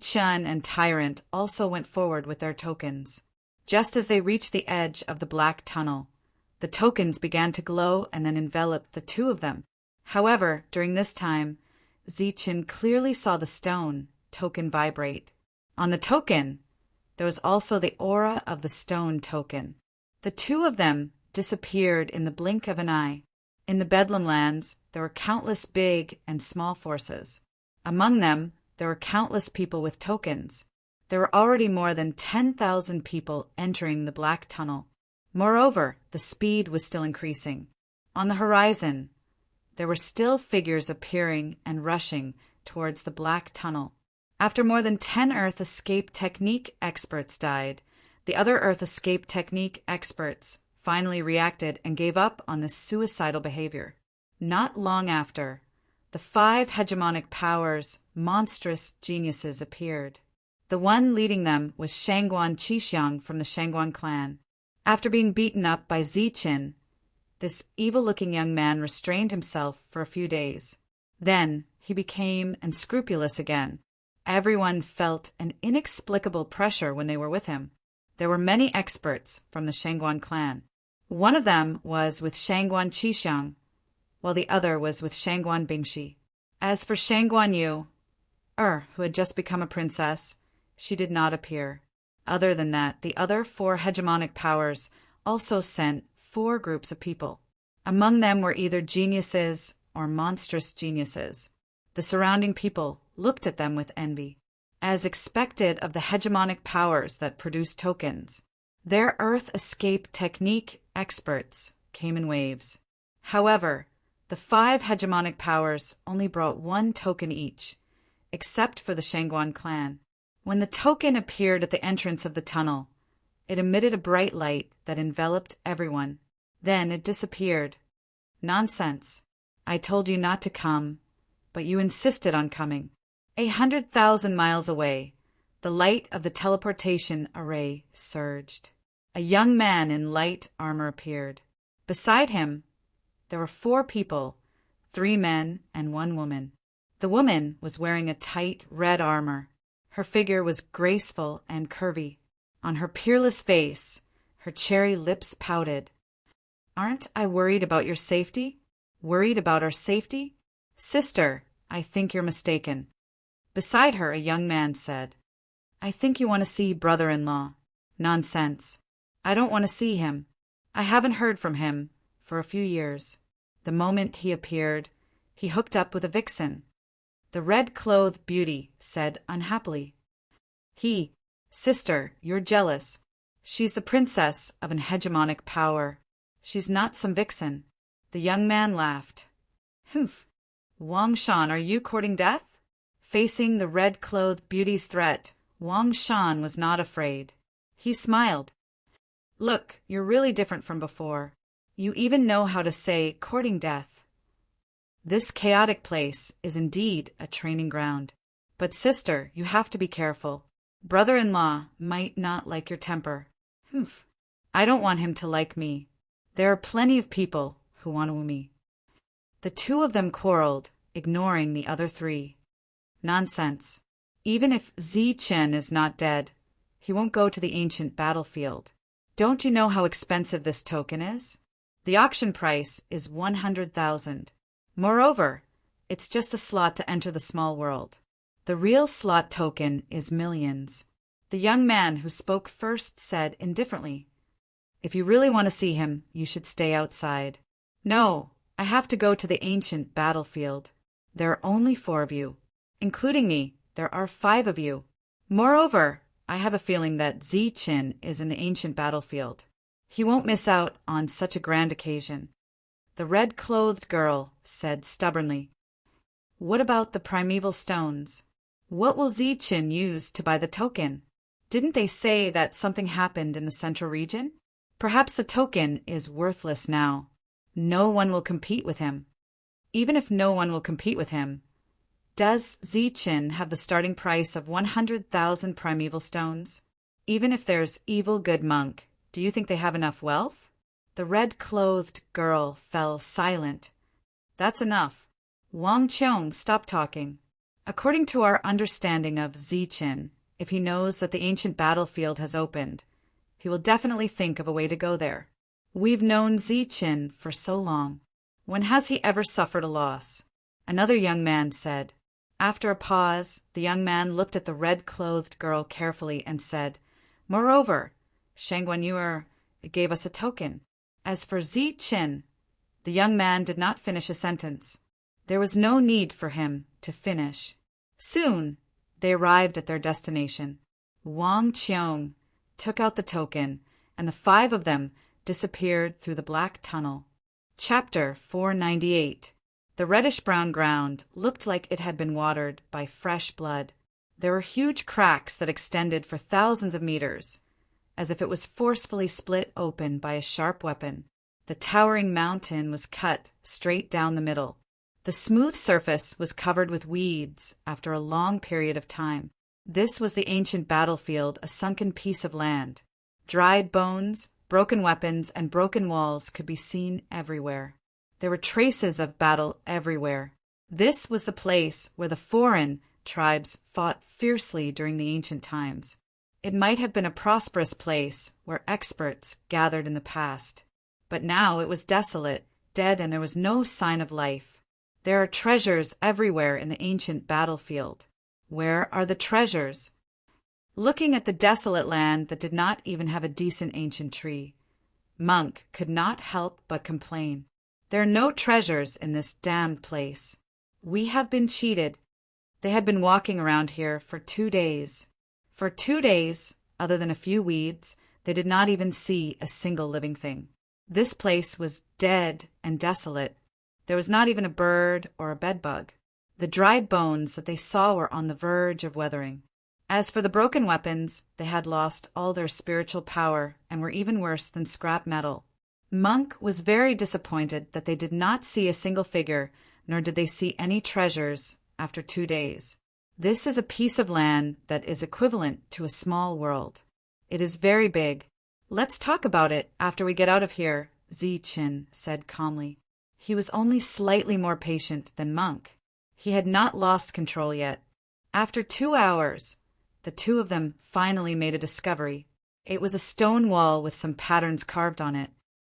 Chen and Tyrant also went forward with their tokens. Just as they reached the edge of the black tunnel, the tokens began to glow and then enveloped the two of them. However, during this time, Zichen clearly saw the stone token vibrate. On the token, there was also the aura of the stone token. The two of them disappeared in the blink of an eye. In the Bedlam lands, there were countless big and small forces. Among them, there were countless people with tokens. There were already more than 10,000 people entering the black tunnel. Moreover, the speed was still increasing. On the horizon, there were still figures appearing and rushing towards the black tunnel. After more than 10 Earth escape technique experts died, the other Earth escape technique experts finally reacted and gave up on this suicidal behavior. Not long after, the 5 hegemonic powers' monstrous geniuses appeared. The one leading them was Shangguan Qixiang from the Shangguan clan. After being beaten up by Zichen, this evil-looking young man restrained himself for a few days. Then he became unscrupulous again. Everyone felt an inexplicable pressure when they were with him. There were many experts from the Shangguan clan. One of them was with Shangguan Qixiang, while the other was with Shangguan Bingxi. As for Shangguan Yu, who had just become a princess, she did not appear. Other than that, the other 4 hegemonic powers also sent 4 groups of people. Among them were either geniuses or monstrous geniuses. The surrounding people looked at them with envy. As expected of the hegemonic powers that produced tokens, their Earth escape technique experts came in waves. However, the 5 hegemonic powers only brought 1 token each, except for the Shangguan clan. When the token appeared at the entrance of the tunnel, it emitted a bright light that enveloped everyone. Then it disappeared. Nonsense. I told you not to come, but you insisted on coming. 100,000 miles away, the light of the teleportation array surged. A young man in light armor appeared. Beside him, there were 4 people, 3 men and 1 woman. The woman was wearing a tight red armor. Her figure was graceful and curvy. On her peerless face, her cherry lips pouted. Aren't I worried about your safety? Worried about our safety? Sister, I think you're mistaken. Beside her, a young man said, I think you want to see brother-in-law. Nonsense. I don't want to see him. I haven't heard from him for a few years. The moment he appeared, he hooked up with a vixen. The red-clothed beauty said unhappily, Sister, you're jealous. She's the princess of an hegemonic power. She's not some vixen. The young man laughed. Humph. Wang Shan, are you courting death? Facing the red-clothed beauty's threat, Wang Shan was not afraid. He smiled. Look, you're really different from before. You even know how to say courting death. This chaotic place is indeed a training ground. But sister, you have to be careful. Brother-in-law might not like your temper. Humph. I don't want him to like me. There are plenty of people who want to woo me. The 2 of them quarreled, ignoring the other 3. Nonsense. Even if Zichen is not dead, he won't go to the ancient battlefield. Don't you know how expensive this token is? The auction price is 100,000. Moreover, it's just a slot to enter the small world. The real slot token is millions. The young man who spoke first said indifferently, If you really want to see him, you should stay outside. No, I have to go to the ancient battlefield. There are only 4 of you. Including me, there are 5 of you. Moreover, I have a feeling that Zichen is in the ancient battlefield. He won't miss out on such a grand occasion. The red-clothed girl said stubbornly, What about the primeval stones? What will Zichen use to buy the token? Didn't they say that something happened in the central region? Perhaps the token is worthless now. No one will compete with him. Even if no one will compete with him, does Zichen have the starting price of 100,000 primeval stones? Even if there's evil good monk, do you think they have enough wealth? The red-clothed girl fell silent. That's enough. Wang Qiong, stop talking. According to our understanding of Zichen, if he knows that the ancient battlefield has opened, He will definitely think of a way to go there. We've known Ziqin for so long. When has he ever suffered a loss? Another young man said. After a pause, the young man looked at the red-clothed girl carefully and said, Moreover, Shangguan Yuer gave us a token. As for Ziqin, the young man did not finish a sentence. There was no need for him to finish. Soon, they arrived at their destination. Wang Qiong took out the token, and the 5 of them disappeared through the black tunnel. Chapter 498. The reddish-brown ground looked like it had been watered by fresh blood. There were huge cracks that extended for thousands of meters, as if it was forcefully split open by a sharp weapon. The towering mountain was cut straight down the middle. The smooth surface was covered with weeds after a long period of time. This was the ancient battlefield, a sunken piece of land. Dried bones, broken weapons, and broken walls could be seen everywhere. There were traces of battle everywhere. This was the place where the foreign tribes fought fiercely during the ancient times. It might have been a prosperous place where experts gathered in the past. But now it was desolate, dead, and there was no sign of life. There are treasures everywhere in the ancient battlefield. Where are the treasures? Looking at the desolate land that did not even have a decent ancient tree, Monk could not help but complain. There are no treasures in this damned place. We have been cheated. They had been walking around here for 2 days. For 2 days, other than a few weeds, they did not even see a single living thing. This place was dead and desolate. There was not even a bird or a bedbug. The dried bones that they saw were on the verge of weathering. As for the broken weapons, they had lost all their spiritual power and were even worse than scrap metal. Monk was very disappointed that they did not see a single figure, nor did they see any treasures after 2 days. This is a piece of land that is equivalent to a small world. It is very big. Let's talk about it after we get out of here, Ziqin said calmly. He was only slightly more patient than Monk. He had not lost control yet. After 2 hours, the 2 of them finally made a discovery. It was a stone wall with some patterns carved on it.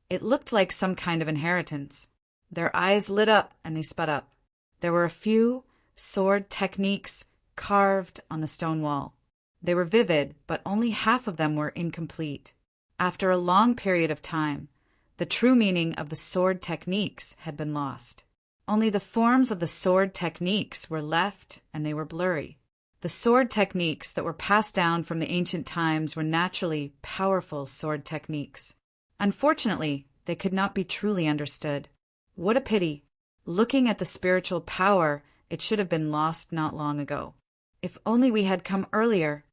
It looked like some kind of inheritance. Their eyes lit up and they sped up. There were a few sword techniques carved on the stone wall. They were vivid, but only half of them were incomplete. After a long period of time, the true meaning of the sword techniques had been lost. Only the forms of the sword techniques were left, and they were blurry. The sword techniques that were passed down from the ancient times were naturally powerful sword techniques. Unfortunately, they could not be truly understood. What a pity! Looking at the spiritual power, it should have been lost not long ago. If only we had come earlier.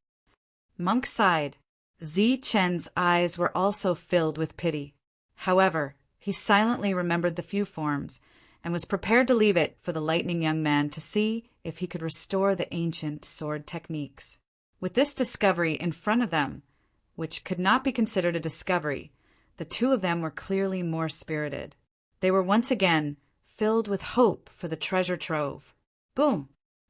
Monk sighed. Ziqin's eyes were also filled with pity. However, he silently remembered the few forms, and was prepared to leave it for the lightning young man to see if he could restore the ancient sword techniques. With this discovery in front of them, which could not be considered a discovery, the 2 of them were clearly more spirited. They were once again filled with hope for the treasure trove. Boom!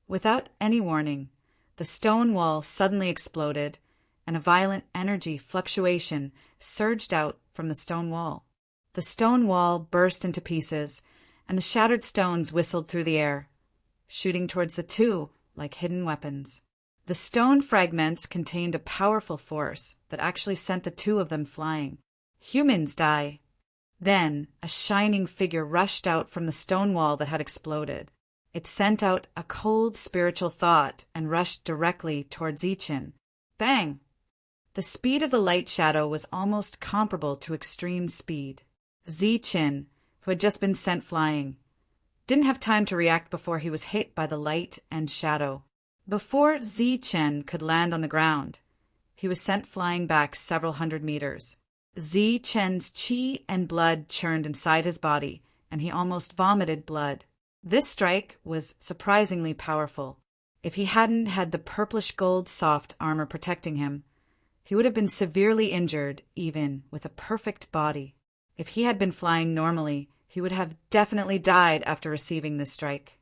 Without any warning, the stone wall suddenly exploded, and a violent energy fluctuation surged out from the stone wall. The stone wall burst into pieces, and the shattered stones whistled through the air, shooting towards the 2 like hidden weapons. The stone fragments contained a powerful force that actually sent the 2 of them flying. Humans die. Then a shining figure rushed out from the stone wall that had exploded. It sent out a cold spiritual thought and rushed directly towards Ziqin. Bang! The speed of the light shadow was almost comparable to extreme speed. Ziqin, who had just been sent flying, didn't have time to react before he was hit by the light and shadow. Before Ziqin could land on the ground, he was sent flying back several hundred meters. Ziqin's qi and blood churned inside his body, and he almost vomited blood. This strike was surprisingly powerful. If he hadn't had the purplish gold soft armor protecting him, he would have been severely injured even with a perfect body. If he had been flying normally, he would have definitely died after receiving this strike.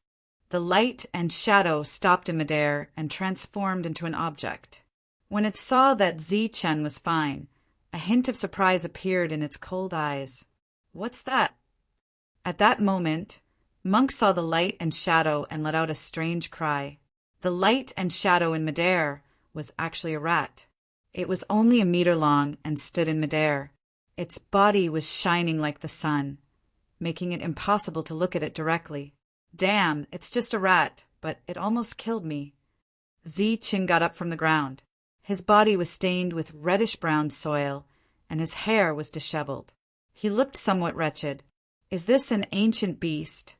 The light and shadow stopped in midair and transformed into an object. When it saw that Ziqin was fine, A hint of surprise appeared in its cold eyes. "What's that?" At that moment, Monk saw the light and shadow and let out a strange cry. The light and shadow in midair was actually a rat. It was only a meter long and stood in midair. Its body was shining like the sun, making it impossible to look at it directly. "Damn, it's just a rat, but it almost killed me." Chin got up from the ground. His body was stained with reddish-brown soil, and his hair was disheveled. He looked somewhat wretched. "Is this an ancient beast?"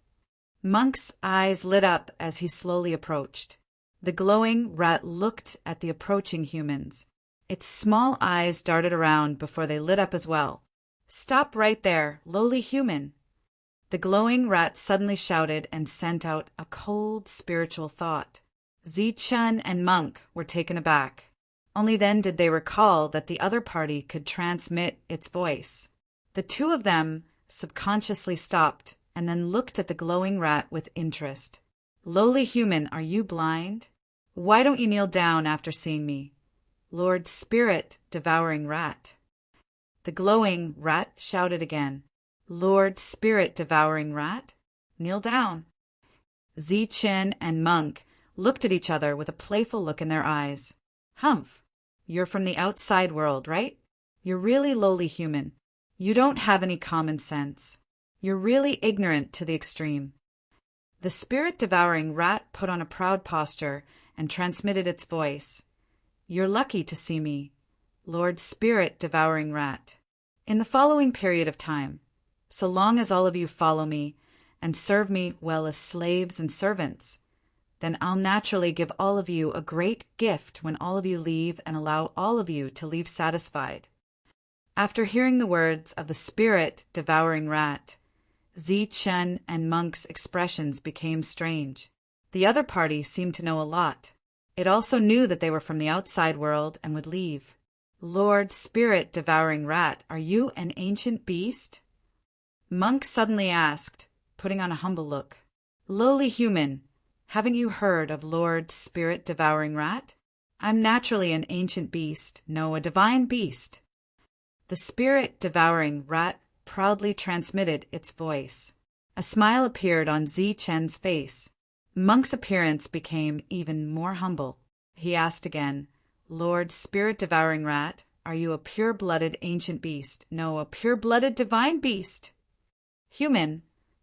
Monk's eyes lit up as he slowly approached. The glowing rat looked at the approaching humans. Its small eyes darted around before they lit up as well. "Stop right there, lowly human!" The glowing rat suddenly shouted and sent out a cold spiritual thought. Chin and Monk were taken aback. Only then did they recall that the other party could transmit its voice. The two of them subconsciously stopped and then looked at the glowing rat with interest. "Lowly human, are you blind? Why don't you kneel down after seeing me? Lord Spirit Devouring Rat." The glowing rat shouted again. "Lord Spirit Devouring Rat, kneel down." Chin and Monk looked at each other with a playful look in their eyes. "Humph, you're from the outside world, right? You're really lowly human. You don't have any common sense. You're really ignorant to the extreme." The spirit-devouring rat put on a proud posture and transmitted its voice. "You're lucky to see me, Lord Spirit-Devouring Rat. In the following period of time, so long as all of you follow me and serve me well as slaves and servants, then I'll naturally give all of you a great gift when all of you leave and allow all of you to leave satisfied." After hearing the words of the spirit-devouring rat, Chin and Monk's expressions became strange. The other party seemed to know a lot. It also knew that they were from the outside world and would leave. "Lord Spirit-Devouring Rat, are you an ancient beast?" Monk suddenly asked, putting on a humble look. "Lowly human, haven't you heard of Lord Spirit-Devouring Rat? I'm naturally an ancient beast, no, a divine beast." The spirit-devouring rat proudly transmitted its voice. A smile appeared on Chen's face. Monk's appearance became even more humble. He asked again, "Lord Spirit-Devouring Rat, are you a pure-blooded ancient beast? No, a pure-blooded divine beast." "Human,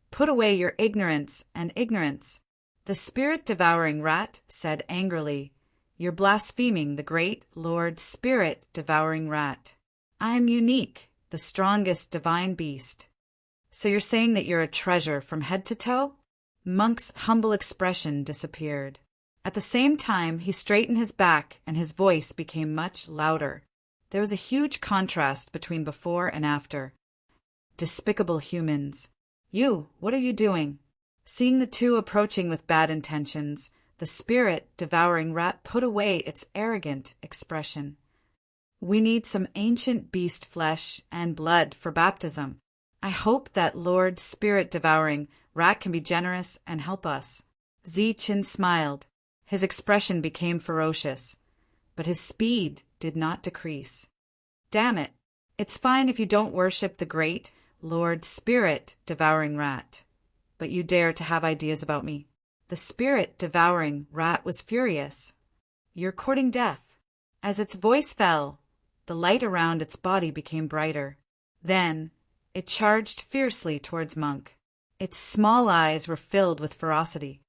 put away your ignorance and ignorance." The spirit-devouring rat said angrily, "You're blaspheming the great Lord Spirit-Devouring Rat. I am unique, the strongest divine beast." "So you're saying that you're a treasure from head to toe?" Monk's humble expression disappeared. At the same time, he straightened his back and his voice became much louder. There was a huge contrast between before and after. "Despicable humans. You, what are you doing?" Seeing the two approaching with bad intentions, the spirit-devouring rat put away its arrogant expression. "We need some ancient beast flesh and blood for baptism. I hope that Lord Spirit-Devouring Rat can be generous and help us." Chin smiled. His expression became ferocious, but his speed did not decrease. "Damn it! It's fine if you don't worship the great Lord Spirit-Devouring Rat, but you dare to have ideas about me." The spirit-devouring rat was furious. "You're courting death." As its voice fell, the light around its body became brighter. Then it charged fiercely towards Monk. Its small eyes were filled with ferocity.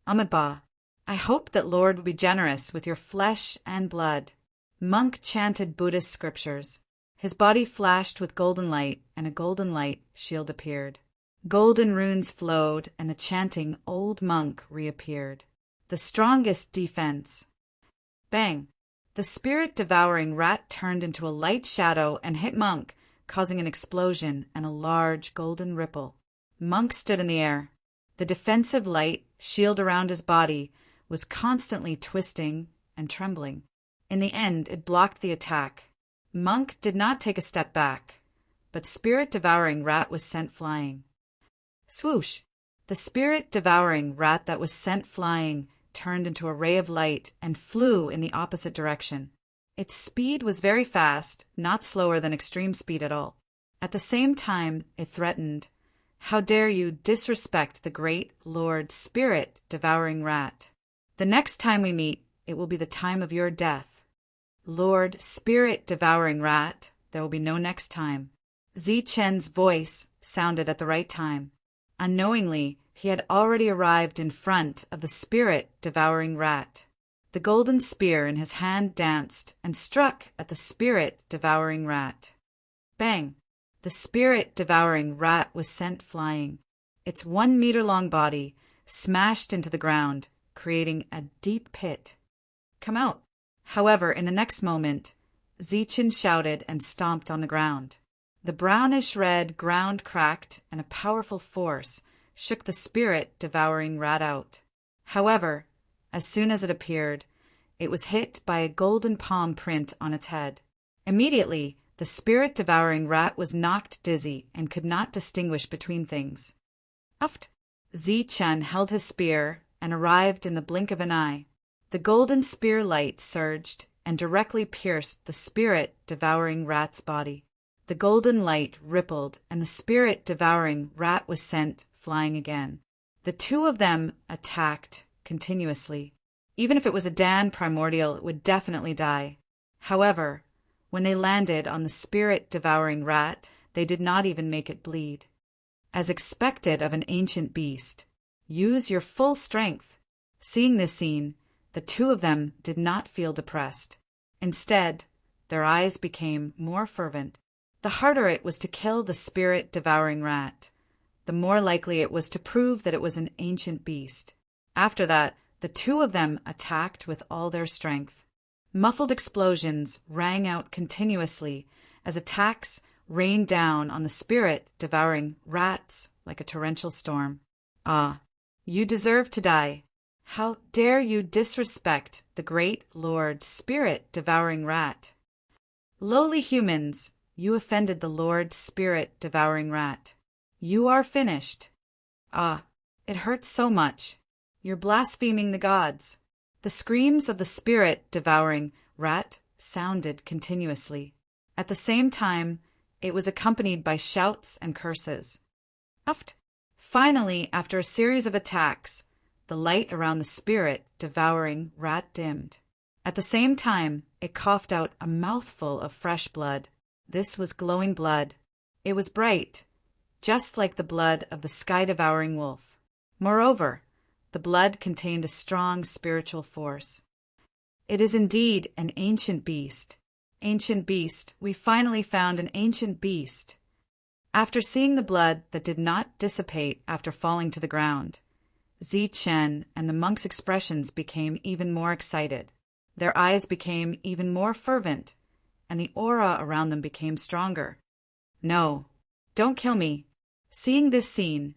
"Amitabha, I hope that Lord will be generous with your flesh and blood." Monk chanted Buddhist scriptures. His body flashed with golden light, and a golden light shield appeared. Golden runes flowed, and the chanting old monk reappeared. The strongest defense. Bang! The spirit-devouring rat turned into a light shadow and hit Monk, causing an explosion and a large golden ripple. Monk stood in the air. The defensive light shield around his body was constantly twisting and trembling. In the end, it blocked the attack. Monk did not take a step back, but spirit-devouring rat was sent flying. Swoosh! The spirit-devouring rat that was sent flying turned into a ray of light and flew in the opposite direction. Its speed was very fast, not slower than extreme speed at all. At the same time, it threatened, "How dare you disrespect the great Lord Spirit-devouring rat? The next time we meet, it will be the time of your death. Lord Spirit-devouring rat, there will be no next time." Zichen's voice sounded at the right time. Unknowingly, he had already arrived in front of the spirit-devouring rat. The golden spear in his hand danced and struck at the spirit-devouring rat. Bang! The spirit-devouring rat was sent flying. Its 1-meter-long body smashed into the ground, creating a deep pit. "Come out!" However, in the next moment, Zichen shouted and stomped on the ground. The brownish-red ground cracked, and a powerful force shook the spirit-devouring rat out. However, as soon as it appeared, it was hit by a golden palm print on its head. Immediately, the spirit-devouring rat was knocked dizzy and could not distinguish between things. Uft! Zichen held his spear and arrived in the blink of an eye. The golden spear light surged and directly pierced the spirit-devouring rat's body. The golden light rippled, and the spirit-devouring rat was sent flying again. The two of them attacked continuously. Even if it was a Dan primordial, it would definitely die. However, when they landed on the spirit-devouring rat, they did not even make it bleed. As expected of an ancient beast, use your full strength. Seeing this scene, the two of them did not feel depressed. Instead, their eyes became more fervent. The harder it was to kill the spirit-devouring rat, the more likely it was to prove that it was an ancient beast. After that, the two of them attacked with all their strength. Muffled explosions rang out continuously as attacks rained down on the spirit-devouring rats like a torrential storm. "Ah, you deserve to die. How dare you disrespect the great Lord Spirit-devouring rat? Lowly humans, you offended the Lord Spirit-devouring rat. You are finished. Ah, it hurts so much. You're blaspheming the gods." The screams of the spirit-devouring rat sounded continuously. At the same time, it was accompanied by shouts and curses. Uft! Finally, after a series of attacks, the light around the spirit-devouring rat dimmed. At the same time, it coughed out a mouthful of fresh blood. This was glowing blood. It was bright, just like the blood of the sky-devouring wolf. Moreover, the blood contained a strong spiritual force. It is indeed an ancient beast. Ancient beast, we finally found an ancient beast. After seeing the blood that did not dissipate after falling to the ground, Zichen and the monk's expressions became even more excited. Their eyes became even more fervent, and the aura around them became stronger. "No, don't kill me." Seeing this scene,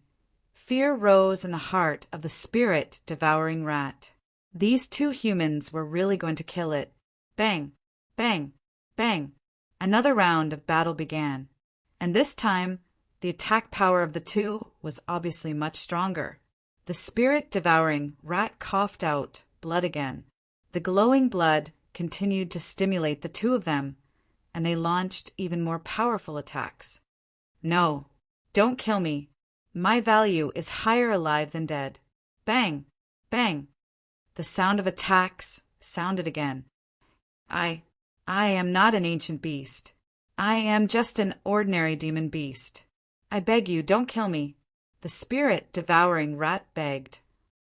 fear rose in the heart of the spirit-devouring rat. These two humans were really going to kill it. Bang, bang, bang. Another round of battle began, and this time the attack power of the two was obviously much stronger. The spirit-devouring rat coughed out blood again. The glowing blood continued to stimulate the two of them, and they launched even more powerful attacks. "No, don't kill me. My value is higher alive than dead." Bang! Bang! The sound of attacks sounded again. I am not an ancient beast. I am just an ordinary demon beast. I beg you, don't kill me." The spirit-devouring rat begged.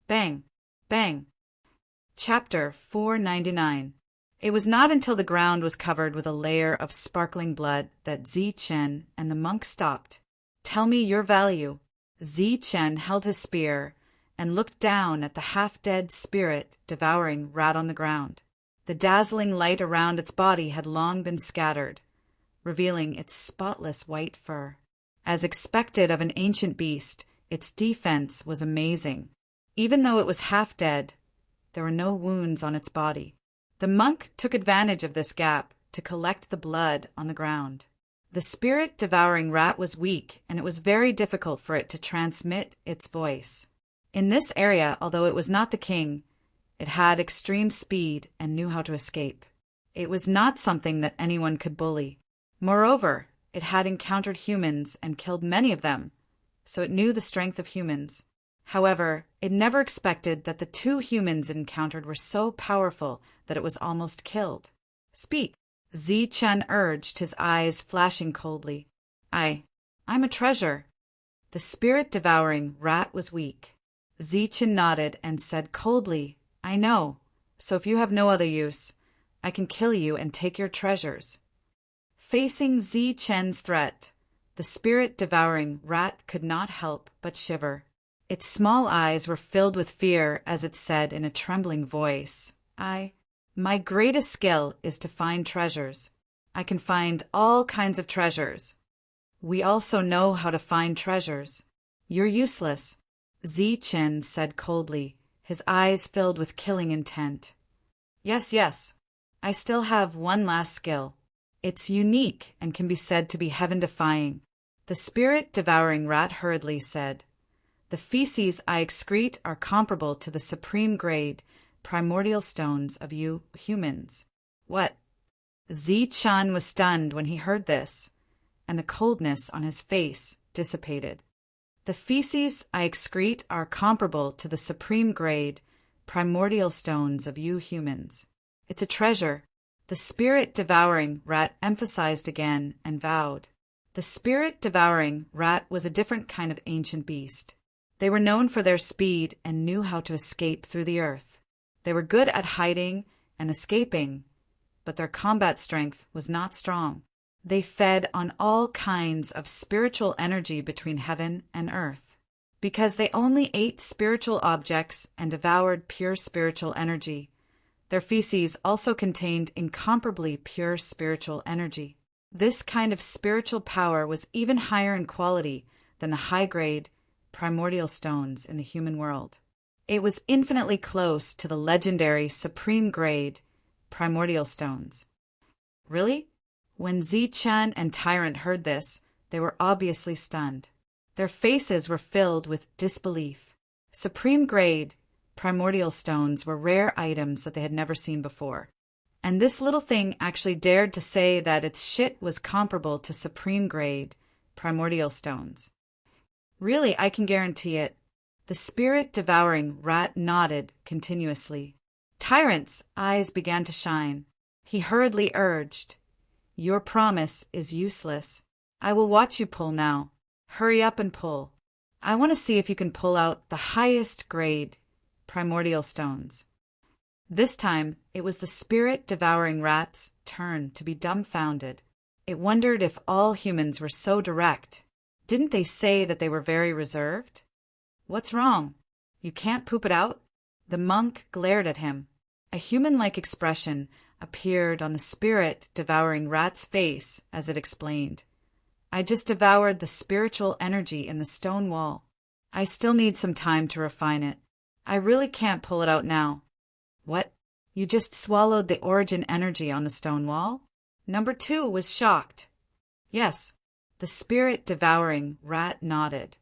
Bang! Bang! Chapter 499. It was not until the ground was covered with a layer of sparkling blood that Zichen and the monk stopped. "Tell me your value." Zichen held his spear and looked down at the half-dead spirit-devouring rat on the ground. The dazzling light around its body had long been scattered, revealing its spotless white fur. As expected of an ancient beast, its defense was amazing. Even though it was half dead, there were no wounds on its body. The monk took advantage of this gap to collect the blood on the ground. The spirit-devouring rat was weak, and it was very difficult for it to transmit its voice. In this area, although it was not the king, it had extreme speed and knew how to escape. It was not something that anyone could bully. Moreover, it had encountered humans and killed many of them, so it knew the strength of humans. However, it never expected that the two humans it encountered were so powerful that it was almost killed. Speak, Zi-Chen urged, his eyes flashing coldly. I'm a treasure. The spirit-devouring rat was weak. Zi-Chen nodded and said coldly, I know, so if you have no other use, I can kill you and take your treasures. Facing Zi-Chen's threat, the spirit-devouring rat could not help but shiver. Its small eyes were filled with fear as it said in a trembling voice, My greatest skill is to find treasures. I can find all kinds of treasures. We also know how to find treasures. You're useless, Zi-Chen said coldly, his eyes filled with killing intent. Yes, I still have one last skill. It's unique and can be said to be heaven-defying. The spirit-devouring rat hurriedly said, The feces I excrete are comparable to the supreme grade, primordial stones of you humans. What? Zi-Chen was stunned when he heard this, and the coldness on his face dissipated. The feces I excrete are comparable to the supreme grade, primordial stones of you humans. It's a treasure. The spirit-devouring rat emphasized again and vowed. The spirit-devouring rat was a different kind of ancient beast. They were known for their speed and knew how to escape through the earth. They were good at hiding and escaping, but their combat strength was not strong. They fed on all kinds of spiritual energy between heaven and earth. Because they only ate spiritual objects and devoured pure spiritual energy, their feces also contained incomparably pure spiritual energy. This kind of spiritual power was even higher in quality than the high-grade, primordial stones in the human world. It was infinitely close to the legendary supreme-grade, primordial stones. Really? When Zi-Chen and Tyrant heard this, they were obviously stunned. Their faces were filled with disbelief. Supreme-grade, primordial stones were rare items that they had never seen before. And this little thing actually dared to say that its shit was comparable to supreme-grade, primordial stones. Really, I can guarantee it. The spirit-devouring rat nodded continuously. Tyrant's eyes began to shine. He hurriedly urged, Your promise is useless. I will watch you pull now. Hurry up and pull. I want to see if you can pull out the highest grade, primordial stones. This time, it was the spirit-devouring rat's turn to be dumbfounded. It wondered if all humans were so direct. Didn't they say that they were very reserved? What's wrong? You can't poop it out? The monk glared at him. A human-like expression appeared on the spirit-devouring rat's face as it explained. I just devoured the spiritual energy in the stone wall. I still need some time to refine it. I really can't pull it out now. What? You just swallowed the origin energy on the stone wall? Number 2 was shocked. Yes, the spirit-devouring rat nodded.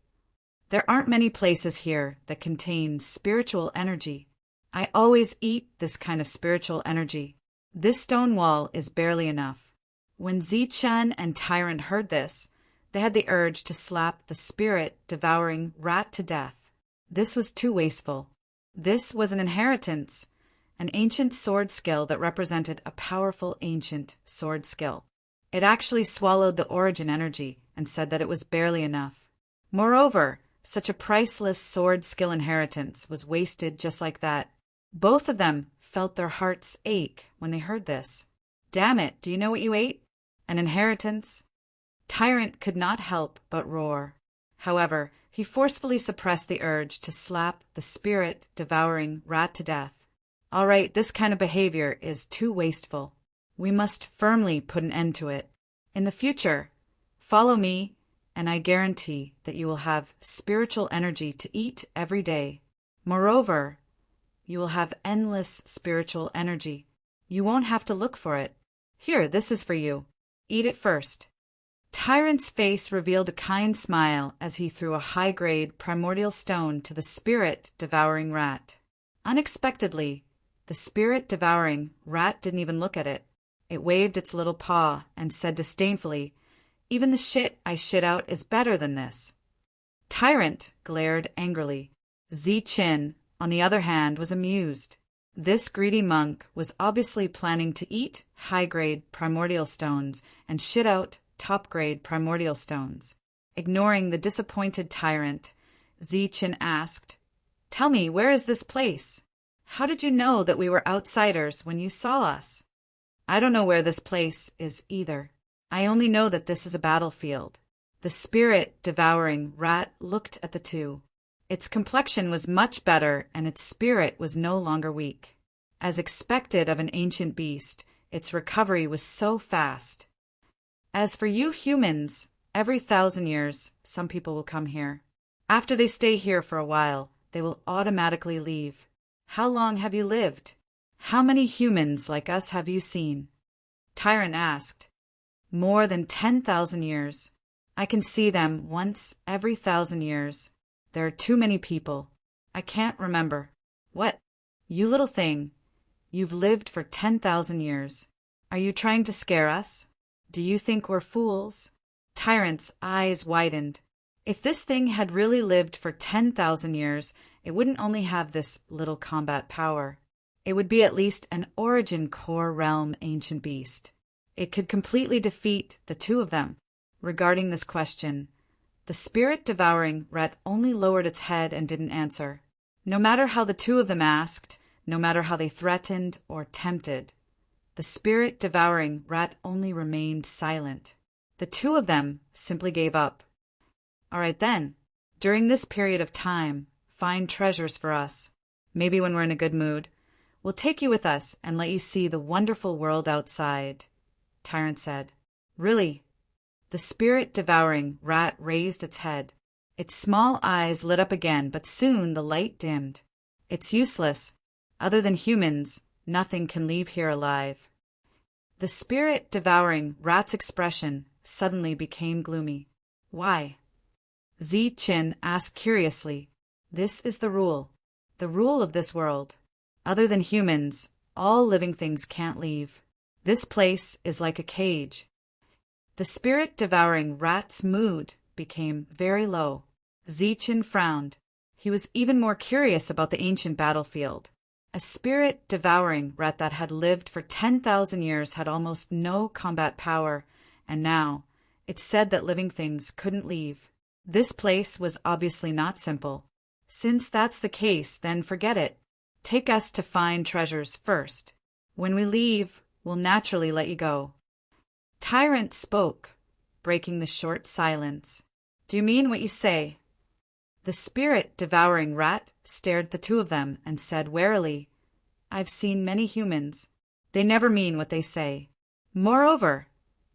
There aren't many places here that contain spiritual energy. I always eat this kind of spiritual energy. This stone wall is barely enough. When Zi-Chen and Tyrant heard this, they had the urge to slap the spirit-devouring rat to death. This was too wasteful. This was an inheritance, an ancient sword skill that represented a powerful ancient sword skill. It actually swallowed the origin energy and said that it was barely enough. Moreover, such a priceless sword skill inheritance was wasted just like that. Both of them felt their hearts ache when they heard this. Damn it, do you know what you ate? An inheritance? Tyrant could not help but roar. However, he forcefully suppressed the urge to slap the spirit-devouring rat to death. All right, this kind of behavior is too wasteful. We must firmly put an end to it. In the future, follow me, and I guarantee that you will have spiritual energy to eat every day. Moreover, you will have endless spiritual energy. You won't have to look for it. Here, this is for you. Eat it first. Tyrant's face revealed a kind smile as he threw a high-grade primordial stone to the spirit-devouring rat. Unexpectedly, the spirit-devouring rat didn't even look at it. It waved its little paw and said disdainfully, "Even the shit I shit out is better than this." Tyrant glared angrily. Zi-Chin, on the other hand, was amused. This greedy monk was obviously planning to eat high-grade primordial stones and shit out top-grade primordial stones. Ignoring the disappointed tyrant, Zi-Chin asked, "Tell me, where is this place? How did you know that we were outsiders when you saw us?" "I don't know where this place is either. I only know that this is a battlefield." The spirit-devouring rat looked at the two. Its complexion was much better, and its spirit was no longer weak. As expected of an ancient beast, its recovery was so fast. "As for you humans, every 1,000 years, some people will come here. After they stay here for a while, they will automatically leave. How long have you lived? How many humans like us have you seen?" Tyrant asked. "More than 10,000 years. I can see them once every 1,000 years. There are too many people. I can't remember." "What? You little thing. You've lived for 10,000 years. Are you trying to scare us? Do you think we're fools?" Tyrant's eyes widened. If this thing had really lived for 10,000 years, it wouldn't only have this little combat power. It would be at least an origin core realm ancient beast. It could completely defeat the two of them. Regarding this question, the spirit-devouring rat only lowered its head and didn't answer. No matter how the two of them asked, no matter how they threatened or tempted, the spirit-devouring rat only remained silent. The two of them simply gave up. "All right then, during this period of time, find treasures for us. Maybe when we're in a good mood, we'll take you with us and let you see the wonderful world outside," Tyrant said. "Really?" The spirit-devouring rat raised its head. Its small eyes lit up again, but soon the light dimmed. "It's useless. Other than humans, nothing can leave here alive." The spirit-devouring rat's expression suddenly became gloomy. "Why?" Zi-Chin asked curiously. "This is the rule of this world. Other than humans, all living things can't leave. This place is like a cage." The spirit-devouring rat's mood became very low. Zi-Chin frowned. He was even more curious about the ancient battlefield. A spirit-devouring rat that had lived for 10,000 years had almost no combat power, and now it said that living things couldn't leave. This place was obviously not simple. "Since that's the case, then forget it. Take us to find treasures first. When we leave, we'll naturally let you go." Tyrant spoke, breaking the short silence. "Do you mean what you say?" The spirit-devouring rat stared at the two of them and said warily, "I've seen many humans. They never mean what they say. Moreover,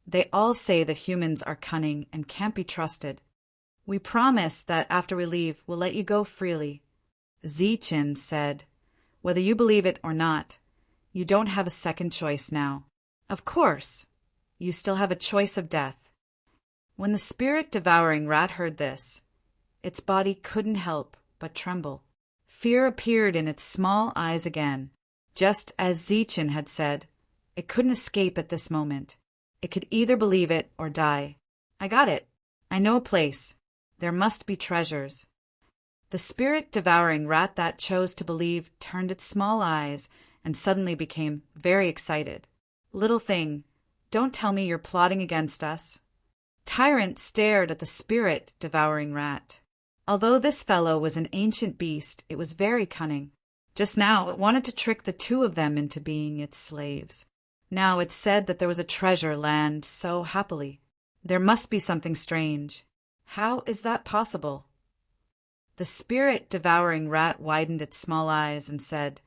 they all say that humans are cunning and can't be trusted. We promise that after we leave, we'll let you go freely." Zi-Chin said, "Whether you believe it or not, you don't have a second choice now. Of course, you still have a choice of death." When the spirit-devouring rat heard this, its body couldn't help but tremble. Fear appeared in its small eyes again. Just as Zi-Chin had said, it couldn't escape at this moment. It could either believe it or die. "I got it. I know a place. There must be treasures." The spirit-devouring rat that chose to believe turned its small eyes and suddenly became very excited. "Little thing, don't tell me you're plotting against us." Tyrant stared at the spirit-devouring rat. Although this fellow was an ancient beast, it was very cunning. Just now it wanted to trick the two of them into being its slaves. Now it said that there was a treasure land so happily. There must be something strange. How is that possible? The spirit-devouring rat widened its small eyes and said,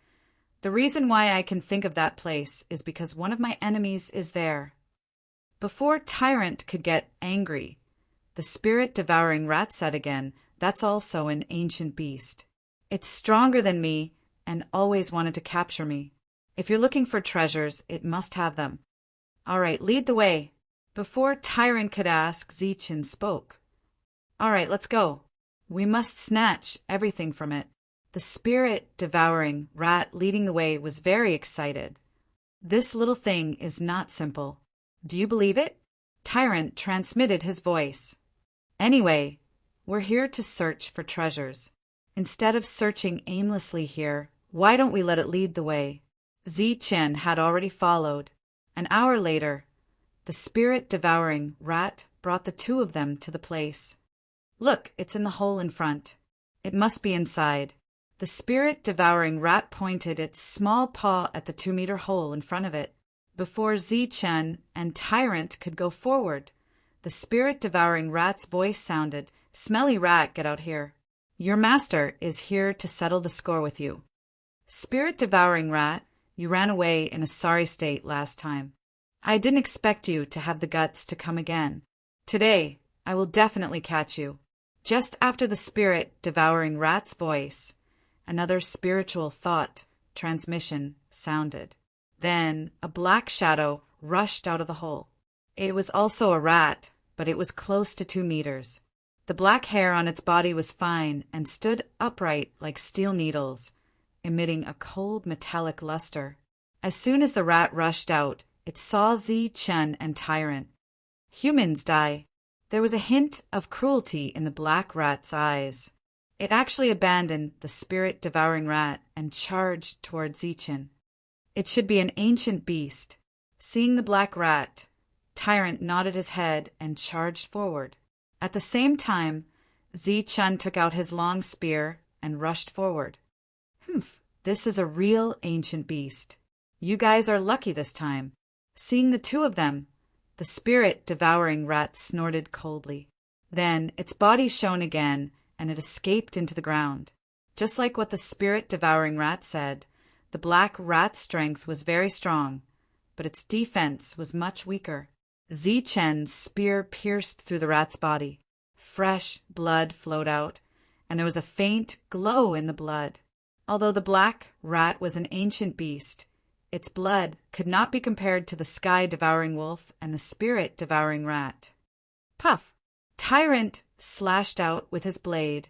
"The reason why I can think of that place is because one of my enemies is there." Before Tyrant could get angry, the spirit-devouring rat said again, "That's also an ancient beast. It's stronger than me and always wanted to capture me. If you're looking for treasures, it must have them. All right, lead the way." Before Tyrant could ask, Zi-Chin spoke. "All right, let's go. We must snatch everything from it." The spirit-devouring rat leading the way was very excited. This little thing is not simple. Do you believe it? Tyrant transmitted his voice. Anyway, we're here to search for treasures. Instead of searching aimlessly here, why don't we let it lead the way? Zi-Chen had already followed. An hour later, the spirit-devouring rat brought the two of them to the place. Look, it's in the hole in front. It must be inside. The spirit-devouring rat pointed its small paw at the 2-meter hole in front of it. Before Zi-Chen and Tyrant could go forward, the spirit-devouring rat's voice sounded, "Smelly rat, get out here. Your master is here to settle the score with you. Spirit-devouring rat, you ran away in a sorry state last time. I didn't expect you to have the guts to come again. Today, I will definitely catch you." Just after the spirit-devouring rat's voice, another spiritual thought transmission sounded. Then a black shadow rushed out of the hole. It was also a rat, but it was close to 2 meters. The black hair on its body was fine and stood upright like steel needles, emitting a cold metallic luster. As soon as the rat rushed out, it saw Zi-Chen and Tyrant. Humans die. There was a hint of cruelty in the black rat's eyes. It actually abandoned the spirit-devouring rat and charged toward Zi-Chen. It should be an ancient beast. Seeing the black rat, Tyrant nodded his head and charged forward. At the same time, Zi-Chen took out his long spear and rushed forward. This is a real ancient beast. You guys are lucky this time. Seeing the two of them, the spirit-devouring rat snorted coldly. Then its body shone again, and it escaped into the ground. Just like what the spirit-devouring rat said, the black rat's strength was very strong, but its defense was much weaker. Zi-Chen's spear pierced through the rat's body. Fresh blood flowed out, and there was a faint glow in the blood. Although the black rat was an ancient beast, its blood could not be compared to the sky-devouring wolf and the spirit-devouring rat. Puff! Tyrant slashed out with his blade,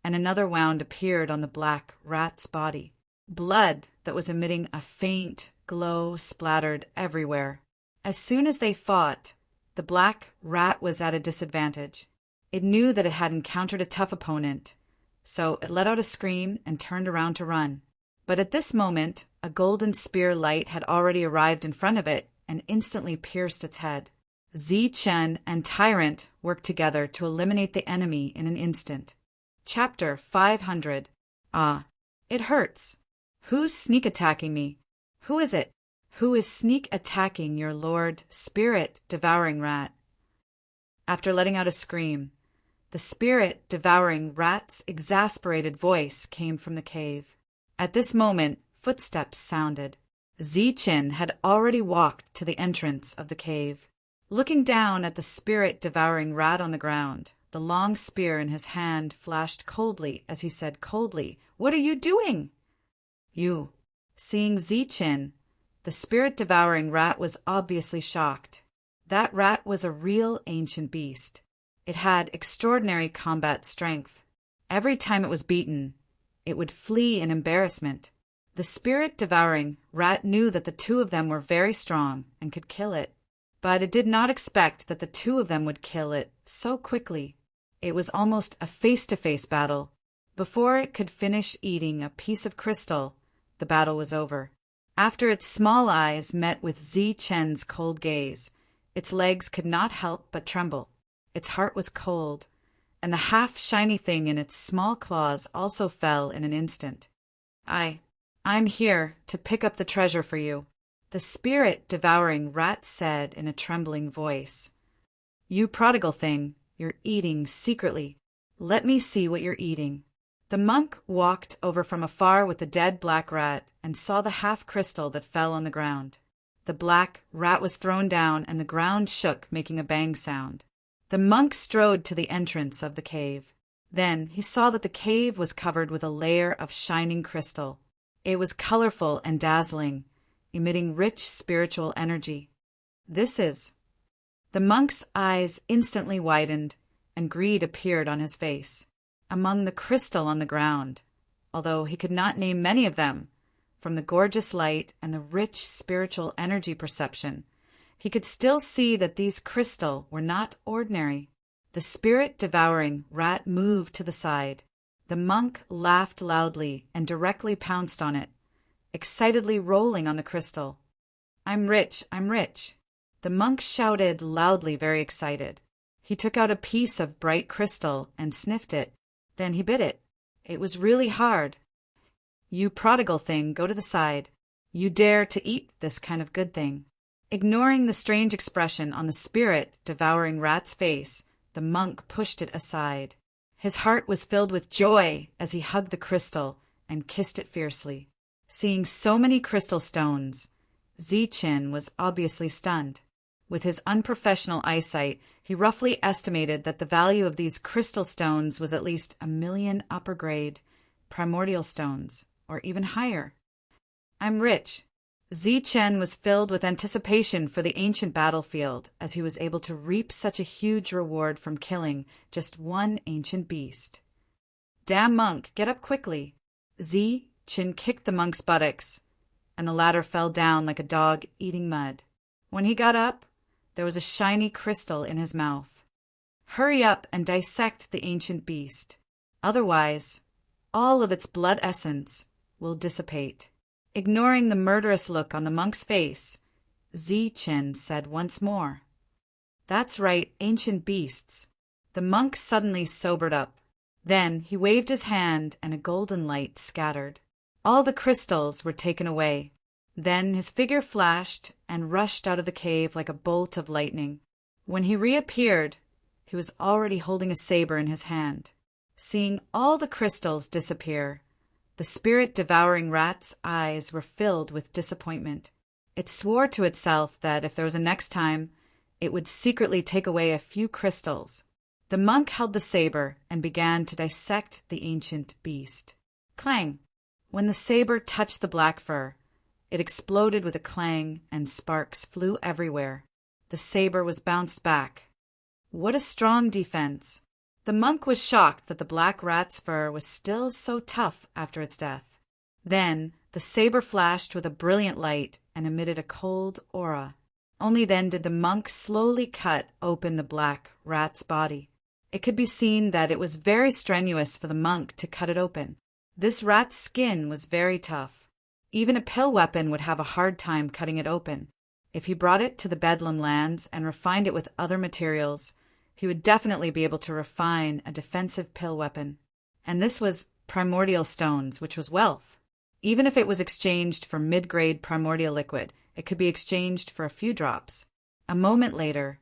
and another wound appeared on the black rat's body. Blood that was emitting a faint glow splattered everywhere. As soon as they fought, the black rat was at a disadvantage. It knew that it had encountered a tough opponent, so it let out a scream and turned around to run. But at this moment, a golden spear light had already arrived in front of it and instantly pierced its head. Zi-Chen and Tyrant worked together to eliminate the enemy in an instant. Chapter 500. Ah, it hurts. Who's sneak attacking me? Who is it? Who is sneak attacking your lord, spirit-devouring rat? After letting out a scream, the spirit-devouring rat's exasperated voice came from the cave. At this moment, footsteps sounded. Zi-Chen had already walked to the entrance of the cave. Looking down at the spirit-devouring rat on the ground, the long spear in his hand flashed coldly as he said coldly, "What are you doing?" "You." Seeing Zi-Chen, the spirit-devouring rat was obviously shocked. That rat was a real ancient beast. It had extraordinary combat strength. Every time it was beaten, it would flee in embarrassment. The spirit-devouring rat knew that the two of them were very strong and could kill it, but it did not expect that the two of them would kill it so quickly. It was almost a face-to-face battle. Before it could finish eating a piece of crystal, the battle was over. After its small eyes met with Zi-Chen's cold gaze, its legs could not help but tremble. Its heart was cold, and the half-shiny thing in its small claws also fell in an instant. I'm here to pick up the treasure for you," the spirit-devouring rat said in a trembling voice. "You prodigal thing, you're eating secretly. Let me see what you're eating." The monk walked over from afar with the dead black rat and saw the half-crystal that fell on the ground. The black rat was thrown down and the ground shook, making a bang sound. The monk strode to the entrance of the cave. Then he saw that the cave was covered with a layer of shining crystal. It was colorful and dazzling, emitting rich spiritual energy. "This is—" The monk's eyes instantly widened, and greed appeared on his face. Among the crystal on the ground, although he could not name many of them, from the gorgeous light and the rich spiritual energy perception, he could still see that these crystals were not ordinary. The spirit-devouring rat moved to the side. The monk laughed loudly and directly pounced on it, excitedly rolling on the crystal. "I'm rich, I'm rich." The monk shouted loudly, very excited. He took out a piece of bright crystal and sniffed it. Then he bit it. It was really hard. "You prodigal thing, go to the side. You dare to eat this kind of good thing." Ignoring the strange expression on the spirit-devouring rat's face, the monk pushed it aside. His heart was filled with joy as he hugged the crystal and kissed it fiercely. Seeing so many crystal stones, Zichen was obviously stunned. With his unprofessional eyesight, he roughly estimated that the value of these crystal stones was at least 1,000,000 upper-grade primordial stones, or even higher. "I'm rich." Zichen was filled with anticipation for the ancient battlefield, as he was able to reap such a huge reward from killing just one ancient beast. "Damn monk, get up quickly." Zichen kicked the monk's buttocks, and the latter fell down like a dog eating mud. When he got up, there was a shiny crystal in his mouth. "Hurry up and dissect the ancient beast. Otherwise, all of its blood essence will dissipate." Ignoring the murderous look on the monk's face, Zichen said once more, "That's right, ancient beasts." The monk suddenly sobered up. Then he waved his hand and a golden light scattered. All the crystals were taken away. Then his figure flashed and rushed out of the cave like a bolt of lightning. When he reappeared, he was already holding a saber in his hand. Seeing all the crystals disappear, the spirit-devouring rat's eyes were filled with disappointment. It swore to itself that if there was a next time, it would secretly take away a few crystals. The monk held the saber and began to dissect the ancient beast. Clang! When the saber touched the black fur, it exploded with a clang and sparks flew everywhere. The saber was bounced back. What a strong defense! The monk was shocked that the black rat's fur was still so tough after its death. Then the saber flashed with a brilliant light and emitted a cold aura. Only then did the monk slowly cut open the black rat's body. It could be seen that it was very strenuous for the monk to cut it open. This rat's skin was very tough. Even a pill weapon would have a hard time cutting it open. If he brought it to the Bedlam lands and refined it with other materials, he would definitely be able to refine a defensive pill weapon. And this was primordial stones, which was wealth. Even if it was exchanged for mid-grade primordial liquid, it could be exchanged for a few drops. A moment later,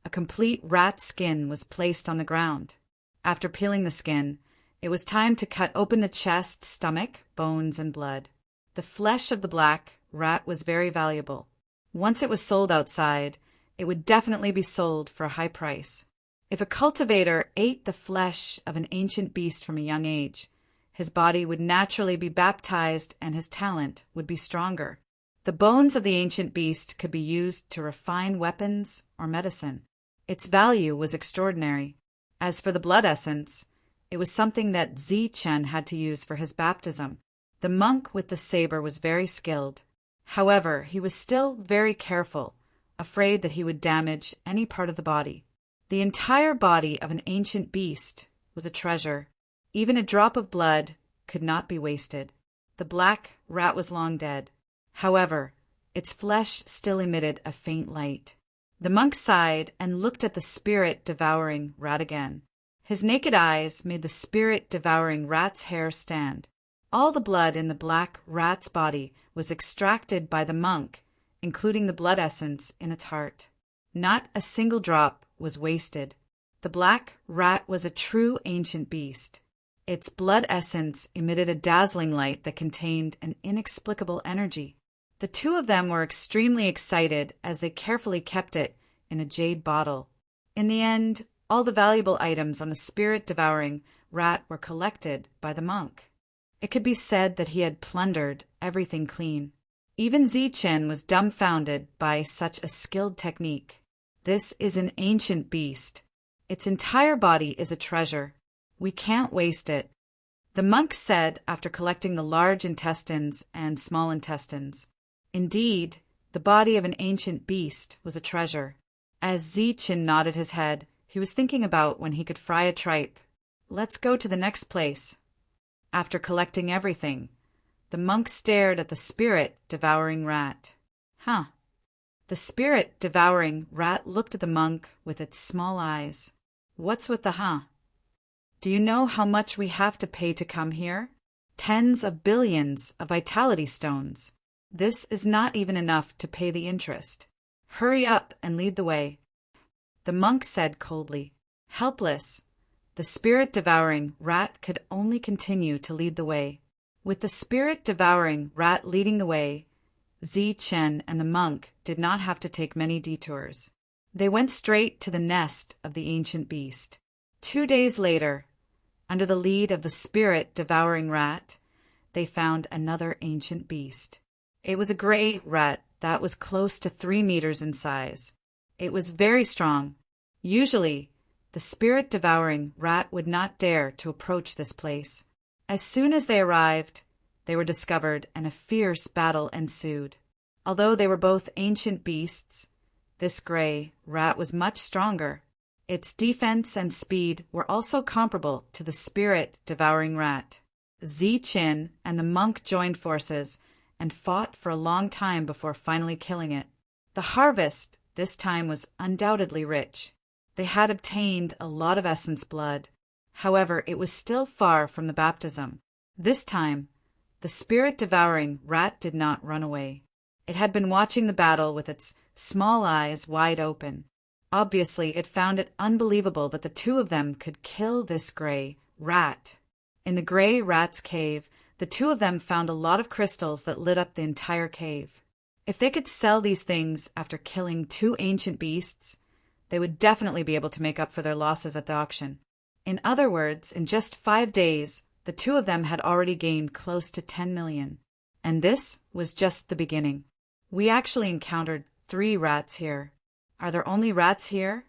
a complete rat skin was placed on the ground. After peeling the skin, it was time to cut open the chest, stomach, bones, and blood. The flesh of the black rat was very valuable. Once it was sold outside, it would definitely be sold for a high price. If a cultivator ate the flesh of an ancient beast from a young age, his body would naturally be baptized and his talent would be stronger. The bones of the ancient beast could be used to refine weapons or medicine. Its value was extraordinary. As for the blood essence, it was something that Zichen had to use for his baptism. The monk with the saber was very skilled. However, he was still very careful, afraid that he would damage any part of the body. The entire body of an ancient beast was a treasure. Even a drop of blood could not be wasted. The black rat was long dead. However, its flesh still emitted a faint light. The monk sighed and looked at the spirit-devouring rat again. His naked eyes made the spirit-devouring rat's hair stand. All the blood in the black rat's body was extracted by the monk, including the blood essence in its heart. Not a single drop was wasted. The black rat was a true ancient beast. Its blood essence emitted a dazzling light that contained an inexplicable energy. The two of them were extremely excited as they carefully kept it in a jade bottle. In the end, all the valuable items on the spirit-devouring rat were collected by the monk. It could be said that he had plundered everything clean. Even Zichen was dumbfounded by such a skilled technique. This is an ancient beast. Its entire body is a treasure. We can't waste it. The monk said after collecting the large intestines and small intestines. Indeed, the body of an ancient beast was a treasure. As Zichen nodded his head, he was thinking about when he could fry a tripe. Let's go to the next place. After collecting everything, the monk stared at the spirit-devouring rat. Huh. The spirit-devouring rat looked at the monk with its small eyes. What's with the huh? Do you know how much we have to pay to come here? Tens of billions of vitality stones. This is not even enough to pay the interest. Hurry up and lead the way. The monk said coldly. Helpless, the spirit-devouring rat could only continue to lead the way. With the spirit-devouring rat leading the way, Zichen and the monk did not have to take many detours. They went straight to the nest of the ancient beast. 2 days later, under the lead of the spirit-devouring rat, they found another ancient beast. It was a gray rat that was close to 3 meters in size. It was very strong. Usually, the spirit-devouring rat would not dare to approach this place. As soon as they arrived, they were discovered and a fierce battle ensued. Although they were both ancient beasts, this gray rat was much stronger. Its defense and speed were also comparable to the spirit-devouring rat. Zichen and the monk joined forces and fought for a long time before finally killing it. The harvest this time was undoubtedly rich. They had obtained a lot of essence blood. However, it was still far from the baptism. This time, the spirit-devouring rat did not run away. It had been watching the battle with its small eyes wide open. Obviously, it found it unbelievable that the two of them could kill this gray rat. In the gray rat's cave, the two of them found a lot of crystals that lit up the entire cave. If they could sell these things after killing 2 ancient beasts, they would definitely be able to make up for their losses at the auction. In other words, in just 5 days, the two of them had already gained close to 10 million. And this was just the beginning. We actually encountered 3 rats here. Are there only rats here?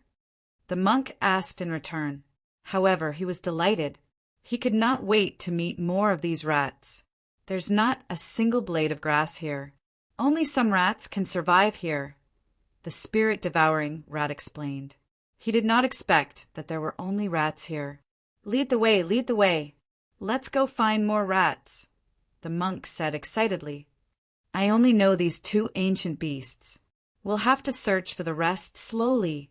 The monk asked in return. However, he was delighted. He could not wait to meet more of these rats. There's not a single blade of grass here. Only some rats can survive here, the spirit-devouring rat explained. He did not expect that there were only rats here. Lead the way, lead the way. Let's go find more rats, the monk said excitedly. I only know these 2 ancient beasts. We'll have to search for the rest slowly,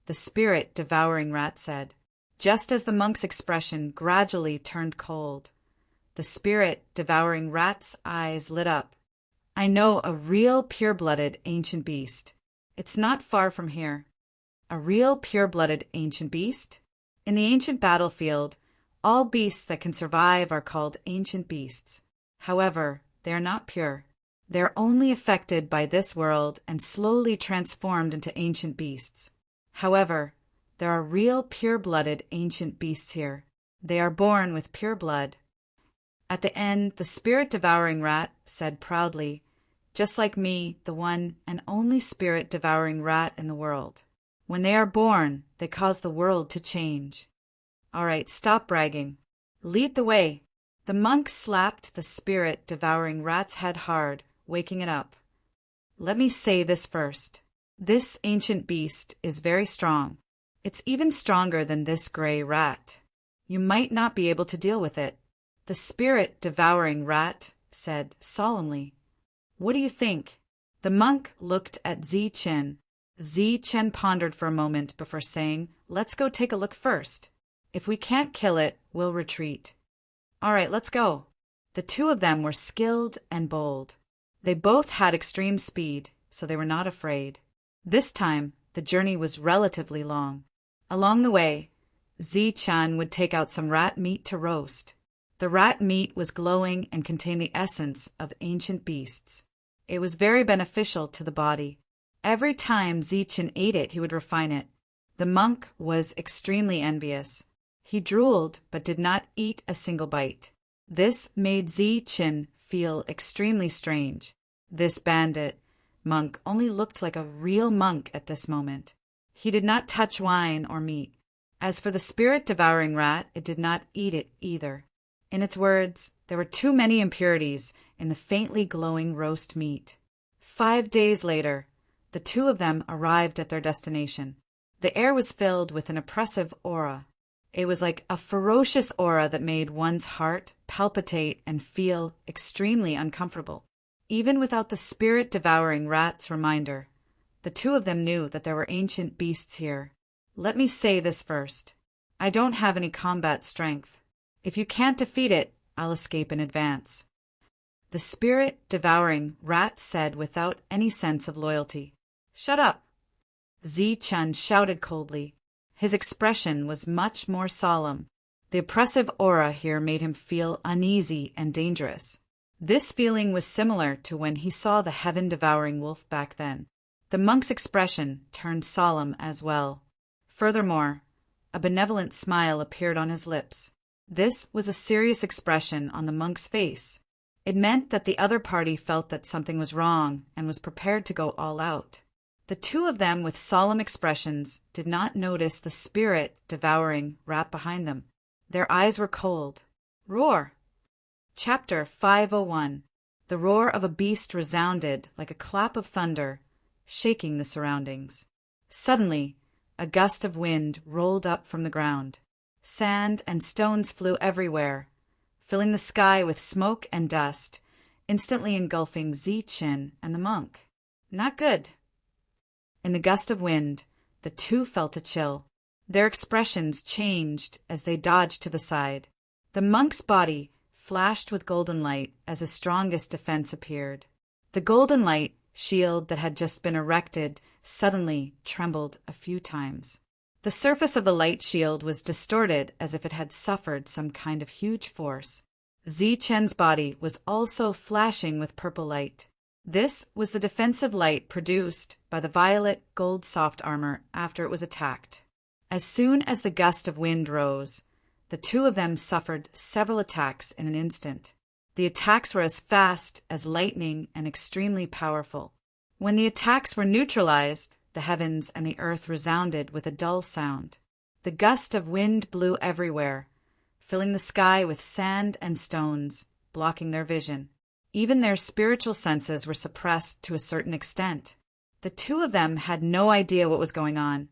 the spirit-devouring rat said. Just as the monk's expression gradually turned cold, the spirit-devouring rat's eyes lit up. I know a real pure-blooded ancient beast. It's not far from here. A real pure-blooded ancient beast? In the ancient battlefield, all beasts that can survive are called ancient beasts. However, they are not pure. They are only affected by this world and slowly transformed into ancient beasts. However, there are real pure-blooded ancient beasts here. They are born with pure blood. At the end, the spirit-devouring rat said proudly, just like me, the one and only spirit-devouring rat in the world. When they are born, they cause the world to change. All right, stop bragging. Lead the way. The monk slapped the spirit-devouring rat's head hard, waking it up. Let me say this first. This ancient beast is very strong. It's even stronger than this gray rat. You might not be able to deal with it. The spirit-devouring rat said solemnly. What do you think? The monk looked at Zichen. Zichen pondered for a moment before saying, Let's go take a look first. If we can't kill it, we'll retreat. All right, let's go. The two of them were skilled and bold. They both had extreme speed, so they were not afraid. This time, the journey was relatively long. Along the way, Zichen would take out some rat meat to roast. The rat meat was glowing and contained the essence of ancient beasts. It was very beneficial to the body. Every time Zichen ate it, he would refine it. The monk was extremely envious. He drooled but did not eat a single bite. This made Zichen feel extremely strange. This bandit monk only looked like a real monk at this moment. He did not touch wine or meat. As for the spirit-devouring rat, it did not eat it either. In its words, there were too many impurities in the faintly glowing roast meat. 5 days later, the two of them arrived at their destination. The air was filled with an oppressive aura. It was like a ferocious aura that made one's heart palpitate and feel extremely uncomfortable. Even without the spirit-devouring rat's reminder, the two of them knew that there were ancient beasts here. Let me say this first. I don't have any combat strength. If you can't defeat it, I'll escape in advance. The spirit-devouring rat said without any sense of loyalty. Shut up! Zi-Chen shouted coldly. His expression was much more solemn. The oppressive aura here made him feel uneasy and dangerous. This feeling was similar to when he saw the heaven-devouring wolf back then. The monk's expression turned solemn as well. Furthermore, a benevolent smile appeared on his lips. This was a serious expression on the monk's face. It meant that the other party felt that something was wrong and was prepared to go all out. The two of them, with solemn expressions, did not notice the spirit-devouring rat behind them. Their eyes were cold. Roar! Chapter 501. The roar of a beast resounded like a clap of thunder, shaking the surroundings. Suddenly, a gust of wind rolled up from the ground. Sand and stones flew everywhere, filling the sky with smoke and dust, instantly engulfing Zi-Chen and the monk. Not good. In the gust of wind, the two felt a chill. Their expressions changed as they dodged to the side. The monk's body flashed with golden light as his strongest defense appeared. The golden light shield that had just been erected suddenly trembled a few times. The surface of the light shield was distorted as if it had suffered some kind of huge force. Zi-Chen's body was also flashing with purple light. This was the defensive light produced by the violet gold soft armor after it was attacked. As soon as the gust of wind rose, the two of them suffered several attacks in an instant. The attacks were as fast as lightning and extremely powerful. When the attacks were neutralized, the heavens and the earth resounded with a dull sound. The gust of wind blew everywhere, filling the sky with sand and stones, blocking their vision. Even their spiritual senses were suppressed to a certain extent. The two of them had no idea what was going on,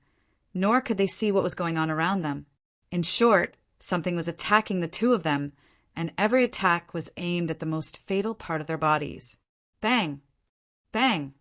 nor could they see what was going on around them. In short, something was attacking the two of them, and every attack was aimed at the most fatal part of their bodies. Bang! Bang!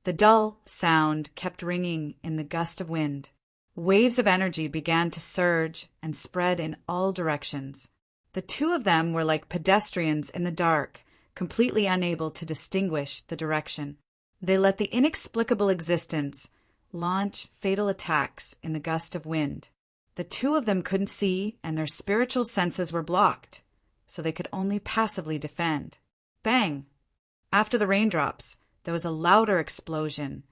The dull sound kept ringing in the gust of wind. Waves of energy began to surge and spread in all directions. The two of them were like pedestrians in the dark, completely unable to distinguish the direction. They let the inexplicable existence launch fatal attacks in the gust of wind. The two of them couldn't see, and their spiritual senses were blocked, so they could only passively defend. Bang! After the raindrops, there was a louder explosion,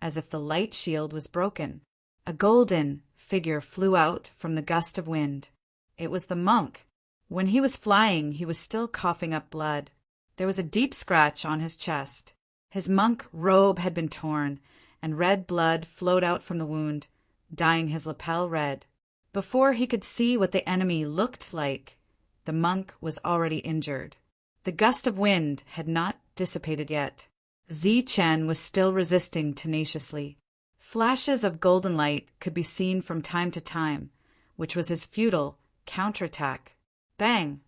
as if the light shield was broken. A golden figure flew out from the gust of wind. It was the monk. When he was flying, he was still coughing up blood. There was a deep scratch on his chest. His monk robe had been torn, and red blood flowed out from the wound, dyeing his lapel red. Before he could see what the enemy looked like, the monk was already injured. The gust of wind had not dissipated yet. Zi-Chen was still resisting tenaciously. Flashes of golden light could be seen from time to time, which was his futile counterattack. Bang!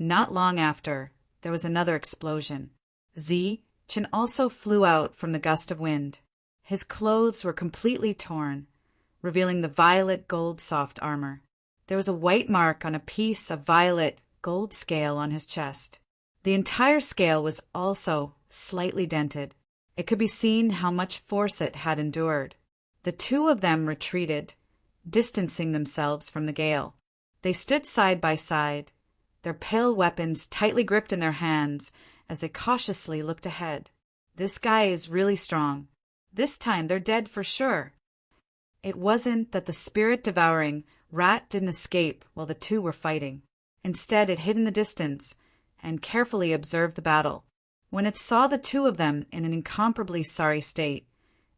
Not long after, there was another explosion. Zi-Chen also flew out from the gust of wind. His clothes were completely torn, revealing the violet gold soft armor. There was a white mark on a piece of violet gold scale on his chest. The entire scale was also slightly dented. It could be seen how much force it had endured. The two of them retreated, distancing themselves from the gale. They stood side by side, their pale weapons tightly gripped in their hands as they cautiously looked ahead. This guy is really strong. This time they're dead for sure. It wasn't that the spirit-devouring rat didn't escape while the two were fighting. Instead, it hid in the distance and carefully observed the battle. When it saw the two of them in an incomparably sorry state,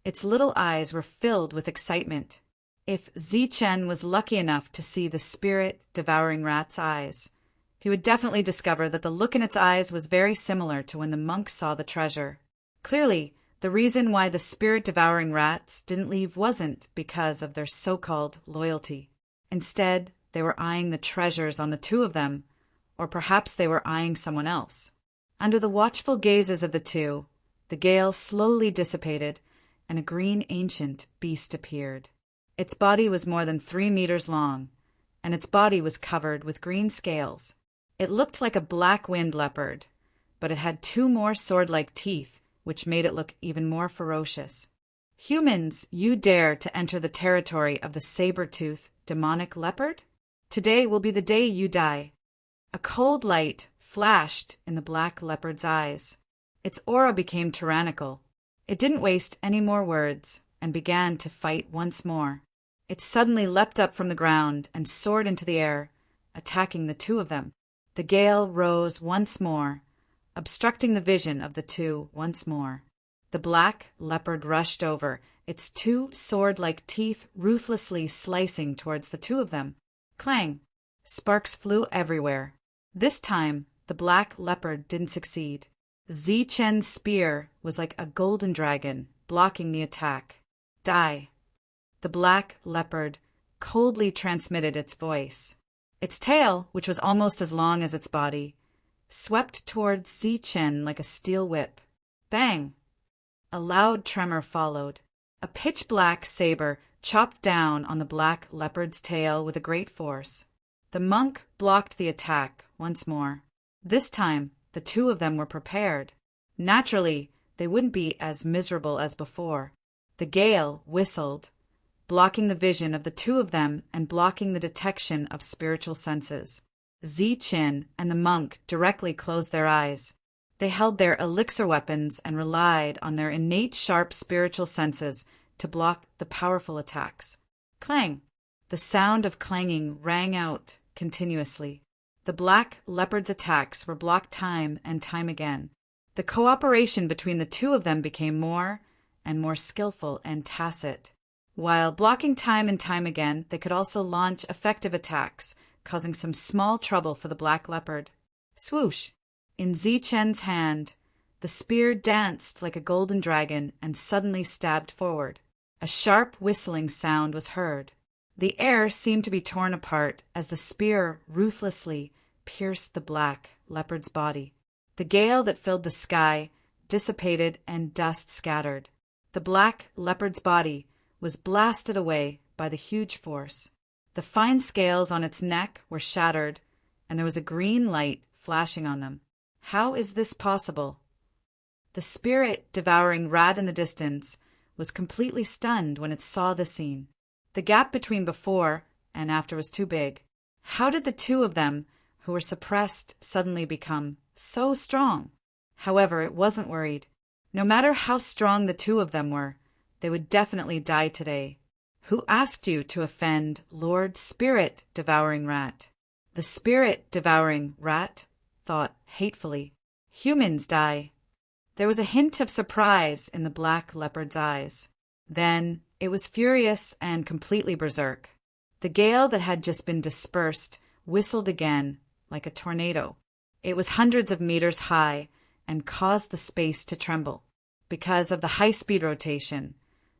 its little eyes were filled with excitement. If Zi-Chen was lucky enough to see the spirit-devouring rat's eyes, he would definitely discover that the look in its eyes was very similar to when the monk saw the treasure. Clearly, the reason why the spirit-devouring rats didn't leave wasn't because of their so-called loyalty. Instead, they were eyeing the treasures on the two of them, or perhaps they were eyeing someone else. Under the watchful gazes of the two, the gale slowly dissipated, and a green ancient beast appeared. Its body was more than 3 meters long, and its body was covered with green scales. It looked like a black wind leopard, but it had 2 more sword-like teeth, which made it look even more ferocious. Humans, you dare to enter the territory of the saber-toothed, demonic leopard? Today will be the day you die. A cold light flashed in the black leopard's eyes. Its aura became tyrannical. It didn't waste any more words and began to fight once more. It suddenly leapt up from the ground and soared into the air, attacking the two of them. The gale rose once more, obstructing the vision of the two once more. The black leopard rushed over, its 2 sword-like teeth ruthlessly slicing towards the two of them. Clang! Sparks flew everywhere. This time, the black leopard didn't succeed. Zi-Chen's spear was like a golden dragon, blocking the attack. Die! The black leopard coldly transmitted its voice. Its tail, which was almost as long as its body, swept towards Zi-Chen like a steel whip. Bang! A loud tremor followed. A pitch-black saber chopped down on the black leopard's tail with a great force. The monk blocked the attack once more. This time, the two of them were prepared. Naturally, they wouldn't be as miserable as before. The gale whistled, blocking the vision of the two of them and blocking the detection of spiritual senses. Zi-Chen and the monk directly closed their eyes. They held their elixir weapons and relied on their innate sharp spiritual senses to block the powerful attacks. Clang! The sound of clanging rang out continuously. The black leopard's attacks were blocked time and time again. The cooperation between the two of them became more and more skillful and tacit. While blocking time and time again, they could also launch effective attacks, causing some small trouble for the black leopard. Swoosh! In Zi-Chen's hand, the spear danced like a golden dragon and suddenly stabbed forward. A sharp whistling sound was heard. The air seemed to be torn apart as the spear ruthlessly pierced the black leopard's body. The gale that filled the sky dissipated and dust scattered. The black leopard's body was blasted away by the huge force. The fine scales on its neck were shattered, and there was a green light flashing on them. How is this possible? The spirit-devouring rat in the distance was completely stunned when it saw the scene. The gap between before and after was too big. How did the two of them, who were suppressed, suddenly become so strong? However, it wasn't worried. No matter how strong the two of them were, they would definitely die today. Who asked you to offend Lord Spirit-Devouring Rat? The Spirit-Devouring Rat thought hatefully. Humans die. There was a hint of surprise in the black leopard's eyes. Then it was furious and completely berserk. The gale that had just been dispersed whistled again like a tornado. It was hundreds of meters high and caused the space to tremble. Because of the high-speed rotation,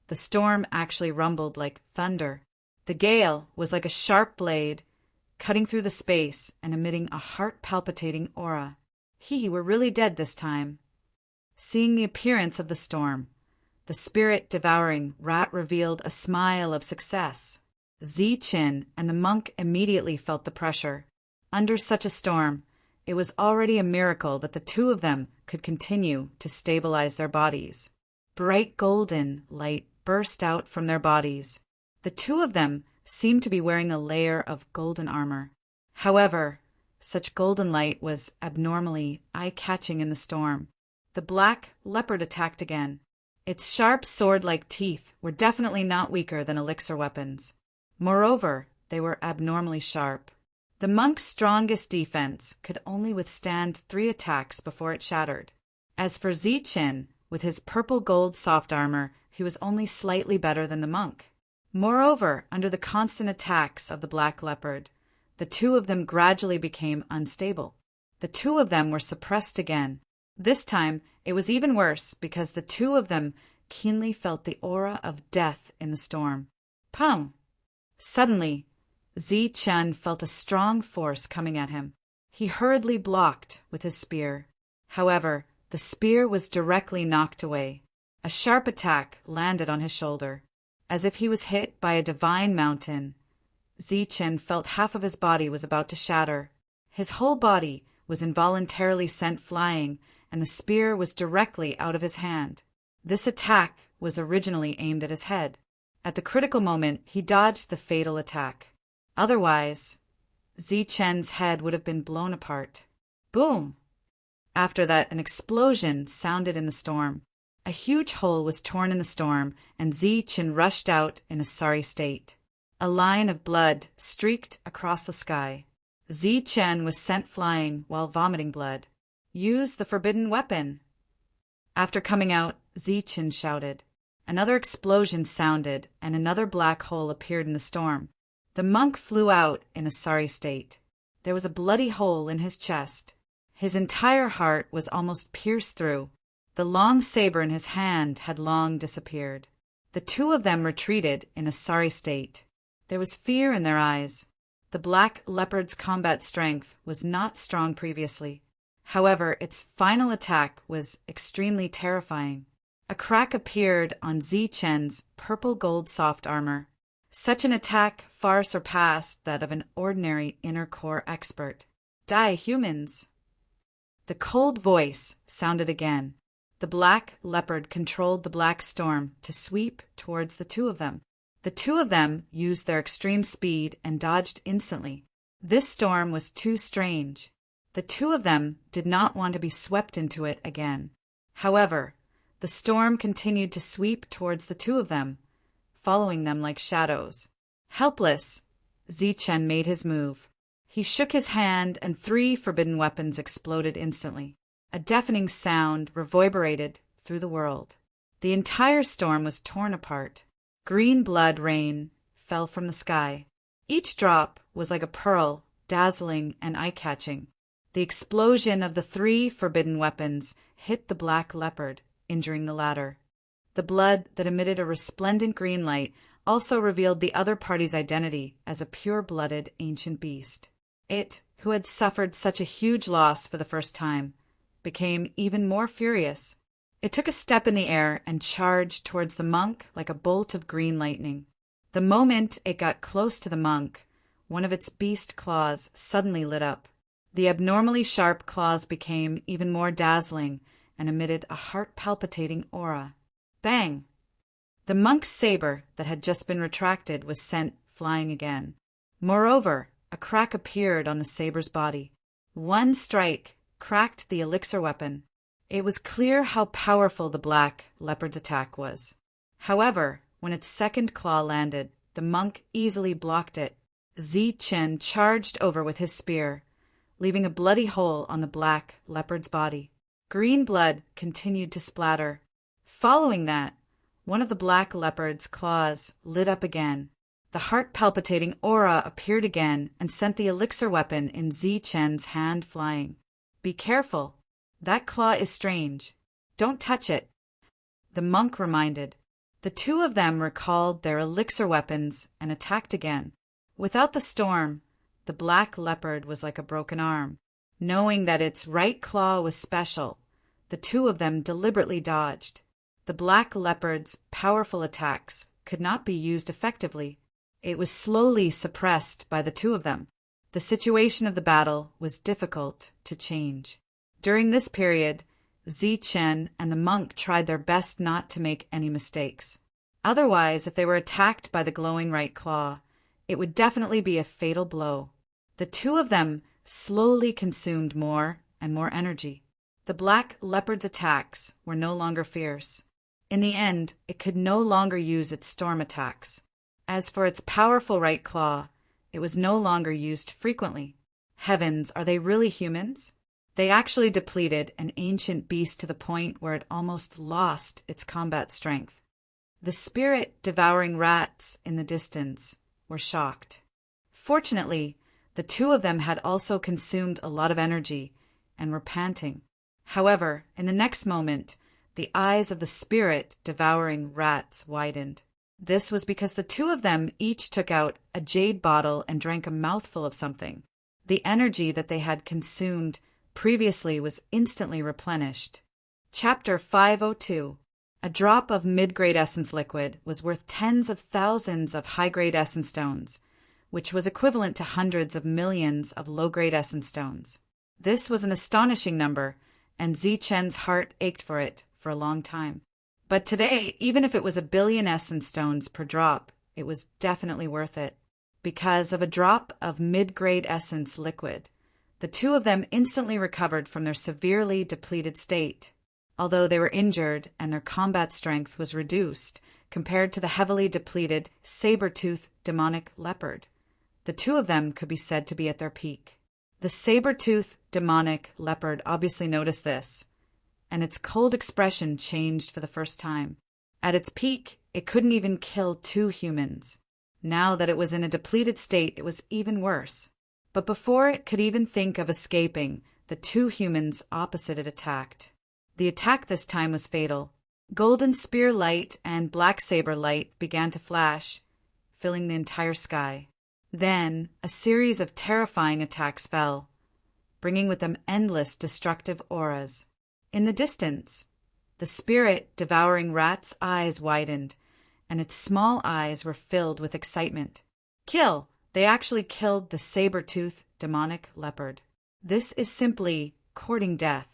the storm actually rumbled like thunder. The gale was like a sharp blade, cutting through the space and emitting a heart-palpitating aura. We're really dead this time. Seeing the appearance of the storm, the spirit-devouring rat revealed a smile of success. Zi-Chen and the monk immediately felt the pressure. Under such a storm, it was already a miracle that the two of them could continue to stabilize their bodies. Bright golden light burst out from their bodies. The two of them seemed to be wearing a layer of golden armor. However, such golden light was abnormally eye-catching in the storm. The black leopard attacked again. Its sharp sword-like teeth were definitely not weaker than elixir weapons. Moreover, they were abnormally sharp. The monk's strongest defense could only withstand 3 attacks before it shattered. As for Zi-Chen, with his purple-gold soft armor, he was only slightly better than the monk. Moreover, under the constant attacks of the black leopard, the two of them gradually became unstable. The two of them were suppressed again. This time, it was even worse because the two of them keenly felt the aura of death in the storm. Pum! Suddenly, Zi-Chen felt a strong force coming at him. He hurriedly blocked with his spear. However, the spear was directly knocked away. A sharp attack landed on his shoulder. As if he was hit by a divine mountain, Zi-Chen felt half of his body was about to shatter. His whole body was involuntarily sent flying, and the spear was directly out of his hand. This attack was originally aimed at his head. At the critical moment, he dodged the fatal attack. Otherwise, Zi-Chen's head would have been blown apart. Boom! After that, an explosion sounded in the storm. A huge hole was torn in the storm, and Zi-Chen rushed out in a sorry state. A line of blood streaked across the sky. Zi-Chen was sent flying while vomiting blood. Use the forbidden weapon! After coming out, Zi-Chen shouted. Another explosion sounded, and another black hole appeared in the storm. The monk flew out in a sorry state. There was a bloody hole in his chest. His entire heart was almost pierced through. The long saber in his hand had long disappeared. The two of them retreated in a sorry state. There was fear in their eyes. The black leopard's combat strength was not strong previously. However, its final attack was extremely terrifying. A crack appeared on Zi-Chen's purple gold soft armor. Such an attack far surpassed that of an ordinary inner core expert. Die, humans! The cold voice sounded again. The black leopard controlled the black storm to sweep towards the two of them. The two of them used their extreme speed and dodged instantly. This storm was too strange. The two of them did not want to be swept into it again. However, the storm continued to sweep towards the two of them, following them like shadows. Helpless, Zi-Chen made his move. He shook his hand and 3 forbidden weapons exploded instantly. A deafening sound reverberated through the world. The entire storm was torn apart. Green blood rain fell from the sky. Each drop was like a pearl, dazzling and eye-catching. The explosion of the 3 forbidden weapons hit the black leopard, injuring the latter. The blood that emitted a resplendent green light also revealed the other party's identity as a pure-blooded ancient beast. It, who had suffered such a huge loss for the first time, became even more furious. It took a step in the air and charged towards the monk like a bolt of green lightning. The moment it got close to the monk, one of its beast claws suddenly lit up. The abnormally sharp claws became even more dazzling and emitted a heart-palpitating aura. Bang! The monk's saber that had just been retracted was sent flying again. Moreover, a crack appeared on the saber's body. One strike cracked the elixir weapon. It was clear how powerful the black leopard's attack was. However, when its second claw landed, the monk easily blocked it. Zi-Chen charged over with his spear, leaving a bloody hole on the black leopard's body. Green blood continued to splatter. Following that, one of the black leopard's claws lit up again. The heart-palpitating aura appeared again and sent the elixir weapon in Zi-Chen's hand flying. Be careful. That claw is strange. Don't touch it. The monk reminded. The two of them recalled their elixir weapons and attacked again. Without the storm, the black leopard was like a broken arm. Knowing that its right claw was special, the two of them deliberately dodged. The black leopard's powerful attacks could not be used effectively. It was slowly suppressed by the two of them. The situation of the battle was difficult to change. During this period, Zi-Chen and the monk tried their best not to make any mistakes. Otherwise, if they were attacked by the glowing right claw, it would definitely be a fatal blow. The two of them slowly consumed more and more energy. The black leopard's attacks were no longer fierce. In the end, it could no longer use its storm attacks. As for its powerful right claw, it was no longer used frequently. Heavens, are they really humans? They actually depleted an ancient beast to the point where it almost lost its combat strength. The spirit devouring rats in the distance were shocked. Fortunately, The two of them had also consumed a lot of energy and were panting. However, in the next moment, the eyes of the spirit devouring rats widened. This was because the two of them each took out a jade bottle and drank a mouthful of something. The energy that they had consumed previously was instantly replenished. Chapter 502. A drop of mid-grade essence liquid was worth tens of thousands of high-grade essence stones, which was equivalent to hundreds of millions of low-grade essence stones. This was an astonishing number, and Zichen's heart ached for it for a long time. But today, even if it was 1 billion essence stones per drop, it was definitely worth it. Because of a drop of mid-grade essence liquid, the two of them instantly recovered from their severely depleted state. Although they were injured and their combat strength was reduced compared to the heavily depleted saber-toothed demonic leopard, the two of them could be said to be at their peak. The saber-toothed demonic leopard obviously noticed this, and its cold expression changed for the first time. At its peak, it couldn't even kill 2 humans. Now that it was in a depleted state, it was even worse. But before it could even think of escaping, the 2 humans opposite it attacked. The attack this time was fatal. Golden spear light and black saber light began to flash, filling the entire sky. Then, a series of terrifying attacks fell, bringing with them endless destructive auras. In the distance, the spirit devouring rat's eyes widened, and its small eyes were filled with excitement. Kill! They actually killed the saber-toothed demonic leopard. This is simply courting death.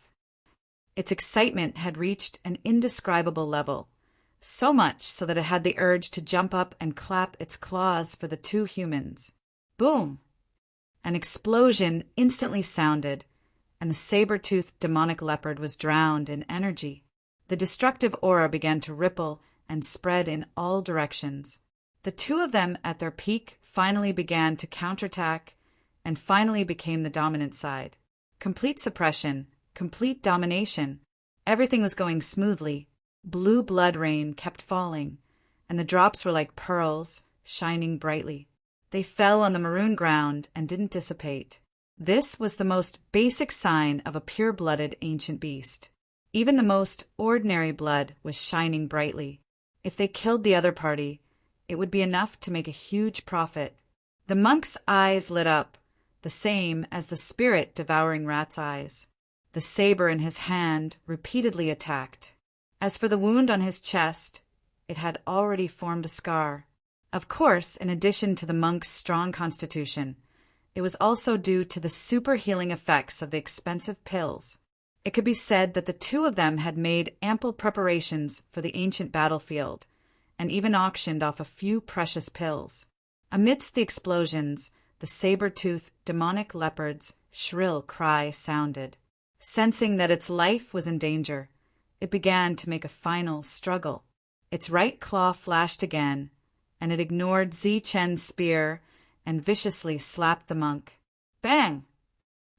Its excitement had reached an indescribable level, so much so that it had the urge to jump up and clap its claws for the 2 humans. Boom! An explosion instantly sounded, and the saber-toothed demonic leopard was drowned in energy. The destructive aura began to ripple and spread in all directions. The two of them at their peak finally began to counterattack and finally became the dominant side. Complete suppression, complete domination. Everything was going smoothly. Blue blood rain kept falling, and the drops were like pearls, shining brightly. They fell on the maroon ground and didn't dissipate. This was the most basic sign of a pure-blooded ancient beast. Even the most ordinary blood was shining brightly. If they killed the other party, it would be enough to make a huge profit. The monk's eyes lit up, the same as the spirit devouring rat's eyes. The saber in his hand repeatedly attacked. As for the wound on his chest, it had already formed a scar. Of course, in addition to the monk's strong constitution, it was also due to the super healing effects of the expensive pills. It could be said that the two of them had made ample preparations for the ancient battlefield, and even auctioned off a few precious pills. Amidst the explosions, the saber-toothed demonic leopard's shrill cry sounded. Sensing that its life was in danger, it began to make a final struggle. Its right claw flashed again, and it ignored Zichen's spear and viciously slapped the monk. Bang!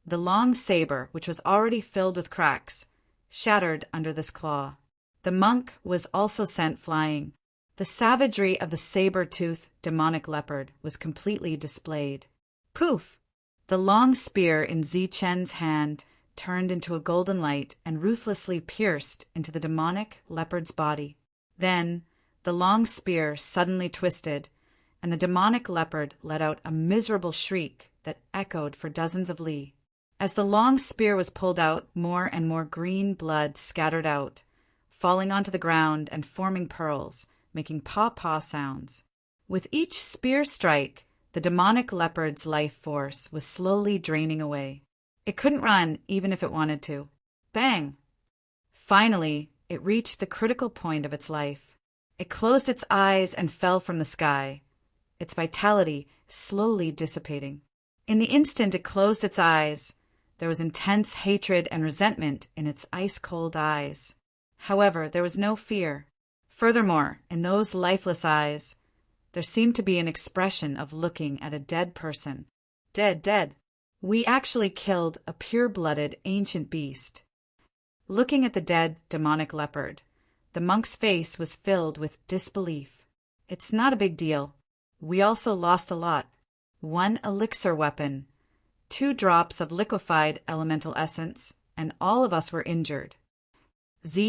The long saber, which was already filled with cracks, shattered under this claw. The monk was also sent flying. The savagery of the saber-toothed demonic leopard was completely displayed. Poof! The long spear in Zichen's hand turned into a golden light and ruthlessly pierced into the demonic leopard's body. Then, the long spear suddenly twisted, and the demonic leopard let out a miserable shriek that echoed for dozens of li. As the long spear was pulled out, more and more green blood scattered out, falling onto the ground and forming pearls, making paw-paw sounds. With each spear strike, the demonic leopard's life force was slowly draining away. It couldn't run even if it wanted to. Bang! Finally, it reached the critical point of its life. It closed its eyes and fell from the sky, its vitality slowly dissipating. In the instant it closed its eyes, there was intense hatred and resentment in its ice-cold eyes. However, there was no fear. Furthermore, in those lifeless eyes, there seemed to be an expression of looking at a dead person. Dead, dead. We actually killed a pure-blooded ancient beast. Looking at the dead demonic leopard, the monk's face was filled with disbelief. It's not a big deal. We also lost a lot. 1 elixir weapon, 2 drops of liquefied elemental essence, and all of us were injured.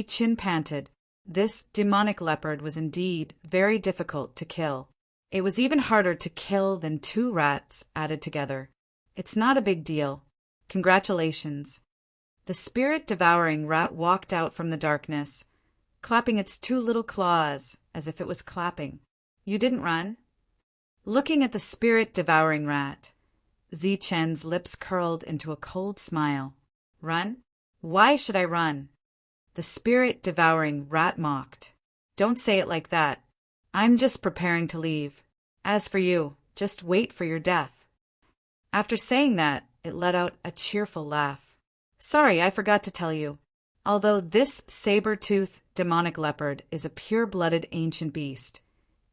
Chin panted. This demonic leopard was indeed very difficult to kill. It was even harder to kill than 2 rats added together. It's not a big deal. Congratulations. The spirit-devouring rat walked out from the darkness, clapping its 2 little claws as if it was clapping. You didn't run? Looking at the spirit-devouring rat, Chen's lips curled into a cold smile. Run? Why should I run? The spirit-devouring rat mocked. Don't say it like that. I'm just preparing to leave. As for you, just wait for your death. After saying that, it let out a cheerful laugh. Sorry, I forgot to tell you. Although this saber-toothed demonic leopard is a pure-blooded ancient beast,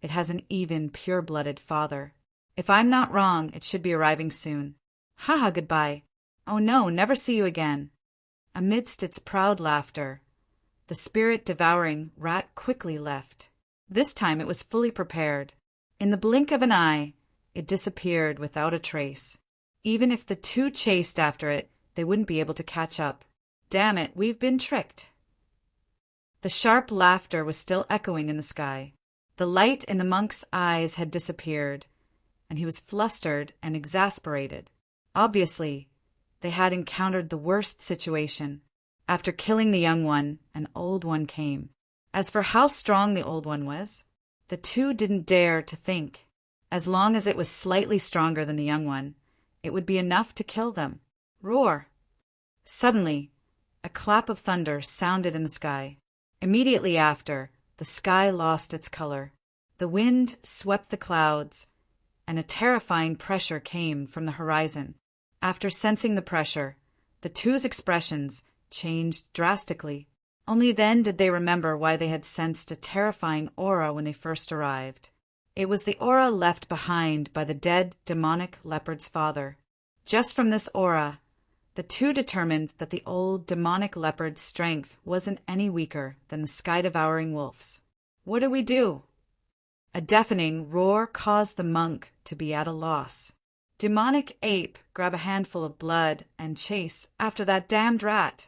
it has an even pure-blooded father. If I'm not wrong, it should be arriving soon. Haha, goodbye. Oh no, never see you again. Amidst its proud laughter, the spirit-devouring rat quickly left. This time it was fully prepared. In the blink of an eye, it disappeared without a trace. Even if the 2 chased after it, they wouldn't be able to catch up. Damn it, we've been tricked. The sharp laughter was still echoing in the sky. The light in the monk's eyes had disappeared, and he was flustered and exasperated. Obviously, they had encountered the worst situation. After killing the young one, an old one came. As for how strong the old one was, the 2 didn't dare to think. As long as it was slightly stronger than the young one, it would be enough to kill them. Roar! Suddenly, a clap of thunder sounded in the sky. Immediately after, the sky lost its color. The wind swept the clouds, and a terrifying pressure came from the horizon. After sensing the pressure, the 2's expressions changed drastically. Only then did they remember why they had sensed a terrifying aura when they first arrived. It was the aura left behind by the dead demonic leopard's father. Just from this aura, the 2 determined that the old demonic leopard's strength wasn't any weaker than the sky-devouring wolf's. What do we do? A deafening roar caused the monk to be at a loss. Demonic ape, grab a handful of blood and chase after that damned rat.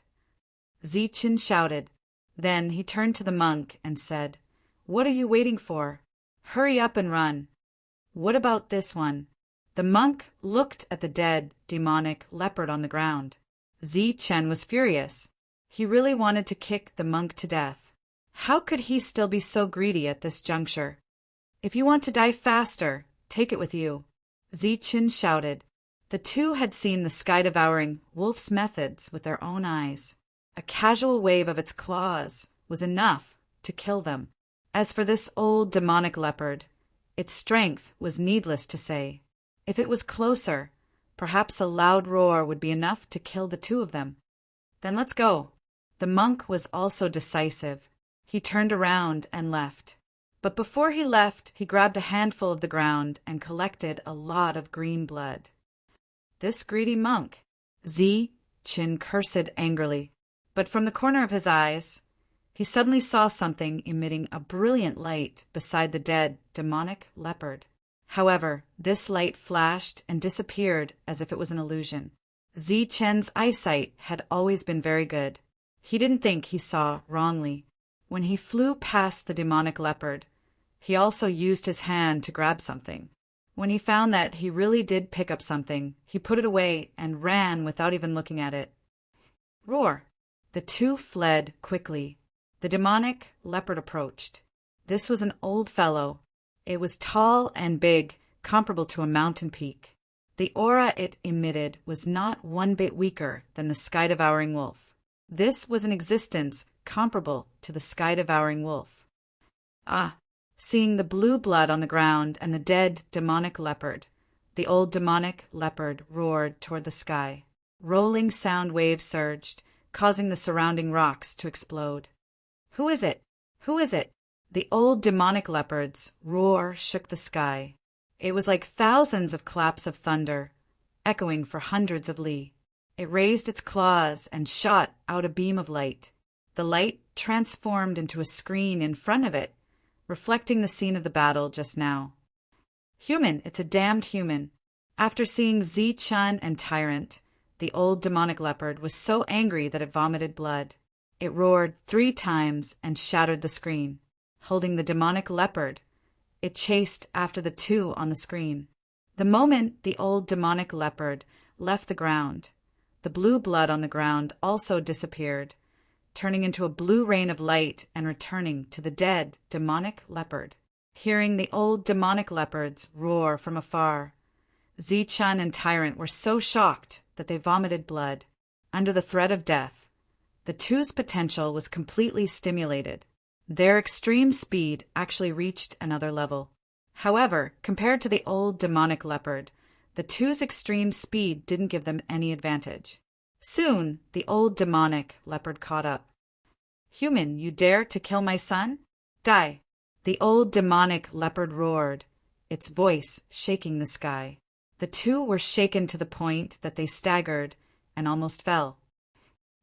Chin shouted. Then he turned to the monk and said, What are you waiting for? Hurry up and run. What about this one? The monk looked at the dead, demonic leopard on the ground. Chen was furious. He really wanted to kick the monk to death. How could he still be so greedy at this juncture? If you want to die faster, take it with you. Chen shouted. The 2 had seen the sky-devouring wolf's methods with their own eyes. A casual wave of its claws was enough to kill them. As for this old demonic leopard, its strength was needless to say. If it was closer, perhaps a loud roar would be enough to kill the 2 of them. Then let's go. The monk was also decisive. He turned around and left. But before he left, he grabbed a handful of the ground and collected a lot of green blood. This greedy monk! Chin cursed angrily. But from the corner of his eyes, he suddenly saw something emitting a brilliant light beside the dead demonic leopard. However, this light flashed and disappeared as if it was an illusion. Chen's eyesight had always been very good. He didn't think he saw wrongly. When he flew past the demonic leopard, he also used his hand to grab something. When he found that he really did pick up something, he put it away and ran without even looking at it. Roar! The 2 fled quickly. The demonic leopard approached. This was an old fellow. It was tall and big, comparable to a mountain peak. The aura it emitted was not one bit weaker than the sky-devouring wolf. This was an existence comparable to the sky-devouring wolf. Seeing the blue blood on the ground and the dead demonic leopard, the old demonic leopard roared toward the sky. Rolling sound waves surged, causing the surrounding rocks to explode. Who is it? Who is it? The old demonic leopard's roar shook the sky. It was like thousands of claps of thunder, echoing for hundreds of li. It raised its claws and shot out a beam of light. The light transformed into a screen in front of it, reflecting the scene of the battle just now. Human, it's a damned human. After seeing Zi-Chun and Tyrant, the old demonic leopard was so angry that it vomited blood. It roared 3 times and shattered the screen. Holding the demonic leopard, it chased after the 2 on the screen. The moment the old demonic leopard left the ground, the blue blood on the ground also disappeared, turning into a blue rain of light and returning to the dead demonic leopard. Hearing the old demonic leopards roar from afar, Zi-Chun and Tyrant were so shocked that they vomited blood. Under the threat of death, the 2's potential was completely stimulated. Their extreme speed actually reached another level. However, compared to the old demonic leopard, the 2's extreme speed didn't give them any advantage. Soon, the old demonic leopard caught up. "Human, you dare to kill my son? Die!" The old demonic leopard roared, its voice shaking the sky. The 2 were shaken to the point that they staggered and almost fell.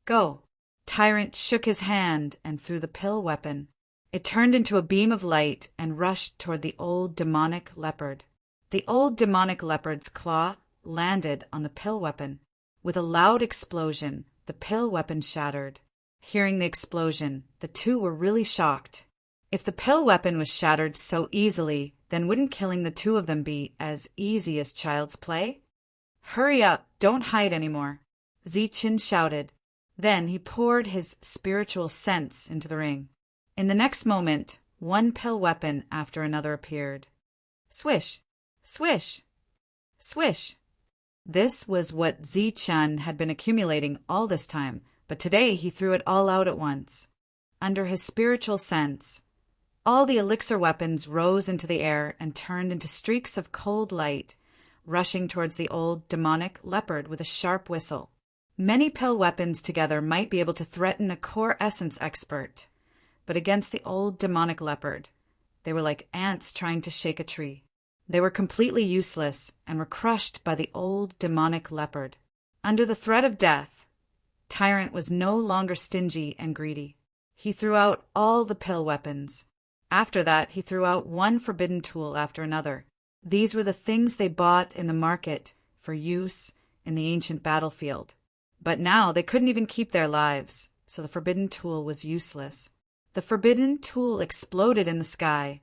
"Go!" Tyrant shook his hand and threw the pill weapon. It turned into a beam of light and rushed toward the old demonic leopard. The old demonic leopard's claw landed on the pill weapon. With a loud explosion, the pill weapon shattered. Hearing the explosion, the 2 were really shocked. If the pill weapon was shattered so easily, then wouldn't killing the 2 of them be as easy as child's play? "Hurry up, don't hide anymore," Zi-Chun shouted. Then he poured his spiritual sense into the ring. In the next moment, one pill weapon after another appeared. Swish! Swish! Swish! This was what Zi-Chun had been accumulating all this time, but today he threw it all out at once. Under his spiritual sense, all the elixir weapons rose into the air and turned into streaks of cold light, rushing towards the old demonic leopard with a sharp whistle. Many pill weapons together might be able to threaten a core essence expert, but against the old demonic leopard, they were like ants trying to shake a tree. They were completely useless and were crushed by the old demonic leopard. Under the threat of death, Tyrant was no longer stingy and greedy. He threw out all the pill weapons. After that, he threw out one forbidden tool after another. These were the things they bought in the market for use in the ancient battlefield. But now they couldn't even keep their lives, so the forbidden tool was useless. The forbidden tool exploded in the sky,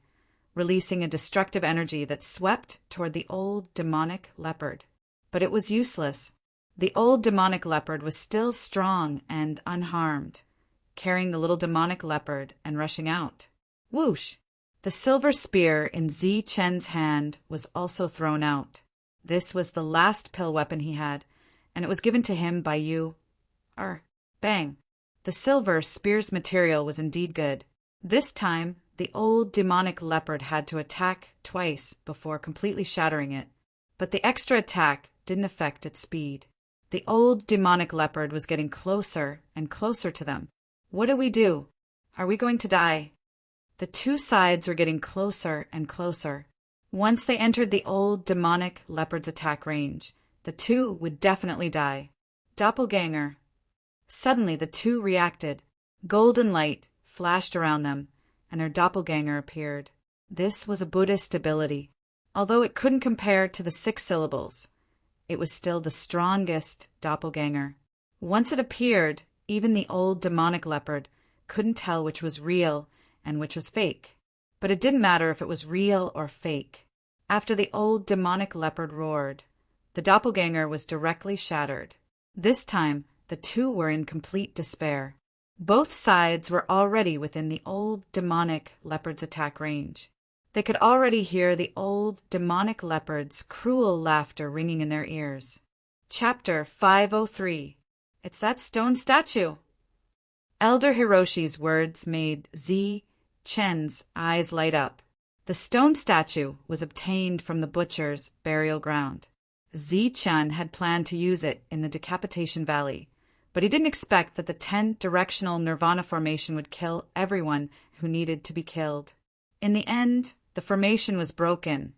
releasing a destructive energy that swept toward the old demonic leopard. But it was useless. The old demonic leopard was still strong and unharmed, carrying the little demonic leopard and rushing out. Whoosh! The silver spear in Zi-Chun's hand was also thrown out. This was the last pill weapon he had, and it was given to him by you. Bang! The silver spear's material was indeed good. This time, the old demonic leopard had to attack twice before completely shattering it, but the extra attack didn't affect its speed. The old demonic leopard was getting closer and closer to them. What do we do? Are we going to die? The 2 sides were getting closer and closer. Once they entered the old demonic leopard's attack range, the 2 would definitely die. Doppelganger. Suddenly the 2 reacted. Golden light flashed around them, and their doppelganger appeared. This was a Buddhist ability. Although it couldn't compare to the 6 syllables, it was still the strongest doppelganger. Once it appeared, even the old demonic leopard couldn't tell which was real and which was fake. But it didn't matter if it was real or fake. After the old demonic leopard roared, the doppelganger was directly shattered. This time, the 2 were in complete despair. Both sides were already within the old demonic leopard's attack range. They could already hear the old demonic leopard's cruel laughter ringing in their ears. Chapter 503. It's that stone statue. Elder Hiroshi's words made Zi-Chun's eyes light up. The stone statue was obtained from the butcher's burial ground. Zi-Chun had planned to use it in the Decapitation Valley, but he didn't expect that the 10-directional Nirvana formation would kill everyone who needed to be killed. In the end, the formation was broken,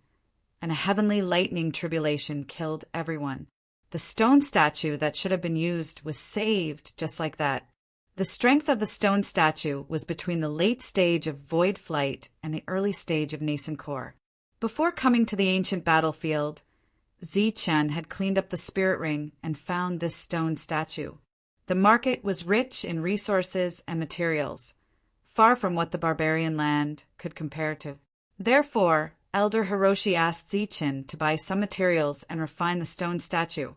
and a heavenly lightning tribulation killed everyone. The stone statue that should have been used was saved just like that. The strength of the stone statue was between the late stage of void flight and the early stage of nascent core. Before coming to the ancient battlefield, Zichen had cleaned up the spirit ring and found this stone statue. The market was rich in resources and materials, far from what the barbarian land could compare to. Therefore, Elder Hiroshi asked Zichen to buy some materials and refine the stone statue,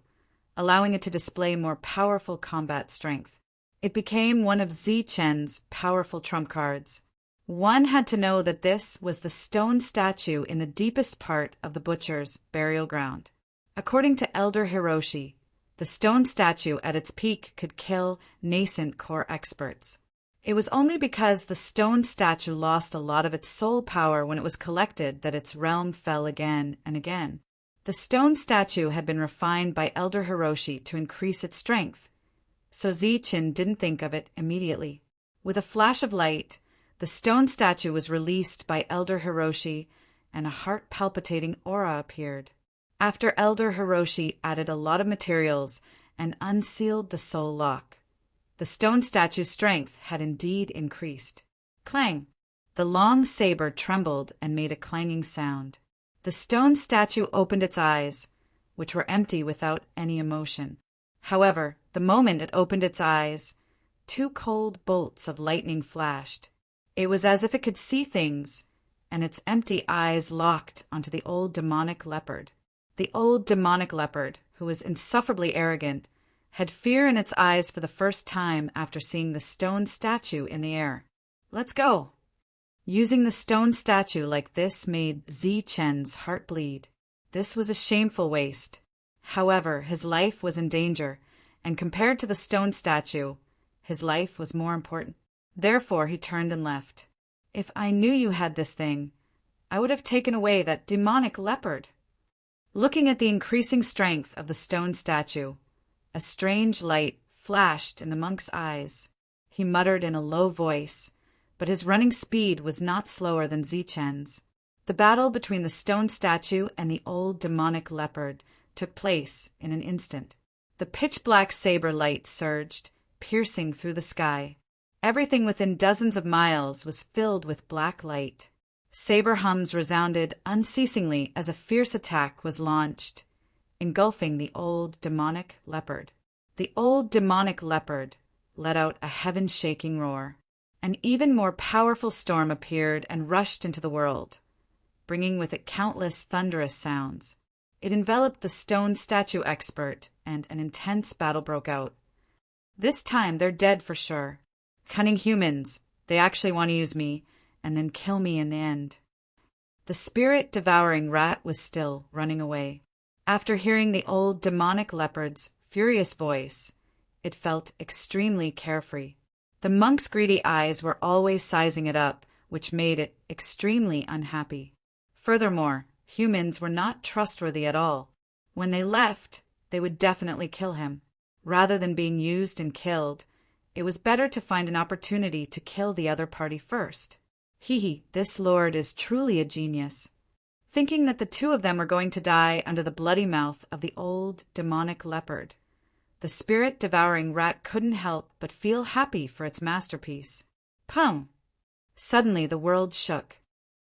allowing it to display more powerful combat strength. It became one of Zichen's powerful trump cards. One had to know that this was the stone statue in the deepest part of the butcher's burial ground. According to Elder Hiroshi, the stone statue at its peak could kill nascent core experts. It was only because the stone statue lost a lot of its soul power when it was collected that its realm fell again and again. The stone statue had been refined by Elder Hiroshi to increase its strength, so Zichen didn't think of it immediately. With a flash of light, the stone statue was released by Elder Hiroshi, and a heart-palpitating aura appeared. After Elder Hiroshi added a lot of materials and unsealed the soul lock, the stone statue's strength had indeed increased. Clang! The long saber trembled and made a clanging sound. The stone statue opened its eyes, which were empty without any emotion. However, the moment it opened its eyes, 2 cold bolts of lightning flashed. It was as if it could see things, and its empty eyes locked onto the old demonic leopard. The old demonic leopard, who was insufferably arrogant, had fear in its eyes for the first time after seeing the stone statue in the air. Let's go! Using the stone statue like this made Zichen's heart bleed. This was a shameful waste. However, his life was in danger, and compared to the stone statue, his life was more important. Therefore, he turned and left. If I knew you had this thing, I would have taken away that demonic leopard. Looking at the increasing strength of the stone statue, a strange light flashed in the monk's eyes. He muttered in a low voice, but his running speed was not slower than Zichen's. The battle between the stone statue and the old demonic leopard took place in an instant. The pitch-black saber light surged, piercing through the sky. Everything within dozens of miles was filled with black light. Saber hums resounded unceasingly as a fierce attack was launched, engulfing the old demonic leopard. The old demonic leopard let out a heaven-shaking roar. An even more powerful storm appeared and rushed into the world, bringing with it countless thunderous sounds. It enveloped the stone statue expert, and an intense battle broke out. This time they're dead for sure. Cunning humans, they actually want to use me, and then kill me in the end. The spirit-devouring rat was still running away. After hearing the old demonic leopard's furious voice, it felt extremely carefree. The monk's greedy eyes were always sizing it up, which made it extremely unhappy. Furthermore, humans were not trustworthy at all. When they left, they would definitely kill him. Rather than being used and killed, it was better to find an opportunity to kill the other party first. This lord is truly a genius. Thinking that the 2 of them were going to die under the bloody mouth of the old demonic leopard, the spirit-devouring rat couldn't help but feel happy for its masterpiece. Pum! Suddenly the world shook.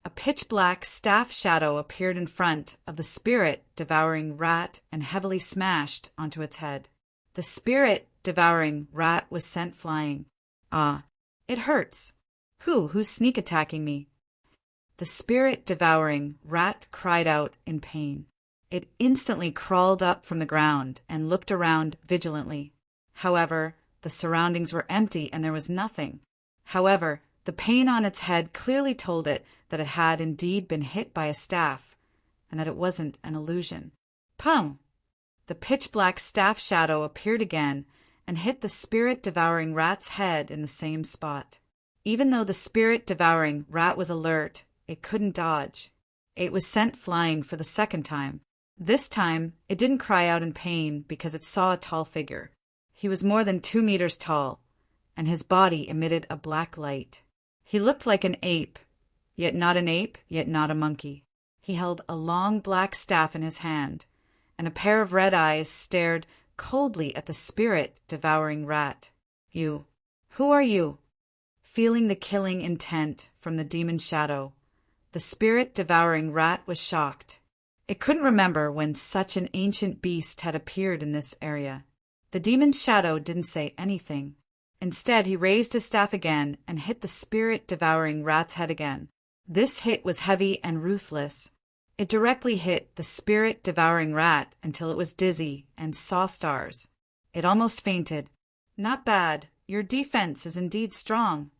A pitch-black staff shadow appeared in front of the spirit-devouring rat and heavily smashed onto its head. The spirit-devouring rat was sent flying. Ah, it hurts. Who's sneak attacking me? The spirit-devouring rat cried out in pain. It instantly crawled up from the ground and looked around vigilantly. However, the surroundings were empty and there was nothing. However, the pain on its head clearly told it that it had indeed been hit by a staff, and that it wasn't an illusion. Pum! The pitch-black staff shadow appeared again and hit the spirit-devouring rat's head in the same spot. Even though the spirit-devouring rat was alert, it couldn't dodge. It was sent flying for the second time. This time, it didn't cry out in pain because it saw a tall figure. He was more than 2 meters tall, and his body emitted a black light. He looked like an ape, yet not an ape, yet not a monkey. He held a long black staff in his hand, and a pair of red eyes stared coldly at the spirit-devouring rat. You. Who are you? Feeling the killing intent from the demon shadow, the spirit-devouring rat was shocked. It couldn't remember when such an ancient beast had appeared in this area. The demon's shadow didn't say anything. Instead, he raised his staff again and hit the spirit-devouring rat's head again. This hit was heavy and ruthless. It directly hit the spirit-devouring rat until it was dizzy and saw stars. It almost fainted. "Not bad. Your defense is indeed strong."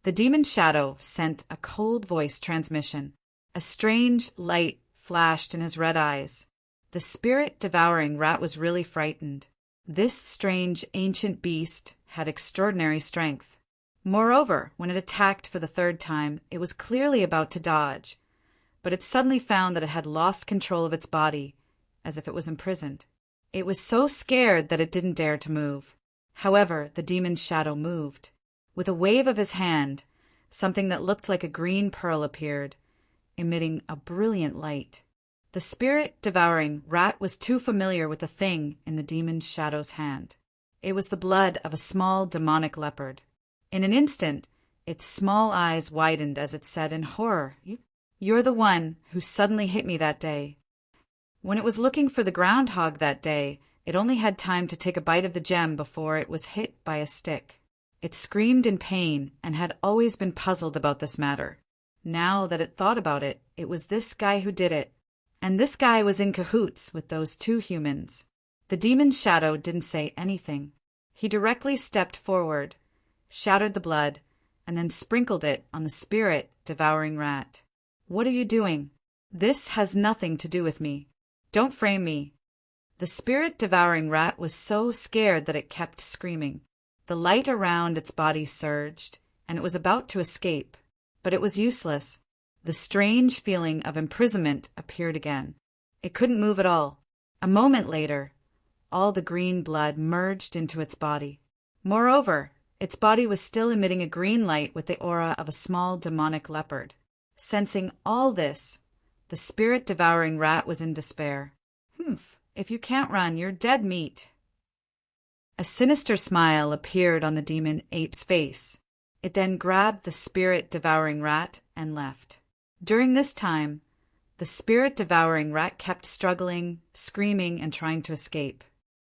The demon's shadow sent a cold voice transmission. A strange light flashed in his red eyes. The spirit-devouring rat was really frightened. This strange ancient beast had extraordinary strength. Moreover, when it attacked for the third time, it was clearly about to dodge, but it suddenly found that it had lost control of its body, as if it was imprisoned. It was so scared that it didn't dare to move. However, the demon's shadow moved. With a wave of his hand, something that looked like a green pearl appeared, emitting a brilliant light. The spirit-devouring rat was too familiar with the thing in the demon's shadow's hand. It was the blood of a small demonic leopard. In an instant, its small eyes widened as it said in horror, "You're the one who suddenly hit me that day." When it was looking for the groundhog that day, it only had time to take a bite of the gem before it was hit by a stick. It screamed in pain and had always been puzzled about this matter. Now that it thought about it, it was this guy who did it. And this guy was in cahoots with those two humans. The demon's shadow didn't say anything. He directly stepped forward, shattered the blood, and then sprinkled it on the spirit-devouring rat. "What are you doing? This has nothing to do with me. Don't frame me." The spirit-devouring rat was so scared that it kept screaming. The light around its body surged, and it was about to escape, but it was useless. The strange feeling of imprisonment appeared again. It couldn't move at all. A moment later, all the green blood merged into its body. Moreover, its body was still emitting a green light with the aura of a small demonic leopard. Sensing all this, the spirit-devouring rat was in despair. "Humph, if you can't run, you're dead meat." A sinister smile appeared on the demon ape's face. It then grabbed the spirit-devouring rat and left. During this time, the spirit-devouring rat kept struggling, screaming, and trying to escape.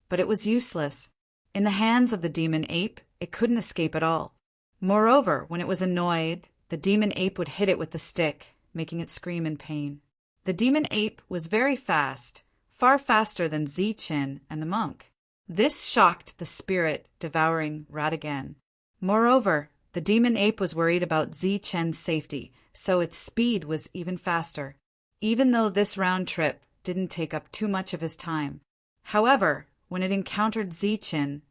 But it was useless. In the hands of the demon ape, it couldn't escape at all. Moreover, when it was annoyed, the demon ape would hit it with the stick, making it scream in pain. The demon ape was very fast, far faster than Zi-Chin and the monk. This shocked the spirit-devouring rat again. Moreover, the demon ape was worried about Zi-Chen's safety, so its speed was even faster, even though this round trip didn't take up too much of his time. However, when it encountered Zi-Chen,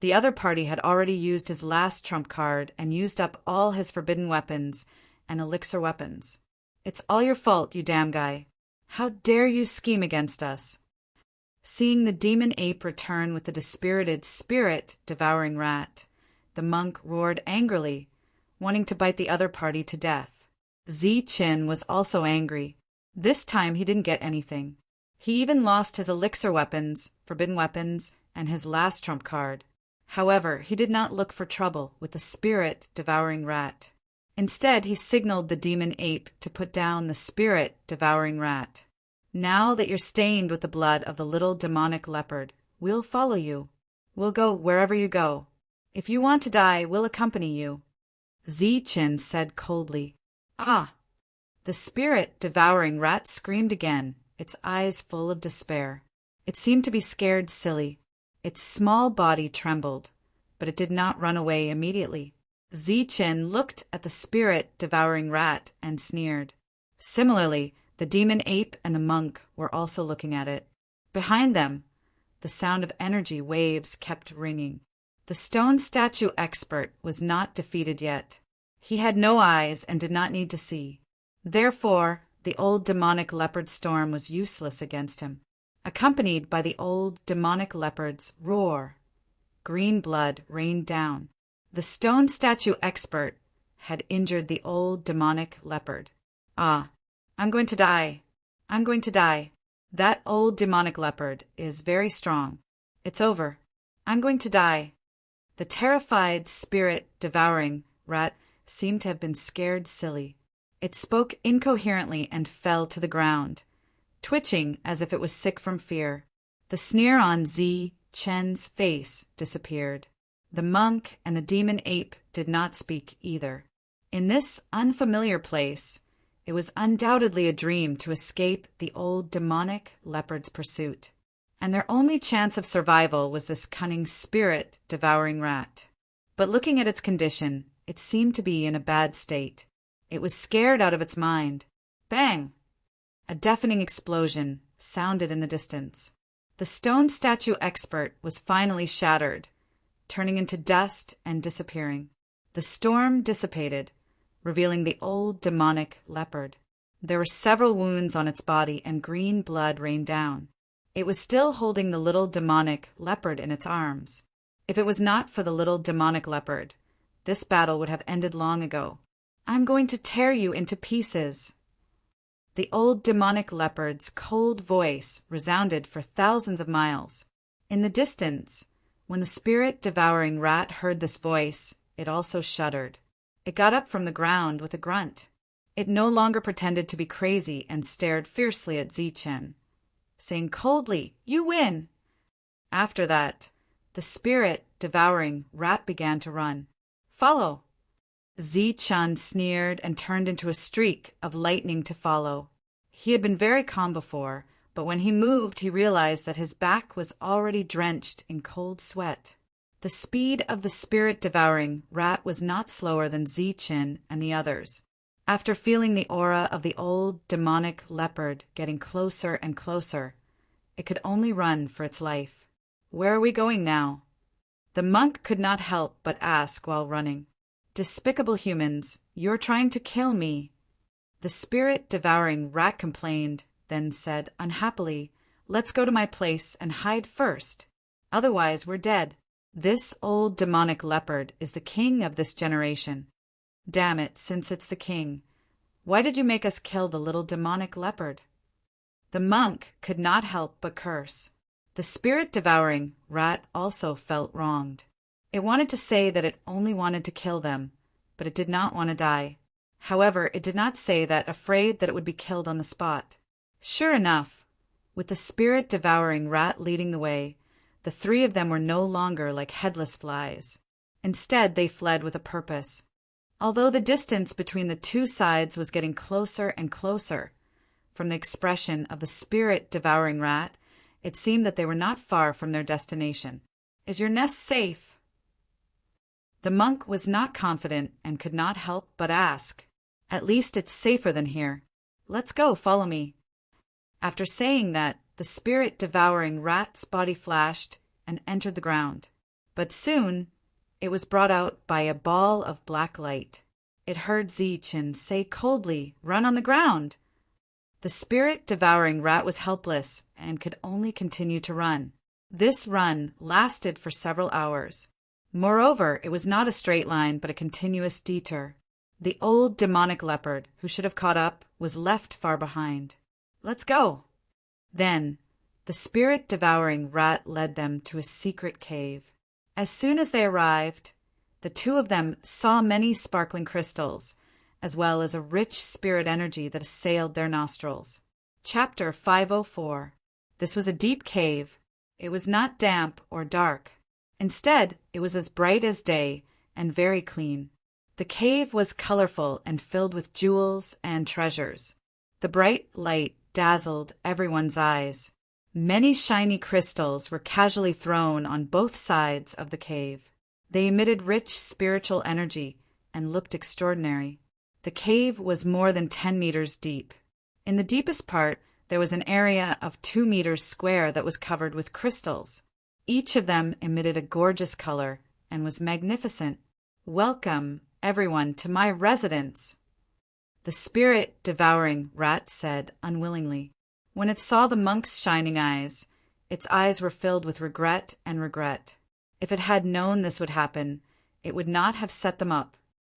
the other party had already used his last trump card and used up all his forbidden weapons and elixir weapons. "It's all your fault, you damn guy. How dare you scheme against us?" Seeing the demon ape return with the dispirited spirit-devouring rat, the monk roared angrily, wanting to bite the other party to death. Zi-Chin was also angry. This time he didn't get anything. He even lost his elixir weapons, forbidden weapons, and his last trump card. However, he did not look for trouble with the spirit-devouring rat. Instead, he signaled the demon ape to put down the spirit-devouring rat. "Now that you're stained with the blood of the little demonic leopard, we'll follow you. We'll go wherever you go. If you want to die, we'll accompany you." Zi-Chin said coldly. "Ah!" The spirit-devouring rat screamed again, its eyes full of despair. It seemed to be scared silly. Its small body trembled, but it did not run away immediately. Zi-Chin looked at the spirit-devouring rat and sneered. Similarly, the demon ape and the monk were also looking at it. Behind them, the sound of energy waves kept ringing. The stone statue expert was not defeated yet. He had no eyes and did not need to see. Therefore, the old demonic leopard storm was useless against him. Accompanied by the old demonic leopard's roar, green blood rained down. The stone statue expert had injured the old demonic leopard. "Ah, I'm going to die. I'm going to die. That old demonic leopard is very strong. It's over. I'm going to die." The terrified spirit-devouring rat seemed to have been scared silly. It spoke incoherently and fell to the ground, twitching as if it was sick from fear. The sneer on Zi Chen's face disappeared. The monk and the demon ape did not speak either. In this unfamiliar place, it was undoubtedly a dream to escape the old demonic leopard's pursuit, and their only chance of survival was this cunning spirit-devouring rat. But looking at its condition, it seemed to be in a bad state. It was scared out of its mind. Bang! A deafening explosion sounded in the distance. The stone statue expert was finally shattered, turning into dust and disappearing. The storm dissipated, revealing the old demonic leopard. There were several wounds on its body and green blood rained down. It was still holding the little demonic leopard in its arms. If it was not for the little demonic leopard, this battle would have ended long ago. "I'm going to tear you into pieces." The old demonic leopard's cold voice resounded for thousands of miles. In the distance, when the spirit-devouring rat heard this voice, it also shuddered. It got up from the ground with a grunt. It no longer pretended to be crazy and stared fiercely at Zichen, saying coldly, "You win!" After that, the spirit-devouring rat began to run. "Follow!" Zichen sneered and turned into a streak of lightning to follow. He had been very calm before, but when he moved he realized that his back was already drenched in cold sweat. The speed of the spirit-devouring rat was not slower than Zichen and the others. After feeling the aura of the old demonic leopard getting closer and closer, it could only run for its life. "Where are we going now?" The monk could not help but ask while running. "Despicable humans, you're trying to kill me." The spirit-devouring rat complained, then said unhappily, "Let's go to my place and hide first. Otherwise we're dead. This old demonic leopard is the king of this generation. Damn it, since it's the king, why did you make us kill the little demonic leopard?" The monk could not help but curse. The spirit-devouring rat also felt wronged. It wanted to say that it only wanted to kill them, but it did not want to die. However, it did not say that, afraid that it would be killed on the spot. Sure enough, with the spirit-devouring rat leading the way, the three of them were no longer like headless flies. Instead, they fled with a purpose. Although the distance between the two sides was getting closer and closer, from the expression of the spirit-devouring rat, it seemed that they were not far from their destination. "Is your nest safe?" The monk was not confident and could not help but ask. "At least it's safer than here. Let's go, follow me." After saying that, the spirit-devouring rat's body flashed and entered the ground. But soon it was brought out by a ball of black light. It heard Zichen say coldly, "Run on the ground." The spirit-devouring rat was helpless and could only continue to run. This run lasted for several hours. Moreover, it was not a straight line but a continuous detour. The old demonic leopard, who should have caught up, was left far behind. "Let's go." Then the spirit-devouring rat led them to a secret cave. As soon as they arrived, the two of them saw many sparkling crystals, as well as a rich spirit energy that assailed their nostrils. Chapter 504. This was a deep cave. It was not damp or dark. Instead, it was as bright as day and very clean. The cave was colorful and filled with jewels and treasures. The bright light dazzled everyone's eyes. Many shiny crystals were casually thrown on both sides of the cave. They emitted rich spiritual energy and looked extraordinary. The cave was more than 10 meters deep. In the deepest part, there was an area of 2 meters square that was covered with crystals. Each of them emitted a gorgeous color and was magnificent. "Welcome, everyone, to my residence," the spirit-devouring rat said unwillingly. When it saw the monk's shining eyes, its eyes were filled with regret and regret. If it had known this would happen, it would not have set them up.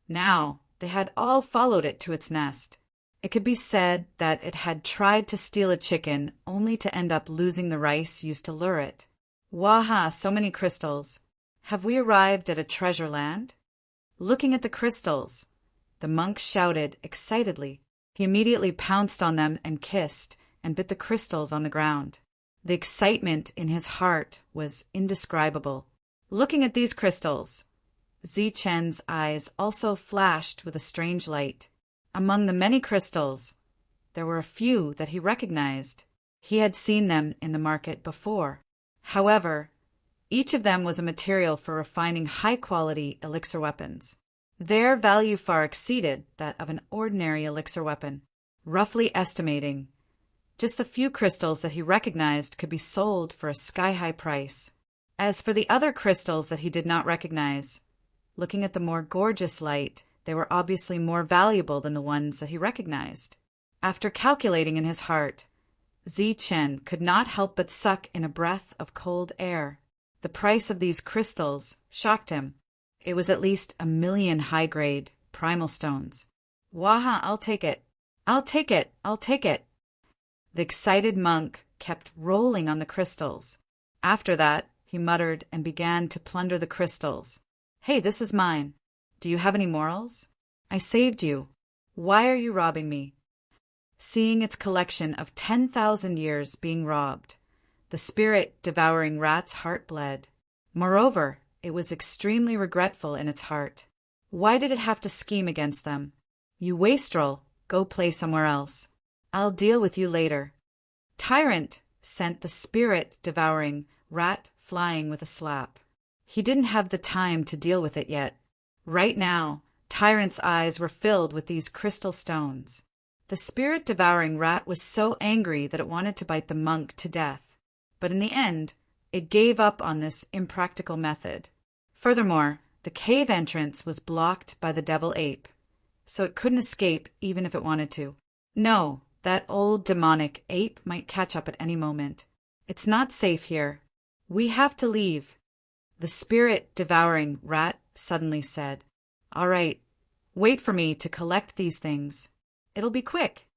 Now they had all followed it to its nest. It could be said that it had tried to steal a chicken only to end up losing the rice used to lure it. Waha, so many crystals. Have we arrived at a treasure land? Looking at the crystals, the monk shouted excitedly. He immediately pounced on them and kissed and bit the crystals on the ground. The excitement in his heart was indescribable. Looking at these crystals, Zichen's eyes also flashed with a strange light. Among the many crystals, there were a few that he recognized. He had seen them in the market before. However, each of them was a material for refining high-quality elixir weapons. Their value far exceeded that of an ordinary elixir weapon, roughly estimating just the few crystals that he recognized could be sold for a sky-high price. As for the other crystals that he did not recognize, looking at the more gorgeous light, they were obviously more valuable than the ones that he recognized. After calculating in his heart, Zichen could not help but suck in a breath of cold air. The price of these crystals shocked him. It was at least 1,000,000 high-grade primal stones. Waha, I'll take it. I'll take it. I'll take it. The excited monk kept rolling on the crystals. After that, he muttered and began to plunder the crystals. Hey, this is mine. Do you have any morals? I saved you. Why are you robbing me? Seeing its collection of 10,000 years being robbed, the spirit-devouring rat's heart bled. Moreover, it was extremely regretful in its heart. Why did it have to scheme against them? You wastrel, go play somewhere else. I'll deal with you later. Tyrant sent the spirit-devouring rat flying with a slap. He didn't have the time to deal with it yet. Right now, Tyrant's eyes were filled with these crystal stones. The spirit-devouring rat was so angry that it wanted to bite the monk to death. But in the end, it gave up on this impractical method. Furthermore, the cave entrance was blocked by the devil ape, so it couldn't escape even if it wanted to. No, that old demonic ape might catch up at any moment. It's not safe here. We have to leave. The spirit-devouring rat suddenly said, All right, wait for me to collect these things. It'll be quick.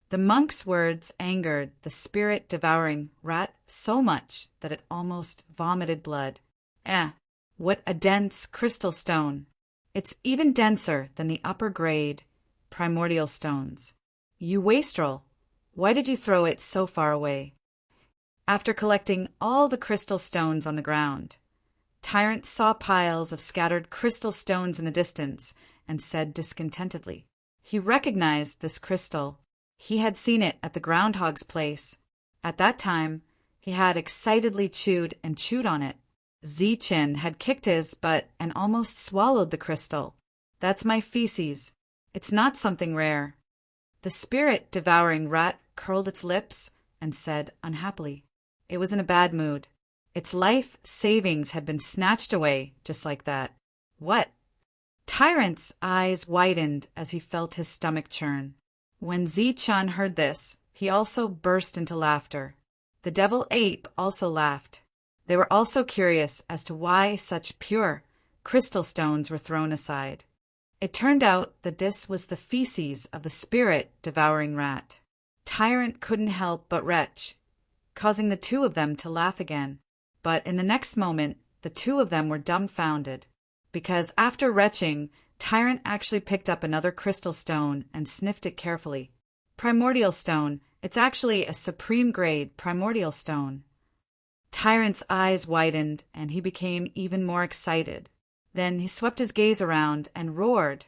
The monk's words angered the spirit-devouring rat so much that it almost vomited blood. What a dense crystal stone. It's even denser than the upper-grade primordial stones. You wastrel, why did you throw it so far away? After collecting all the crystal stones on the ground, Tyrant saw piles of scattered crystal stones in the distance and said discontentedly. He recognized this crystal. He had seen it at the groundhog's place. At that time, he had excitedly chewed on it. Zichen had kicked his butt and almost swallowed the crystal. That's my feces. It's not something rare. The spirit-devouring rat curled its lips and said unhappily. It was in a bad mood. Its life savings had been snatched away just like that. What? Tyrant's eyes widened as he felt his stomach churn. When Zichen heard this, he also burst into laughter. The devil ape also laughed. They were also curious as to why such pure crystal stones were thrown aside. It turned out that this was the feces of the spirit-devouring rat. Tyrant couldn't help but retch, causing the two of them to laugh again. But in the next moment, the two of them were dumbfounded, because after retching, Tyrant actually picked up another crystal stone and sniffed it carefully. Primordial stone. It's actually a supreme-grade primordial stone. Tyrant's eyes widened, and he became even more excited. Then he swept his gaze around and roared,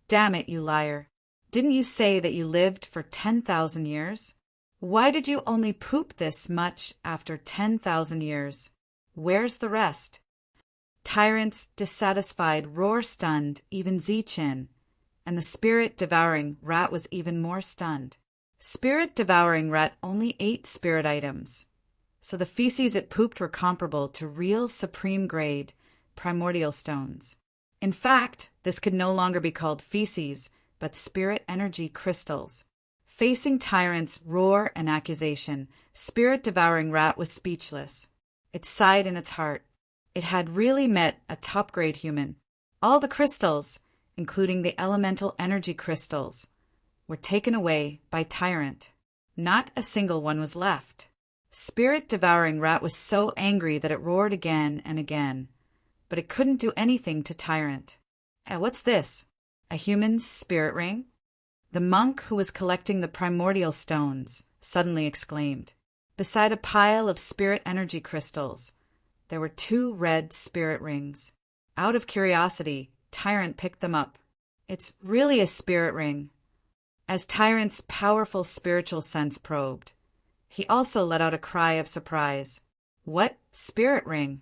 Damn it, you liar. Didn't you say that you lived for 10,000 years? Why did you only poop this much after 10,000 years? Where's the rest? Tyrant's dissatisfied roar stunned even Zichen, and the spirit-devouring rat was even more stunned. Spirit-devouring rat only ate spirit items, so the feces it pooped were comparable to real supreme-grade primordial stones. In fact, this could no longer be called feces, but spirit energy crystals. Facing Tyrant's roar and accusation, spirit-devouring rat was speechless. It sighed in its heart. It had really met a top-grade human. All the crystals, including the elemental energy crystals, were taken away by Tyrant. Not a single one was left. Spirit-devouring rat was so angry that it roared again and again, but it couldn't do anything to Tyrant. What's this? A human's spirit ring? The monk who was collecting the primordial stones suddenly exclaimed. Beside a pile of spirit energy crystals, there were 2 red spirit rings. Out of curiosity, Tyrant picked them up. It's really a spirit ring. As Tyrant's powerful spiritual sense probed, he also let out a cry of surprise. What spirit ring?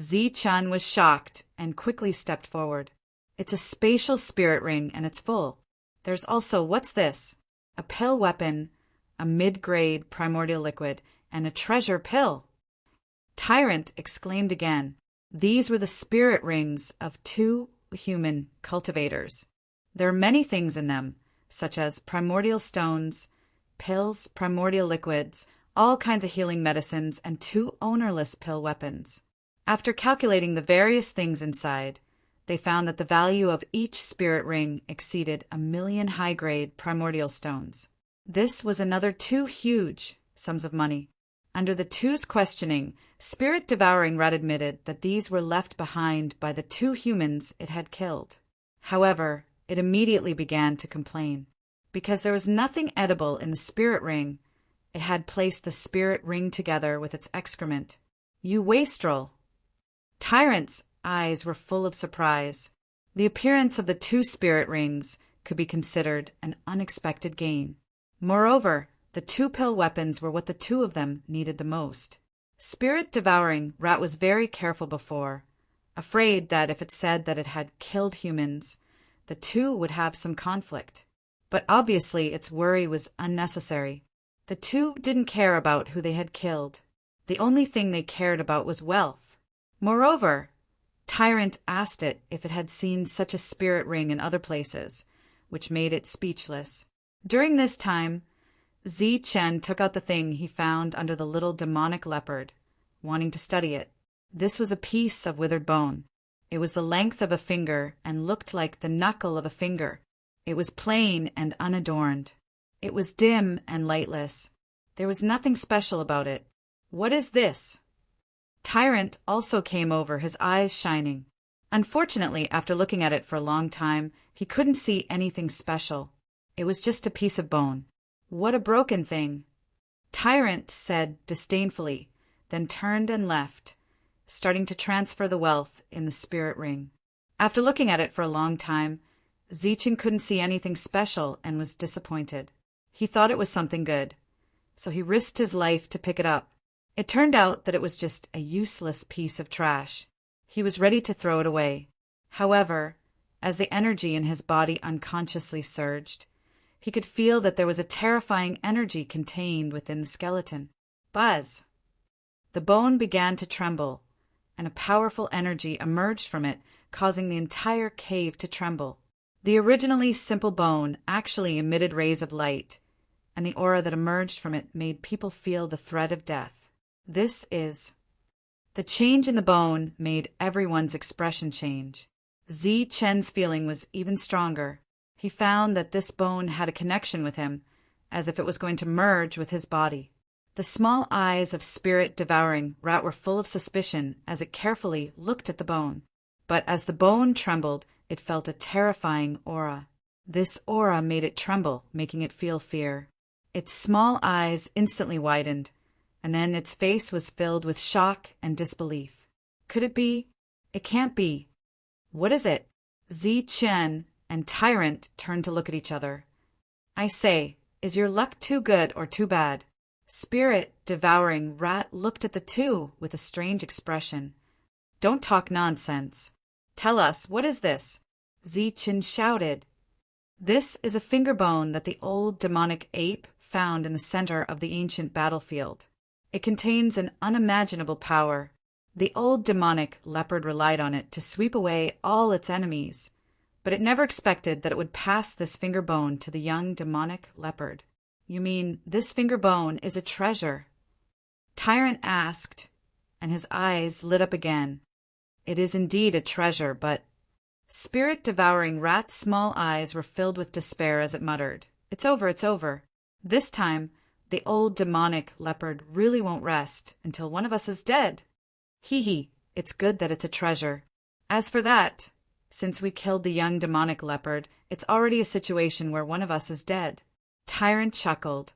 Zi-chan was shocked and quickly stepped forward. It's a spatial spirit ring and it's full. There's also, what's this? A pill weapon, a mid-grade primordial liquid, and a treasure pill. Tyrant exclaimed again. These were the spirit rings of 2 human cultivators. There are many things in them, such as primordial stones, pills, primordial liquids, all kinds of healing medicines, and 2 ownerless pill weapons. After calculating the various things inside, they found that the value of each spirit ring exceeded 1,000,000 high-grade primordial stones. This was another 2 huge sums of money. Under the 2's questioning, Spirit Devouring Rat admitted that these were left behind by the 2 humans it had killed. However, it immediately began to complain. Because there was nothing edible in the spirit ring, it had placed the spirit ring together with its excrement. You wastrel! Tyrant's eyes were full of surprise. The appearance of the 2 spirit rings could be considered an unexpected gain. Moreover, the 2 pill weapons were what the 2 of them needed the most. Spirit Devouring Rat was very careful before, afraid that if it said that it had killed humans, the 2 would have some conflict. But obviously its worry was unnecessary. The 2 didn't care about who they had killed. The only thing they cared about was wealth. Moreover, Tyrant asked it if it had seen such a spirit ring in other places, which made it speechless. During this time, Zi-Chen took out the thing he found under the little demonic leopard, wanting to study it. This was a piece of withered bone. It was the length of a finger and looked like the knuckle of a finger. It was plain and unadorned. It was dim and lightless. There was nothing special about it. What is this? Tyrant also came over, his eyes shining. Unfortunately, after looking at it for a long time, he couldn't see anything special. It was just a piece of bone. What a broken thing! Tyrant said disdainfully, then turned and left, starting to transfer the wealth in the spirit ring. After looking at it for a long time, Zi-Chen couldn't see anything special and was disappointed. He thought it was something good, so he risked his life to pick it up. It turned out that it was just a useless piece of trash. He was ready to throw it away. However, as the energy in his body unconsciously surged, he could feel that there was a terrifying energy contained within the skeleton. Buzz! The bone began to tremble, and a powerful energy emerged from it, causing the entire cave to tremble. The originally simple bone actually emitted rays of light, and the aura that emerged from it made people feel the threat of death. The change in the bone made everyone's expression change. Zi-Chen's feeling was even stronger. He found that this bone had a connection with him, as if it was going to merge with his body. The small eyes of Spirit Devouring Rat were full of suspicion as it carefully looked at the bone. But as the bone trembled, it felt a terrifying aura. This aura made it tremble, making it feel fear. Its small eyes instantly widened, and then its face was filled with shock and disbelief. Could it be? It can't be. What is it? Zi-Chen and Tyrant turned to look at each other. I say, is your luck too good or too bad? Spirit Devouring Rat looked at the 2 with a strange expression. Don't talk nonsense. Tell us, what is this? Zi-Chen shouted. This is a finger bone that the old demonic ape found in the center of the ancient battlefield. It contains an unimaginable power. The old demonic leopard relied on it to sweep away all its enemies, but it never expected that it would pass this finger bone to the young demonic leopard. You mean this finger bone is a treasure? Tyrant asked, and his eyes lit up again. It is indeed a treasure, but... Spirit Devouring Rat's small eyes were filled with despair as it muttered, It's over, it's over. This time, the old demonic leopard really won't rest until one of us is dead. Hee hee, it's good that it's a treasure. As for that, Since we killed the young demonic leopard, it's already a situation where one of us is dead." Tyrant chuckled,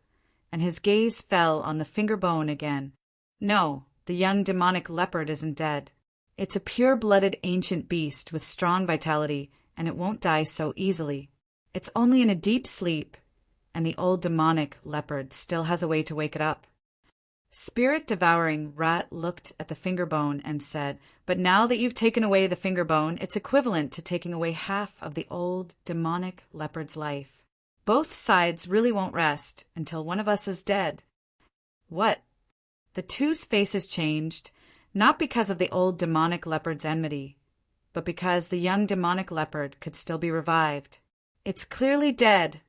and his gaze fell on the finger bone again. "No, the young demonic leopard isn't dead. It's a pure-blooded ancient beast with strong vitality, and it won't die so easily. It's only in a deep sleep, and the old demonic leopard still has a way to wake it up." Spirit-devouring rat looked at the finger bone and said, "But now that you've taken away the finger bone, it's equivalent to taking away half of the old demonic leopard's life. Both sides really won't rest until one of us is dead." "What?" The two's faces changed, not because of the old demonic leopard's enmity, but because the young demonic leopard could still be revived. "It's clearly dead,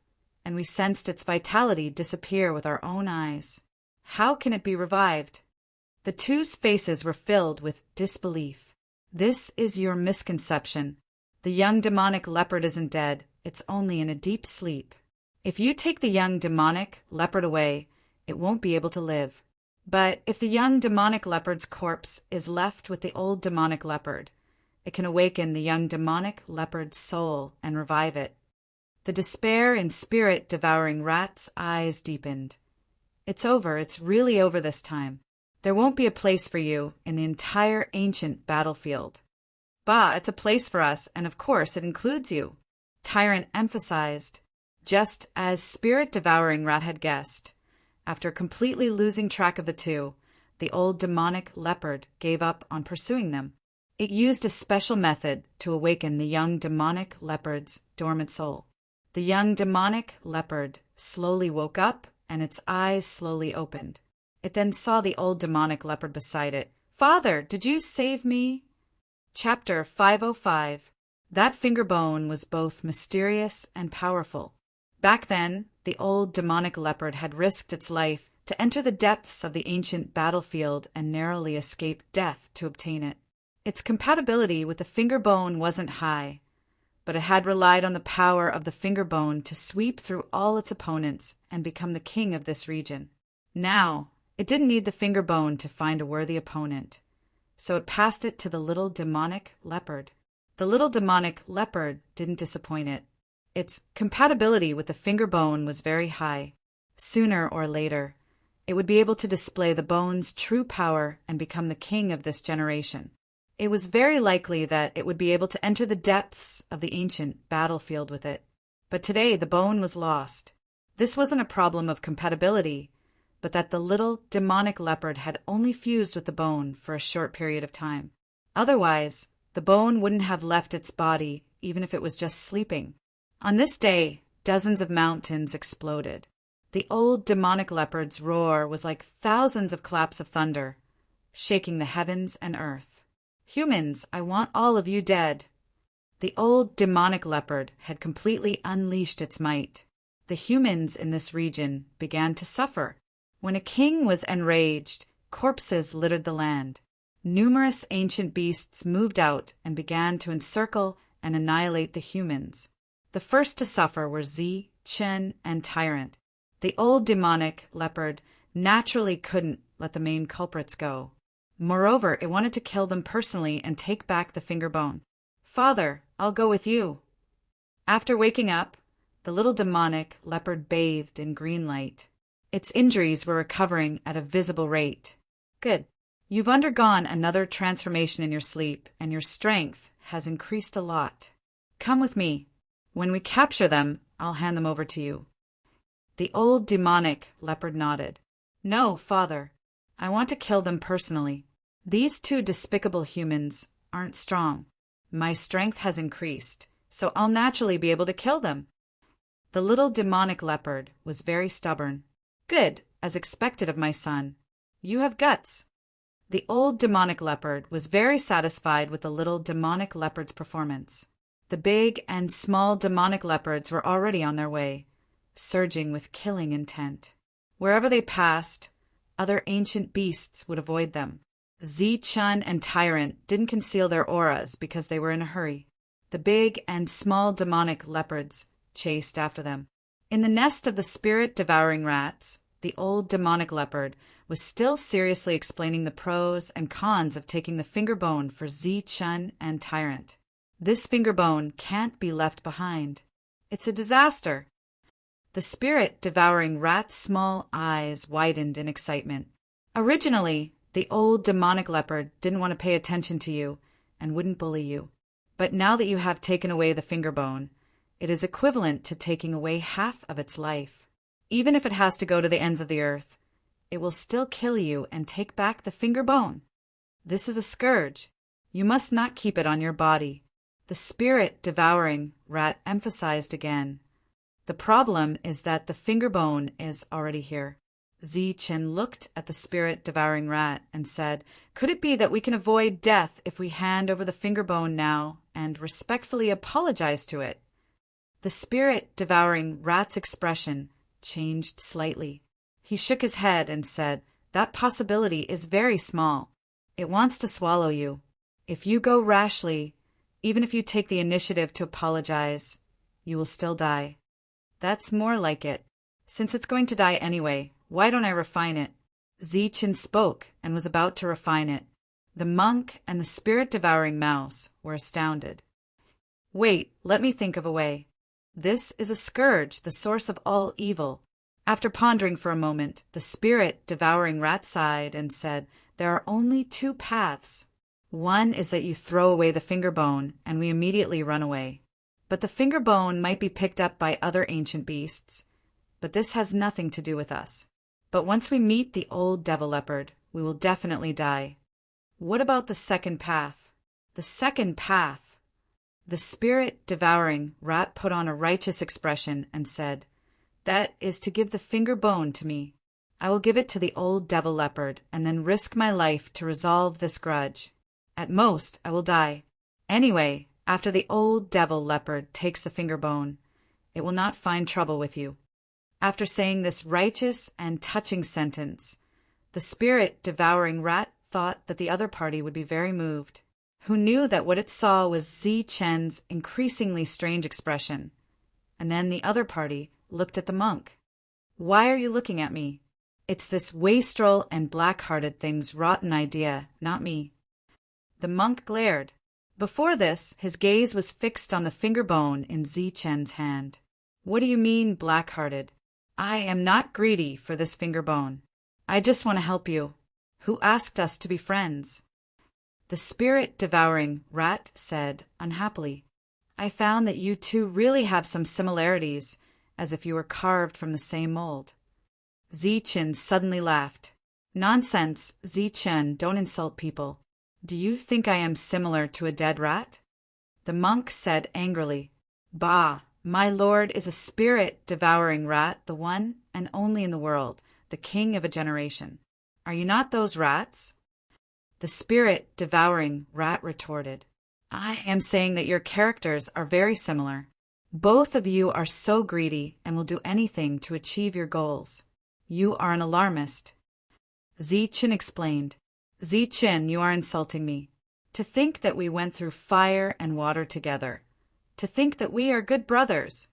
and we sensed its vitality disappear with our own eyes. How can it be revived?" The two's faces were filled with disbelief. "This is your misconception. The young demonic leopard isn't dead, it's only in a deep sleep. If you take the young demonic leopard away, it won't be able to live. But if the young demonic leopard's corpse is left with the old demonic leopard, it can awaken the young demonic leopard's soul and revive it." The despair in spirit-devouring rat's eyes deepened. "It's over, it's really over this time. There won't be a place for you in the entire ancient battlefield." "Bah, it's a place for us, and of course it includes you," Tyrant emphasized, just as spirit-devouring rat had guessed. After completely losing track of the two, the old demonic leopard gave up on pursuing them. It used a special method to awaken the young demonic leopard's dormant soul. The young demonic leopard slowly woke up, and its eyes slowly opened. It then saw the old demonic leopard beside it. "Father, did you save me?" Chapter 505. That finger bone was both mysterious and powerful. Back then, the old demonic leopard had risked its life to enter the depths of the ancient battlefield and narrowly escape death to obtain it. Its compatibility with the finger bone wasn't high, but it had relied on the power of the finger bone to sweep through all its opponents and become the king of this region. Now, it didn't need the finger bone to find a worthy opponent, so it passed it to the little demonic leopard. The little demonic leopard didn't disappoint it. Its compatibility with the finger bone was very high. Sooner or later, it would be able to display the bone's true power and become the king of this generation. It was very likely that it would be able to enter the depths of the ancient battlefield with it. But today the bone was lost. This wasn't a problem of compatibility, but that the little demonic leopard had only fused with the bone for a short period of time. Otherwise, the bone wouldn't have left its body even if it was just sleeping. On this day, dozens of mountains exploded. The old demonic leopard's roar was like thousands of claps of thunder, shaking the heavens and earth. "Humans, I want all of you dead." The old demonic leopard had completely unleashed its might. The humans in this region began to suffer. When a king was enraged, corpses littered the land. Numerous ancient beasts moved out and began to encircle and annihilate the humans. The first to suffer were Z, Chen, and Tyrant. The old demonic leopard naturally couldn't let the main culprits go. Moreover, it wanted to kill them personally and take back the finger bone. "Father, I'll go with you." After waking up, the little demonic leopard bathed in green light. Its injuries were recovering at a visible rate. "Good. You've undergone another transformation in your sleep, and your strength has increased a lot. Come with me. When we capture them, I'll hand them over to you." The old demonic leopard nodded. "No, Father. I want to kill them personally. These two despicable humans aren't strong. My strength has increased, so I'll naturally be able to kill them." The little demonic leopard was very stubborn. "Good, as expected of my son. You have guts." The old demonic leopard was very satisfied with the little demonic leopard's performance. The big and small demonic leopards were already on their way, surging with killing intent. Wherever they passed, other ancient beasts would avoid them. Z-Chun and Tyrant didn't conceal their auras because they were in a hurry. The big and small demonic leopards chased after them. In the nest of the spirit-devouring rats, the old demonic leopard was still seriously explaining the pros and cons of taking the finger bone for Z-Chun and Tyrant. This finger bone can't be left behind. It's a disaster. The spirit-devouring rat's small eyes widened in excitement. Originally, the old demonic leopard didn't want to pay attention to you and wouldn't bully you. But now that you have taken away the finger bone, it is equivalent to taking away half of its life. Even if it has to go to the ends of the earth, it will still kill you and take back the finger bone. This is a scourge. You must not keep it on your body. The spirit-devouring rat emphasized again. The problem is that the finger bone is already here. Zichen looked at the spirit-devouring rat and said, "Could it be that we can avoid death if we hand over the finger bone now and respectfully apologize to it?" The spirit-devouring rat's expression changed slightly. He shook his head and said, "That possibility is very small. It wants to swallow you. If you go rashly, even if you take the initiative to apologize, you will still die." "That's more like it. Since it's going to die anyway, why don't I refine it?" Zichen spoke and was about to refine it. The monk and the spirit-devouring mouse were astounded. "Wait, let me think of a way. This is a scourge, the source of all evil." After pondering for a moment, the spirit-devouring rat sighed and said, "There are only two paths. One is that you throw away the finger bone and we immediately run away. But the finger bone might be picked up by other ancient beasts. But this has nothing to do with us. But once we meet the old devil leopard, we will definitely die. What about the second path?" "The second path." The spirit-devouring rat put on a righteous expression and said, "That is to give the finger bone to me. I will give it to the old devil leopard and then risk my life to resolve this grudge. At most, I will die. Anyway, after the old devil leopard takes the finger bone, it will not find trouble with you." After saying this righteous and touching sentence, the spirit-devouring rat thought that the other party would be very moved, who knew that what it saw was Zichen's increasingly strange expression. And then the other party looked at the monk. "Why are you looking at me? It's this wastrel and black-hearted thing's rotten idea, not me." The monk glared. Before this, his gaze was fixed on the finger bone in Zichen's hand. "What do you mean, black-hearted? I am not greedy for this finger bone. I just want to help you. Who asked us to be friends?" The spirit-devouring rat said unhappily, "I found that you two really have some similarities, as if you were carved from the same mold." Zichen suddenly laughed. "Nonsense, Zichen, don't insult people. Do you think I am similar to a dead rat?" The monk said angrily, "Bah, my lord is a spirit-devouring rat, the one and only in the world, the king of a generation. Are you not those rats?" The spirit-devouring rat retorted, "I am saying that your characters are very similar. Both of you are so greedy and will do anything to achieve your goals. You are an alarmist." Zichen explained, "Zichen, you are insulting me. To think that we went through fire and water together. To think that we are good brothers.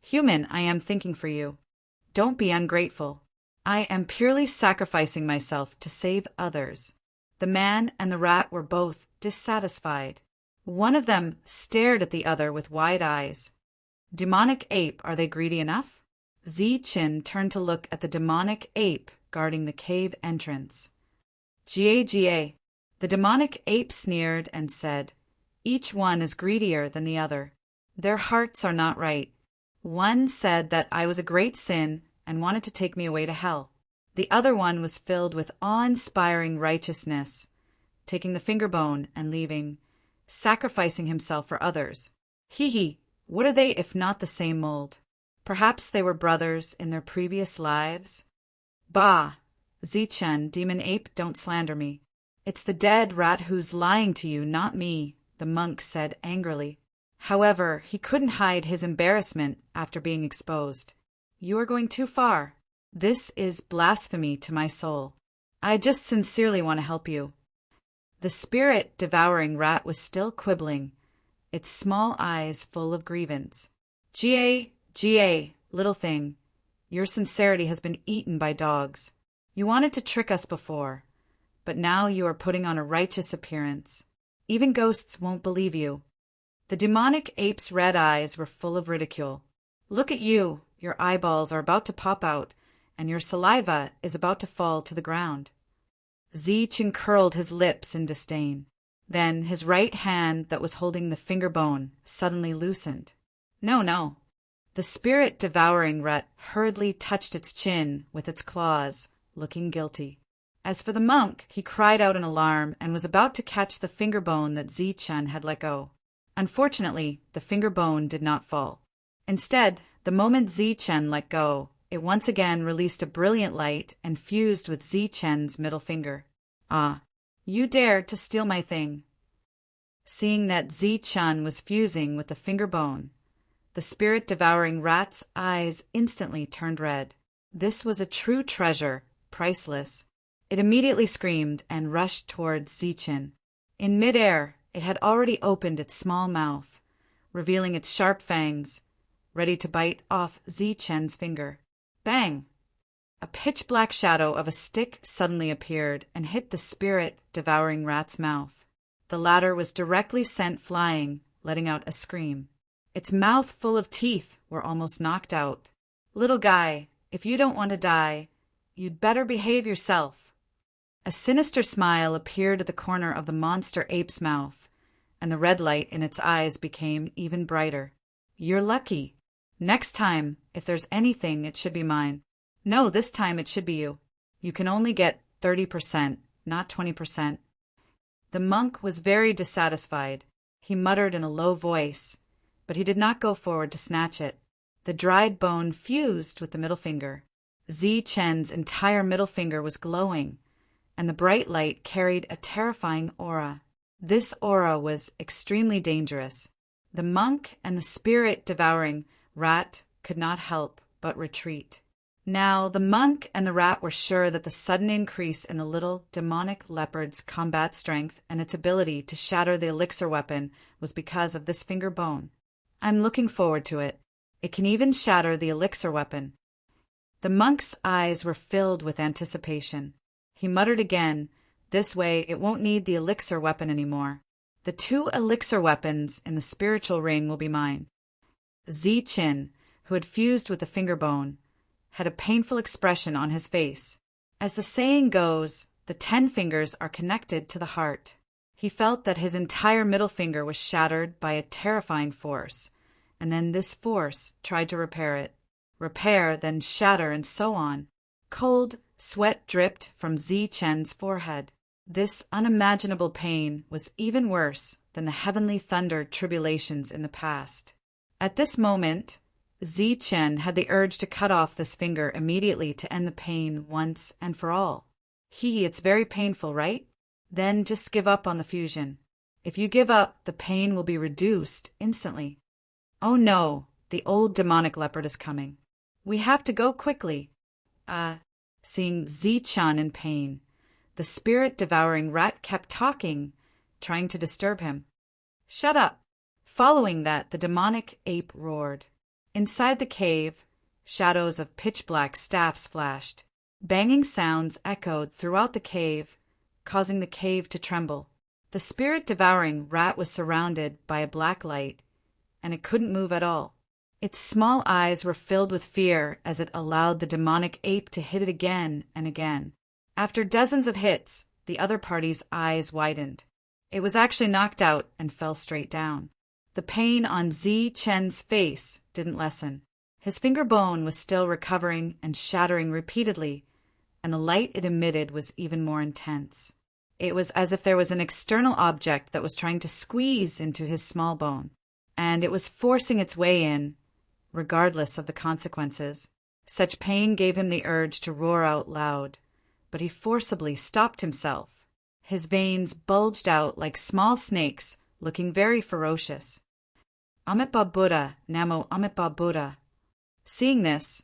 Human, I am thinking for you. Don't be ungrateful. I am purely sacrificing myself to save others." The man and the rat were both dissatisfied. One of them stared at the other with wide eyes. "Demonic ape, are they greedy enough?" Zichen turned to look at the demonic ape guarding the cave entrance. "Ga." The demonic ape sneered and said, "Each one is greedier than the other. Their hearts are not right. One said that I was a great sin and wanted to take me away to hell. The other one was filled with awe-inspiring righteousness, taking the finger bone and leaving, sacrificing himself for others. Hee, what are they if not the same mold? Perhaps they were brothers in their previous lives?" "Bah! Zichen, demon ape, don't slander me. It's the dead rat who's lying to you, not me," the monk said angrily. However, he couldn't hide his embarrassment after being exposed. "You are going too far. This is blasphemy to my soul. I just sincerely want to help you." The spirit-devouring rat was still quibbling, its small eyes full of grievance. Ga, little thing, your sincerity has been eaten by dogs. You wanted to trick us before, but now you are putting on a righteous appearance. Even ghosts won't believe you. The demonic ape's red eyes were full of ridicule. "Look at you! Your eyeballs are about to pop out, and your saliva is about to fall to the ground." Zichen curled his lips in disdain. Then his right hand that was holding the finger bone suddenly loosened. No, no. The spirit-devouring rat hurriedly touched its chin with its claws, looking guilty. As for the monk, he cried out in alarm and was about to catch the finger bone that Zichen had let go. Unfortunately, the finger bone did not fall. Instead, the moment Zichen let go, it once again released a brilliant light and fused with Zichen's middle finger. "Ah, you dared to steal my thing." Seeing that Zichen was fusing with the finger bone, the spirit-devouring rat's eyes instantly turned red. This was a true treasure, priceless. It immediately screamed and rushed towards Zichen. In midair, it had already opened its small mouth, revealing its sharp fangs, ready to bite off Zichen's finger. Bang! A pitch-black shadow of a stick suddenly appeared and hit the spirit-devouring rat's mouth. The latter was directly sent flying, letting out a scream. Its mouth full of teeth were almost knocked out. "Little guy, if you don't want to die, you'd better behave yourself." A sinister smile appeared at the corner of the monster ape's mouth, and the red light in its eyes became even brighter. "You're lucky. Next time, if there's anything, it should be mine. No, this time it should be you. You can only get 30%, not 20%. The monk was very dissatisfied. He muttered in a low voice, but he did not go forward to snatch it. The dried bone fused with the middle finger. Zichen's entire middle finger was glowing, and the bright light carried a terrifying aura. This aura was extremely dangerous. The monk and the spirit-devouring rat could not help but retreat. Now the monk and the rat were sure that the sudden increase in the little demonic leopard's combat strength and its ability to shatter the elixir weapon was because of this finger bone. "I'm looking forward to it. It can even shatter the elixir weapon." The monk's eyes were filled with anticipation. He muttered again, "This way it won't need the elixir weapon anymore. The 2 elixir weapons in the spiritual ring will be mine." Zichen, who had fused with the finger bone, had a painful expression on his face. As the saying goes, the 10 fingers are connected to the heart. He felt that his entire middle finger was shattered by a terrifying force, and then this force tried to repair it. Repair, then shatter, and so on. Cold sweat dripped from Zichen's forehead. This unimaginable pain was even worse than the heavenly thunder tribulations in the past. At this moment, Zichen had the urge to cut off this finger immediately to end the pain once and for all. It's very painful, right? Then just give up on the fusion. If you give up, the pain will be reduced instantly. Oh no, the old demonic leopard is coming. We have to go quickly. Seeing Zichen in pain, the spirit-devouring rat kept talking, trying to disturb him. "Shut up." Following that, the demonic ape roared. Inside the cave, shadows of pitch-black staffs flashed. Banging sounds echoed throughout the cave, causing the cave to tremble. The spirit-devouring rat was surrounded by a black light, and it couldn't move at all. Its small eyes were filled with fear as it allowed the demonic ape to hit it again and again. After dozens of hits, the other party's eyes widened. It was actually knocked out and fell straight down. The pain on Zichen's face didn't lessen. His finger bone was still recovering and shattering repeatedly, and the light it emitted was even more intense. It was as if there was an external object that was trying to squeeze into his small bone, and it was forcing its way in, regardless of the consequences. Such pain gave him the urge to roar out loud, but he forcibly stopped himself. His veins bulged out like small snakes, looking very ferocious. "Amitabha Buddha, Namo Amitabha Buddha." Seeing this,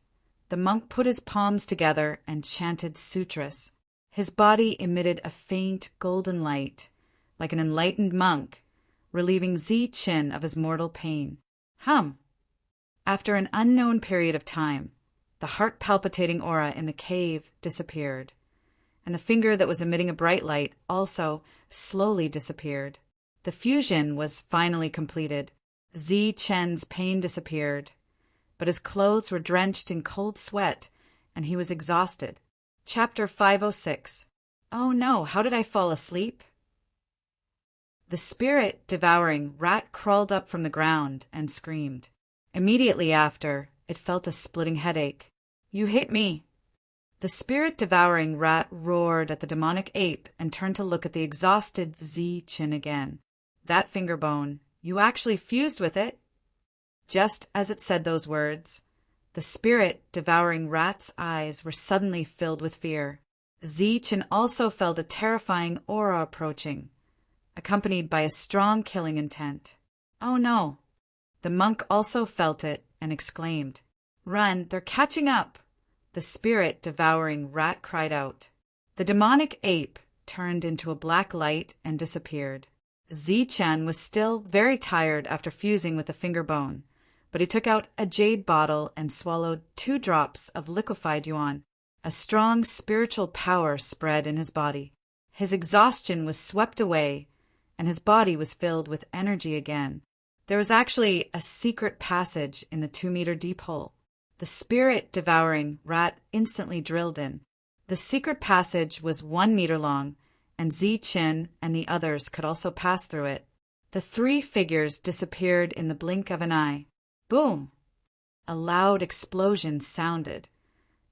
the monk put his palms together and chanted sutras. His body emitted a faint golden light, like an enlightened monk, relieving Zichen of his mortal pain. After an unknown period of time, the heart-palpitating aura in the cave disappeared, and the finger that was emitting a bright light also slowly disappeared. The fusion was finally completed. Zi Chen's pain disappeared, but his clothes were drenched in cold sweat, and he was exhausted. Chapter 506. Oh no, how did I fall asleep? The spirit-devouring rat crawled up from the ground and screamed. Immediately after, it felt a splitting headache. You hit me. The spirit-devouring rat roared at the demonic ape and turned to look at the exhausted Zi Chin again. That finger bone, you actually fused with it. Just as it said those words, the spirit-devouring rat's eyes were suddenly filled with fear. Zi Chin also felt a terrifying aura approaching, accompanied by a strong killing intent. Oh no! The monk also felt it and exclaimed, Run, they're catching up! The spirit-devouring rat cried out. The demonic ape turned into a black light and disappeared. Zi Chen was still very tired after fusing with the finger bone, but he took out a jade bottle and swallowed 2 drops of liquefied yuan. A strong spiritual power spread in his body. His exhaustion was swept away, and his body was filled with energy again. There was actually a secret passage in the 2-meter deep hole. The spirit-devouring rat instantly drilled in. The secret passage was 1 meter long, and Zi Chin and the others could also pass through it. The 3 figures disappeared in the blink of an eye. Boom! A loud explosion sounded,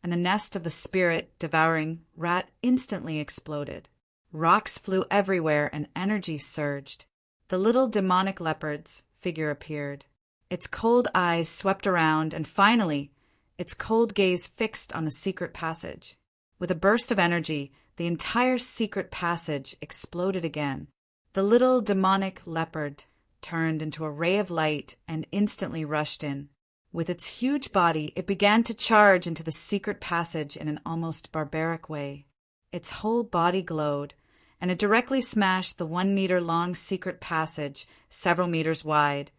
and the nest of the spirit-devouring rat instantly exploded. Rocks flew everywhere and energy surged. The little demonic leopard's figure appeared. Its cold eyes swept around, and finally, its cold gaze fixed on the secret passage. With a burst of energy, the entire secret passage exploded again. The little demonic leopard turned into a ray of light and instantly rushed in. With its huge body, it began to charge into the secret passage in an almost barbaric way. Its whole body glowed, and it directly smashed the 1-meter-long secret passage several meters wide,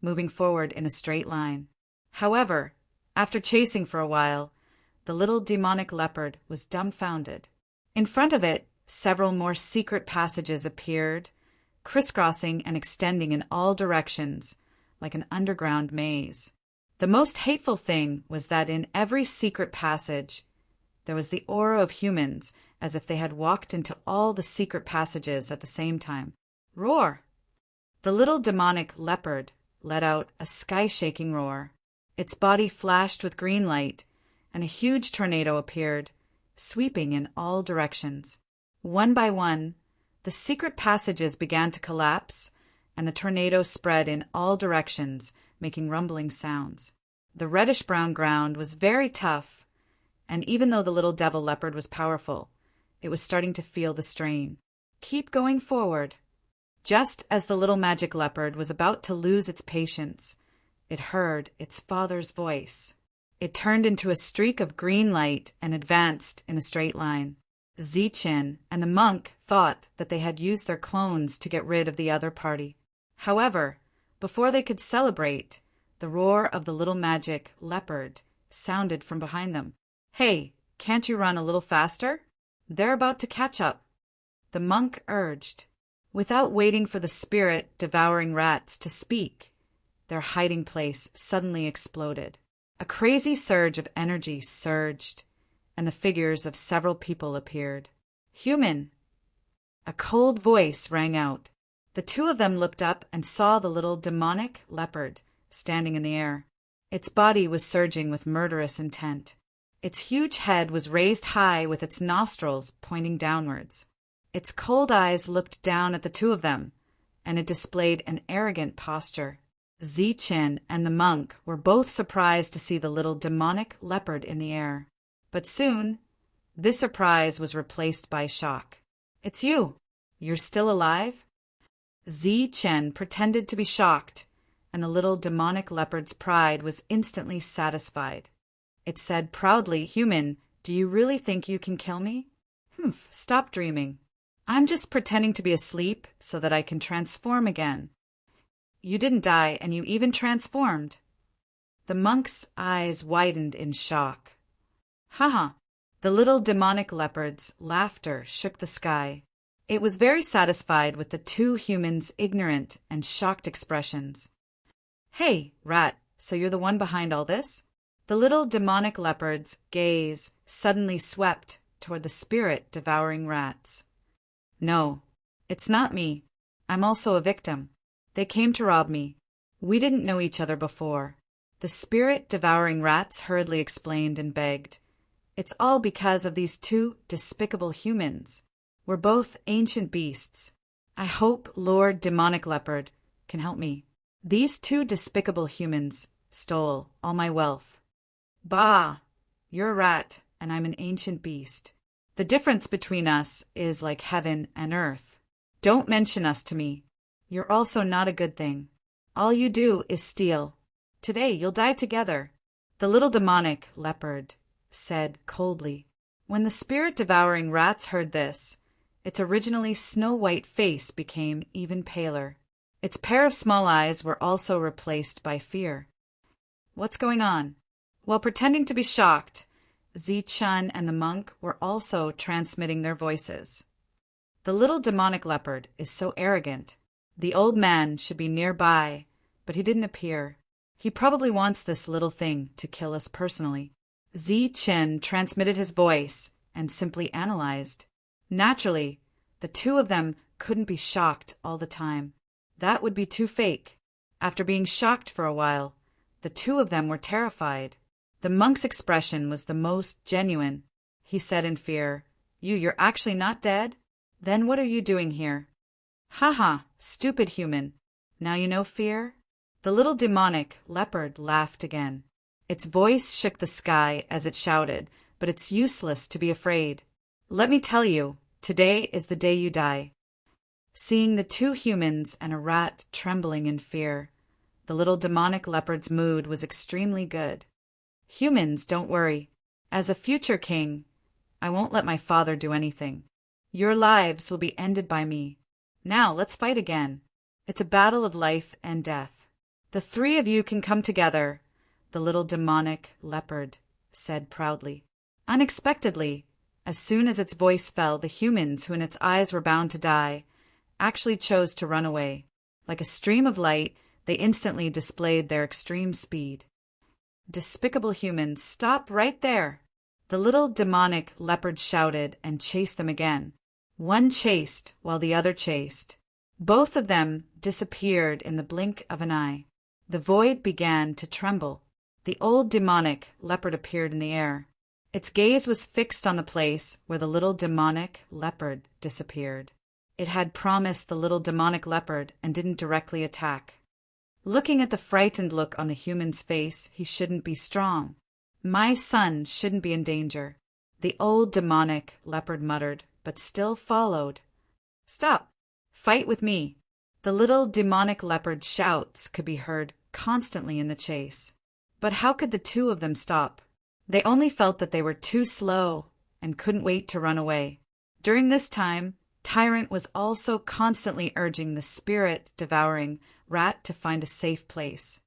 moving forward in a straight line. However, after chasing for a while, the little demonic leopard was dumbfounded. In front of it, several more secret passages appeared, crisscrossing and extending in all directions, like an underground maze. The most hateful thing was that in every secret passage, there was the aura of humans, as if they had walked into all the secret passages at the same time. Roar! The little demonic leopard let out a sky-shaking roar. Its body flashed with green light, and a huge tornado appeared, sweeping in all directions. One by one, the secret passages began to collapse, and the tornado spread in all directions, making rumbling sounds. The reddish-brown ground was very tough, and even though the little devil leopard was powerful, it was starting to feel the strain. Keep going forward. Just as the little magic leopard was about to lose its patience, it heard its father's voice. It turned into a streak of green light and advanced in a straight line. Zi Chin and the monk thought that they had used their clones to get rid of the other party. However, before they could celebrate, the roar of the little magic leopard sounded from behind them. Hey, can't you run a little faster? They're about to catch up, the monk urged. Without waiting for the spirit-devouring rats to speak, their hiding place suddenly exploded. A crazy surge of energy surged, and the figures of several people appeared. Human! A cold voice rang out. The 2 of them looked up and saw the little demonic leopard standing in the air. Its body was surging with murderous intent. Its huge head was raised high with its nostrils pointing downwards. Its cold eyes looked down at the 2 of them, and it displayed an arrogant posture. Zi Chin and the monk were both surprised to see the little demonic leopard in the air. But soon, this surprise was replaced by shock. It's you! You're still alive? Zi Chen pretended to be shocked, and the little demonic leopard's pride was instantly satisfied. It said proudly, Human, do you really think you can kill me? Stop dreaming. I'm just pretending to be asleep so that I can transform again. You didn't die, and you even transformed. The monk's eyes widened in shock. Haha! The little demonic leopard's laughter shook the sky. It was very satisfied with the two humans' ignorant and shocked expressions. "Hey, rat, so you're the one behind all this?" The little demonic leopard's gaze suddenly swept toward the spirit-devouring rats. "No, it's not me. I'm also a victim. They came to rob me. We didn't know each other before." The spirit-devouring rats hurriedly explained and begged. "It's all because of these two despicable humans. We're both ancient beasts. I hope Lord Demonic Leopard can help me. These two despicable humans stole all my wealth." "Bah! You're a rat, and I'm an ancient beast. The difference between us is like heaven and earth. Don't mention us to me. You're also not a good thing. All you do is steal. Today you'll die together," the little demonic leopard said coldly. When the spirit-devouring rats heard this, its originally snow-white face became even paler. Its pair of small eyes were also replaced by fear. "What's going on?" While pretending to be shocked, Zi-chun and the monk were also transmitting their voices. "The little demonic leopard is so arrogant. The old man should be nearby, but he didn't appear. He probably wants this little thing to kill us personally." Zi-chun transmitted his voice and simply analyzed. Naturally, the two of them couldn't be shocked all the time. That would be too fake. After being shocked for a while, the two of them were terrified. The monk's expression was the most genuine. He said in fear, You're actually not dead? Then what are you doing here?" "Ha, stupid human. Now you know fear?" The little demonic leopard laughed again. Its voice shook the sky as it shouted, "But it's useless to be afraid. Let me tell you, today is the day you die." Seeing the two humans and a rat trembling in fear, the little demonic leopard's mood was extremely good. "Humans, don't worry. As a future king, I won't let my father do anything. Your lives will be ended by me. Now let's fight again. It's a battle of life and death. The three of you can come together," the little demonic leopard said proudly. Unexpectedly, as soon as its voice fell, the humans, who in its eyes were bound to die, actually chose to run away. Like a stream of light, they instantly displayed their extreme speed. "Despicable humans, stop right there!" the little demonic leopard shouted and chased them again. One chased while the other chased. Both of them disappeared in the blink of an eye. The void began to tremble. The old demonic leopard appeared in the air. Its gaze was fixed on the place where the little demonic leopard disappeared. It had promised the little demonic leopard and didn't directly attack. Looking at the frightened look on the human's face, he shouldn't be strong. "My son shouldn't be in danger," the old demonic leopard muttered, but still followed. "Stop! Fight with me!" The little demonic leopard shouts could be heard constantly in the chase. But how could the two of them stop? They only felt that they were too slow and couldn't wait to run away. During this time, Tyrant was also constantly urging the spirit-devouring rat to find a safe place.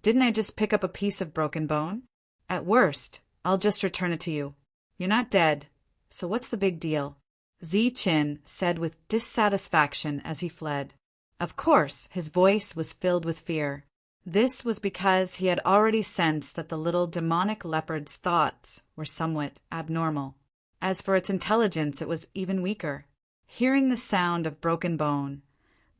"Didn't I just pick up a piece of broken bone? At worst, I'll just return it to you. You're not dead, so what's the big deal?" Zi-chun said with dissatisfaction as he fled. Of course, his voice was filled with fear. This was because he had already sensed that the little demonic leopard's thoughts were somewhat abnormal. As for its intelligence, it was even weaker. Hearing the sound of broken bone,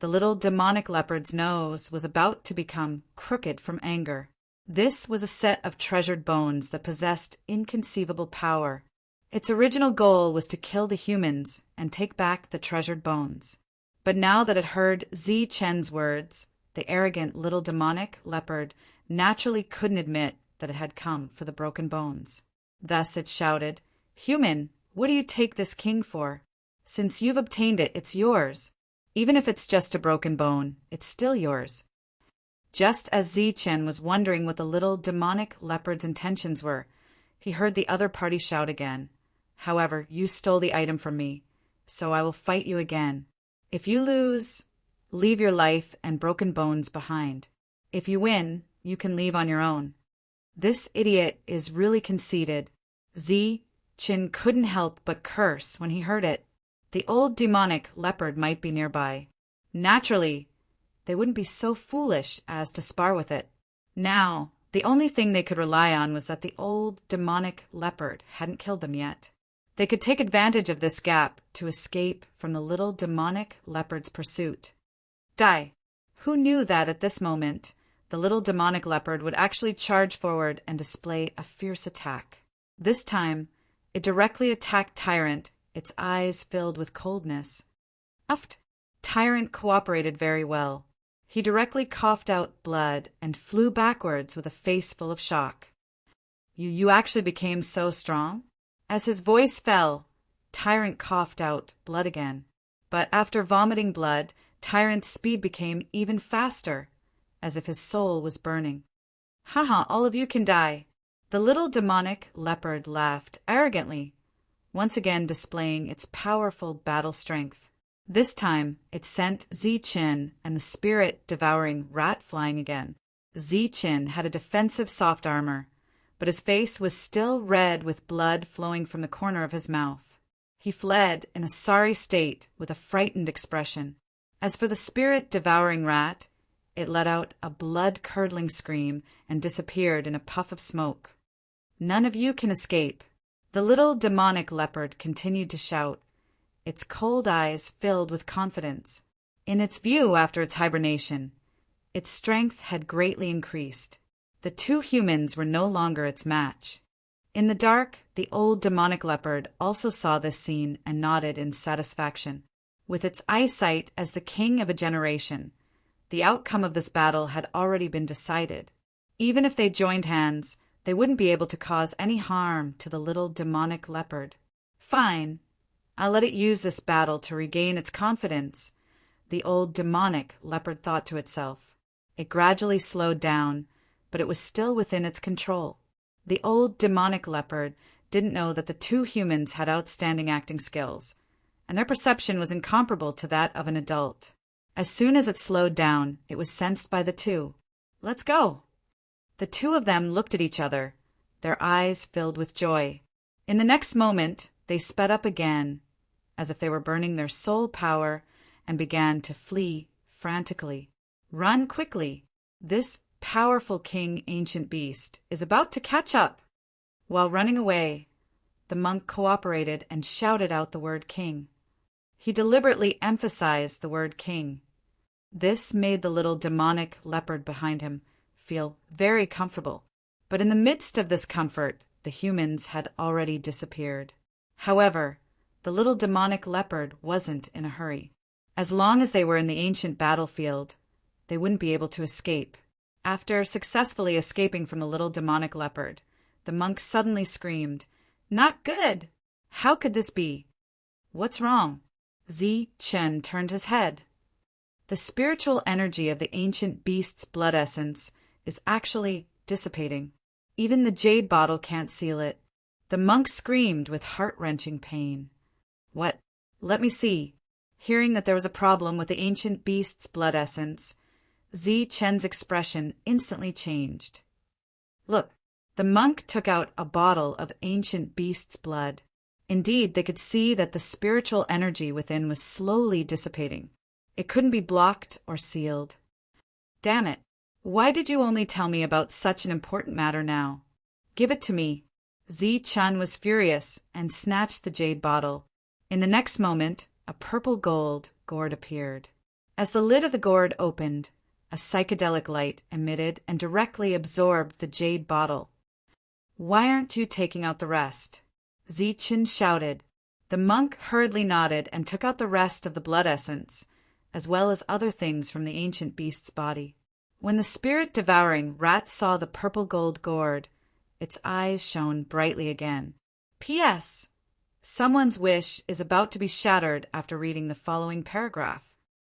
the little demonic leopard's nose was about to become crooked from anger. This was a set of treasured bones that possessed inconceivable power. Its original goal was to kill the humans and take back the treasured bones. But now that it heard Zi-chun's words, the arrogant little demonic leopard naturally couldn't admit that it had come for the broken bones. Thus it shouted, "Human, what do you take this king for? Since you've obtained it, it's yours. Even if it's just a broken bone, it's still yours." Just as Zi-chun was wondering what the little demonic leopard's intentions were, he heard the other party shout again. "However, you stole the item from me, so I will fight you again. If you lose, leave your life and broken bones behind. If you win, you can leave on your own." This idiot is really conceited. Zi-chun couldn't help but curse when he heard it. The old demonic leopard might be nearby. Naturally, they wouldn't be so foolish as to spar with it. Now, the only thing they could rely on was that the old demonic leopard hadn't killed them yet. They could take advantage of this gap to escape from the little demonic leopard's pursuit. Who knew that at this moment, the little demonic leopard would actually charge forward and display a fierce attack. This time, it directly attacked Tyrant, its eyes filled with coldness. Tyrant cooperated very well. He directly coughed out blood and flew backwards with a face full of shock. You actually became so strong? As his voice fell, Tyrant coughed out blood again. But after vomiting blood, Tyrant's speed became even faster, as if his soul was burning. Haha, all of you can die. The little demonic leopard laughed arrogantly, once again displaying its powerful battle strength. This time, it sent Zi-Chin and the spirit-devouring rat flying again. Zi-Chin had a defensive soft armor, but his face was still red with blood flowing from the corner of his mouth. He fled in a sorry state with a frightened expression. As for the spirit-devouring rat, it let out a blood-curdling scream and disappeared in a puff of smoke. None of you can escape. The little demonic leopard continued to shout, its cold eyes filled with confidence. In its view after its hibernation, its strength had greatly increased. The two humans were no longer its match. In the dark, the old demonic leopard also saw this scene and nodded in satisfaction. With its eyesight as the king of a generation, the outcome of this battle had already been decided. Even if they joined hands, they wouldn't be able to cause any harm to the little demonic leopard. Fine. I'll let it use this battle to regain its confidence, the old demonic leopard thought to itself. It gradually slowed down, but it was still within its control. The old demonic leopard didn't know that the two humans had outstanding acting skills, and their perception was incomparable to that of an adult. As soon as it slowed down, it was sensed by the two. Let's go. The two of them looked at each other, their eyes filled with joy. In the next moment, they sped up again, as if they were burning their soul power, and began to flee frantically. Run quickly. This powerful king ancient beast is about to catch up. While running away, the monk cooperated and shouted out the word king. He deliberately emphasized the word king. This made the little demonic leopard behind him feel very comfortable. But in the midst of this comfort, the humans had already disappeared. However, the little demonic leopard wasn't in a hurry. As long as they were in the ancient battlefield, they wouldn't be able to escape. After successfully escaping from the little demonic leopard, the monk suddenly screamed, "Not good! How could this be? What's wrong?" Zi-Chen turned his head. The spiritual energy of the ancient beast's blood essence is actually dissipating. Even the jade bottle can't seal it. The monk screamed with heart-wrenching pain. What? Let me see. Hearing that there was a problem with the ancient beast's blood essence, Zi-Chen's expression instantly changed. Look, the monk took out a bottle of ancient beast's blood. Indeed, they could see that the spiritual energy within was slowly dissipating. It couldn't be blocked or sealed. Damn it. Why did you only tell me about such an important matter now? Give it to me. Zi-Chen was furious and snatched the jade bottle. In the next moment, a purple gold gourd appeared. As the lid of the gourd opened, a psychedelic light emitted and directly absorbed the jade bottle. Why aren't you taking out the rest? Zi-Chen shouted. The monk hurriedly nodded and took out the rest of the blood essence, as well as other things from the ancient beast's body. When the spirit-devouring rat saw the purple gold gourd, its eyes shone brightly again. P.S. Someone's wish is about to be shattered after reading the following paragraph.